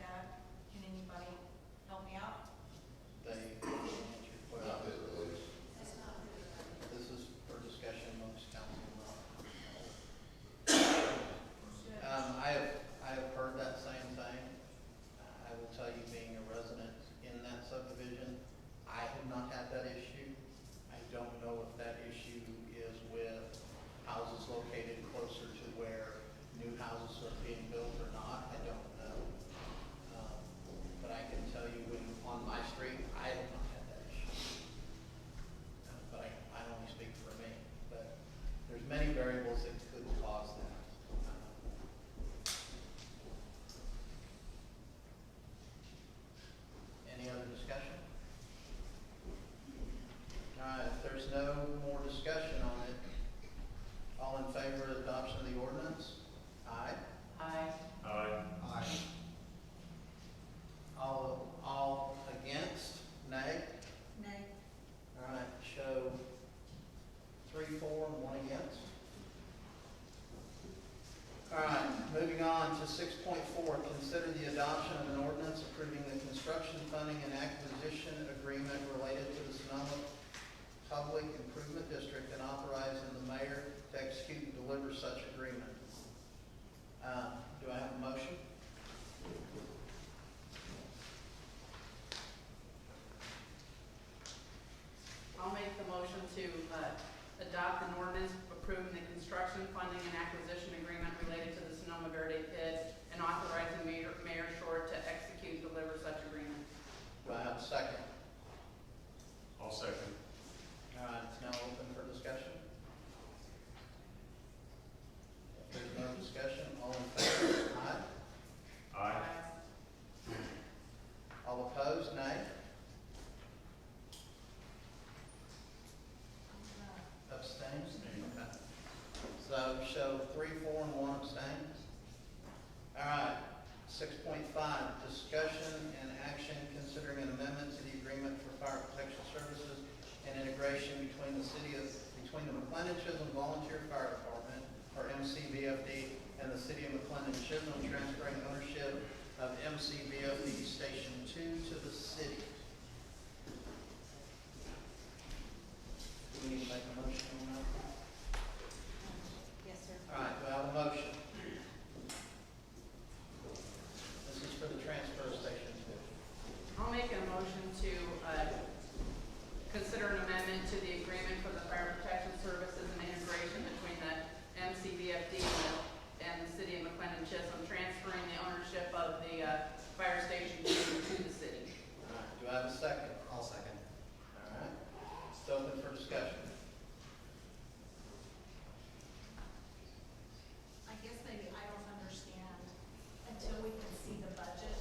6.4, consider the adoption of an ordinance approving the construction funding and acquisition agreement related to the Sonoma Public Improvement District and authorizing the mayor to execute and deliver such agreement. Do I have a motion? I'll make the motion to adopt an ordinance approving the construction, funding, and acquisition agreement related to the Sonoma-Verde PID and authorizing Mayor Short to execute and deliver such agreement. Do I have a second? I'll second. All right, it's now open for discussion. If there's no discussion, all in favor? Aye. Aye. All opposed? Nay. Abstains? Okay. So show 3, 4, and 1 abstain. All right, 6.5, discussion and action considering an amendment to the agreement for fire protection services and integration between the McLendon-Chisholm Volunteer Fire Department, or MCVFD, and the city of McLendon-Chisholm, transferring ownership of MCVFD Station 2 to the city. Do we need to make a motion on that? Yes, sir. All right, do I have a motion? This is for the transfer station 2. I'll make a motion to consider an amendment to the agreement for the fire protection services and integration between the MCVFD and the city of McLendon-Chisholm, transferring the ownership of the fire station to the city. All right, do I have a second? I'll second. All right, it's open for discussion. I guess maybe I don't understand until we can see the budget.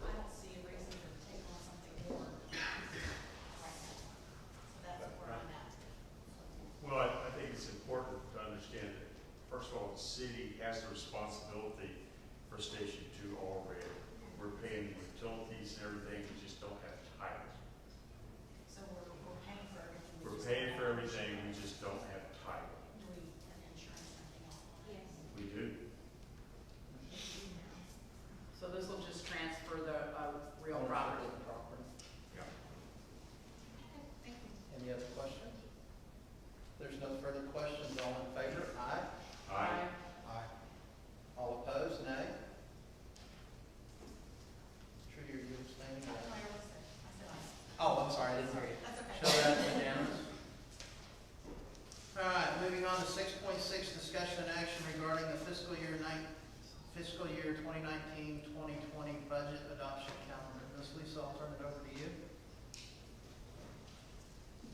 I don't see a reason to take on something more right now. So that's where I'm at. Well, I think it's important to understand that, first of all, the city has the responsibility for Station 2 already. We're paying utilities and everything, we just don't have title. So we're paying for everything. We're paying for everything, we just don't have title. Do we have insurance and everything else? Yes. We do. So this will just transfer the real property. Yeah. Thank you. Any other questions? There's no further questions. All in favor? Aye. Aye. Aye. All opposed? Nay. Trudy, are you abstaining? That's my I said aye. Oh, I'm sorry, I didn't hear you. That's okay. Show that as unanimous. All right, moving on to 6.6, discussion and action regarding the fiscal year 2019-2020 budget adoption calendar. Ms. Lisa, I'll turn it over to you.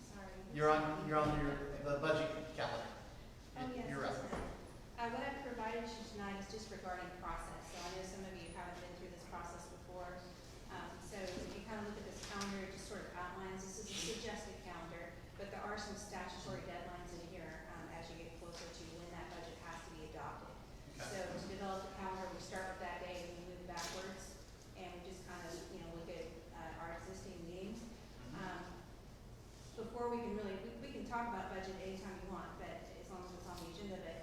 Sorry. You're on the budget calendar. Oh, yes. You're up. What I've provided you tonight is just regarding process. So I know some of you haven't been through this process before. So if you kind of look at this calendar, it just sort of outlines, this is a suggested calendar, but there are some statutory deadlines in here as you get closer to when that budget has to be adopted. Okay. So to develop the calendar, we start with that day and we move backwards, and we just kind of, look at our existing meetings. Before we can really, we can talk about budget anytime you want, but as long as it's on the agenda, but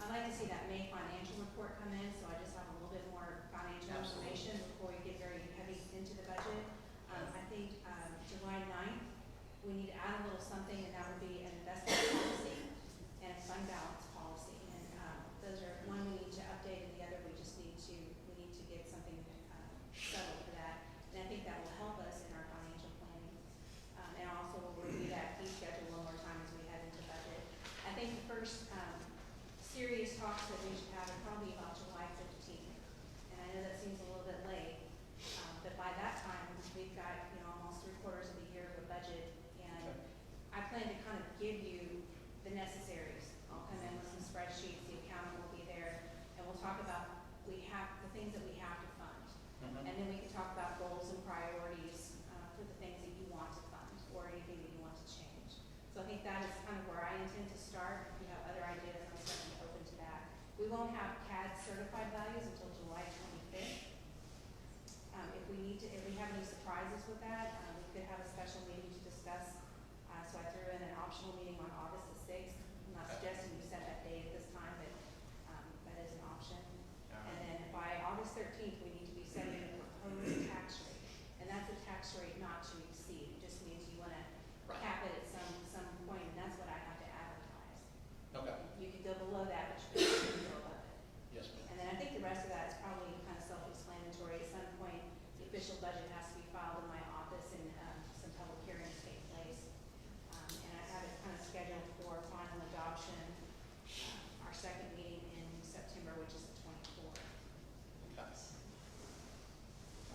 I'd like to see that May financial report come in, so I just have a little bit more financial Absolutely. information before we get very heavy into the budget. I think July 9th, we need to add a little something, and that would be an investment policy and a fund balance policy. And those are, one we need to update, and the other we need to get something settled for that. And I think that will help us in our financial planning. And also we'll review that fee schedule one more time as we head into budget. I think the first serious talks that we should have are probably about July 15th. And I know that seems a little bit late, but by that time, we've got, almost 3/4 of the year of a budget. And I plan to kind of give you the necessaries. I'll come in with some spreadsheets, the accounting will be there, and we'll talk about the things that we have to fund. Mhm. And then we can talk about goals and priorities for the things that you want to fund or anything that you want to change. So I think that is kind of where I intend to start. If you have other ideas, I'm certainly open to that. We won't have CAD certified values until July 25th. If we have any surprises with that, we could have a special meeting to discuss. So I threw in an optional meeting on August the 6th. I'm not suggesting you set that date at this time, but that is an option. All right. And then 13th, we need to be setting a proposed tax rate. And that's a tax rate not to exceed. It just means you want to cap it at some point, and that's what I have to advertise. Okay. You can go below that, but you can't go above it. Yes, ma'am. And then I think the rest of that is probably kind of self-explanatory. At some point, the official budget has to be filed in my office and some public hearings take place. And I have it kind of scheduled for final adoption, our second meeting in September, which is the 24th. Okay.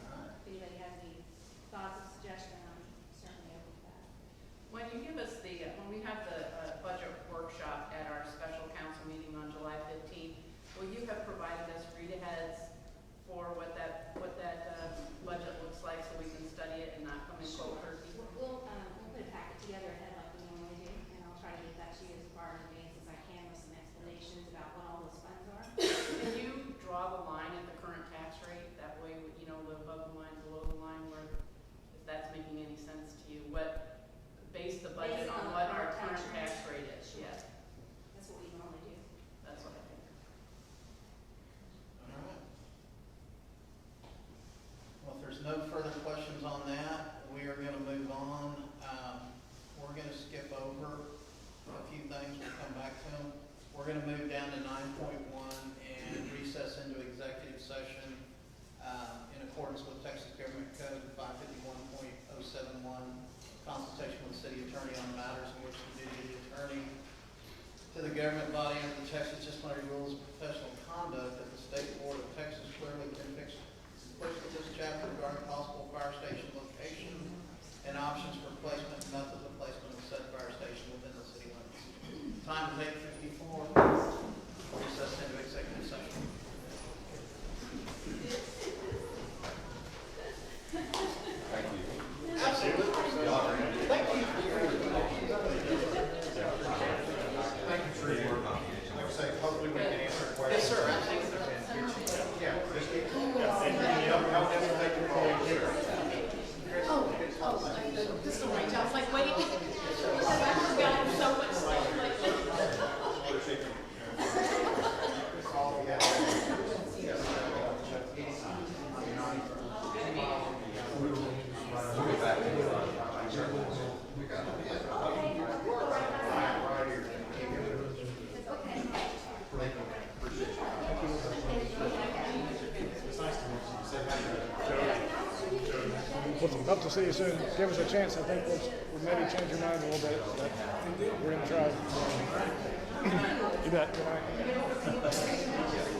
All right. If anybody has any thoughts or suggestions, I'm certainly open to that. When you give us the, when we have the budget workshop at our special council meeting on July 15th, will you have provided us read-aheads for what that budget looks like so we can study it and not come in cold turkey? We'll put a packet together ahead like we normally do, and I'll try to get that to you as far in advance as I can with some explanations about what all those funds are. Can you draw the line at the current tax rate? That way, you know, the above the line, below the line, where, if that's making any sense to you, base the budget Based on on what the our current current tax tax rate is, Sure. yes. That's what we normally do. That's what I think. All right. Well, if there's no further questions on that, we are going to move on. We're going to skip over a few things. We'll come back to them. We're going to move down to 9.1 and recess into executive session in accordance with Texas Government Code 551.071, consultation with the city attorney on matters in which the duty of the attorney to the government body under the Texas disciplinary rules of professional conduct that the State Board of Texas clearly convicts with this chapter regarding possible fire station location and options for placement and methods of placement of said fire station within the city limits. Time is 8:54. Recess into executive session. Thank you. Absolutely. Thank you. Thank you for your work. Like I say, hopefully we can answer questions. Yes, sir. Absolutely. Yeah, just keep, help them take the call. This is right. I was like, wait. I've got so much stuff like this. Hope to see you soon. Give us a chance. I think we'll maybe change your mind a little bit. But we're going to try. You bet. Good night.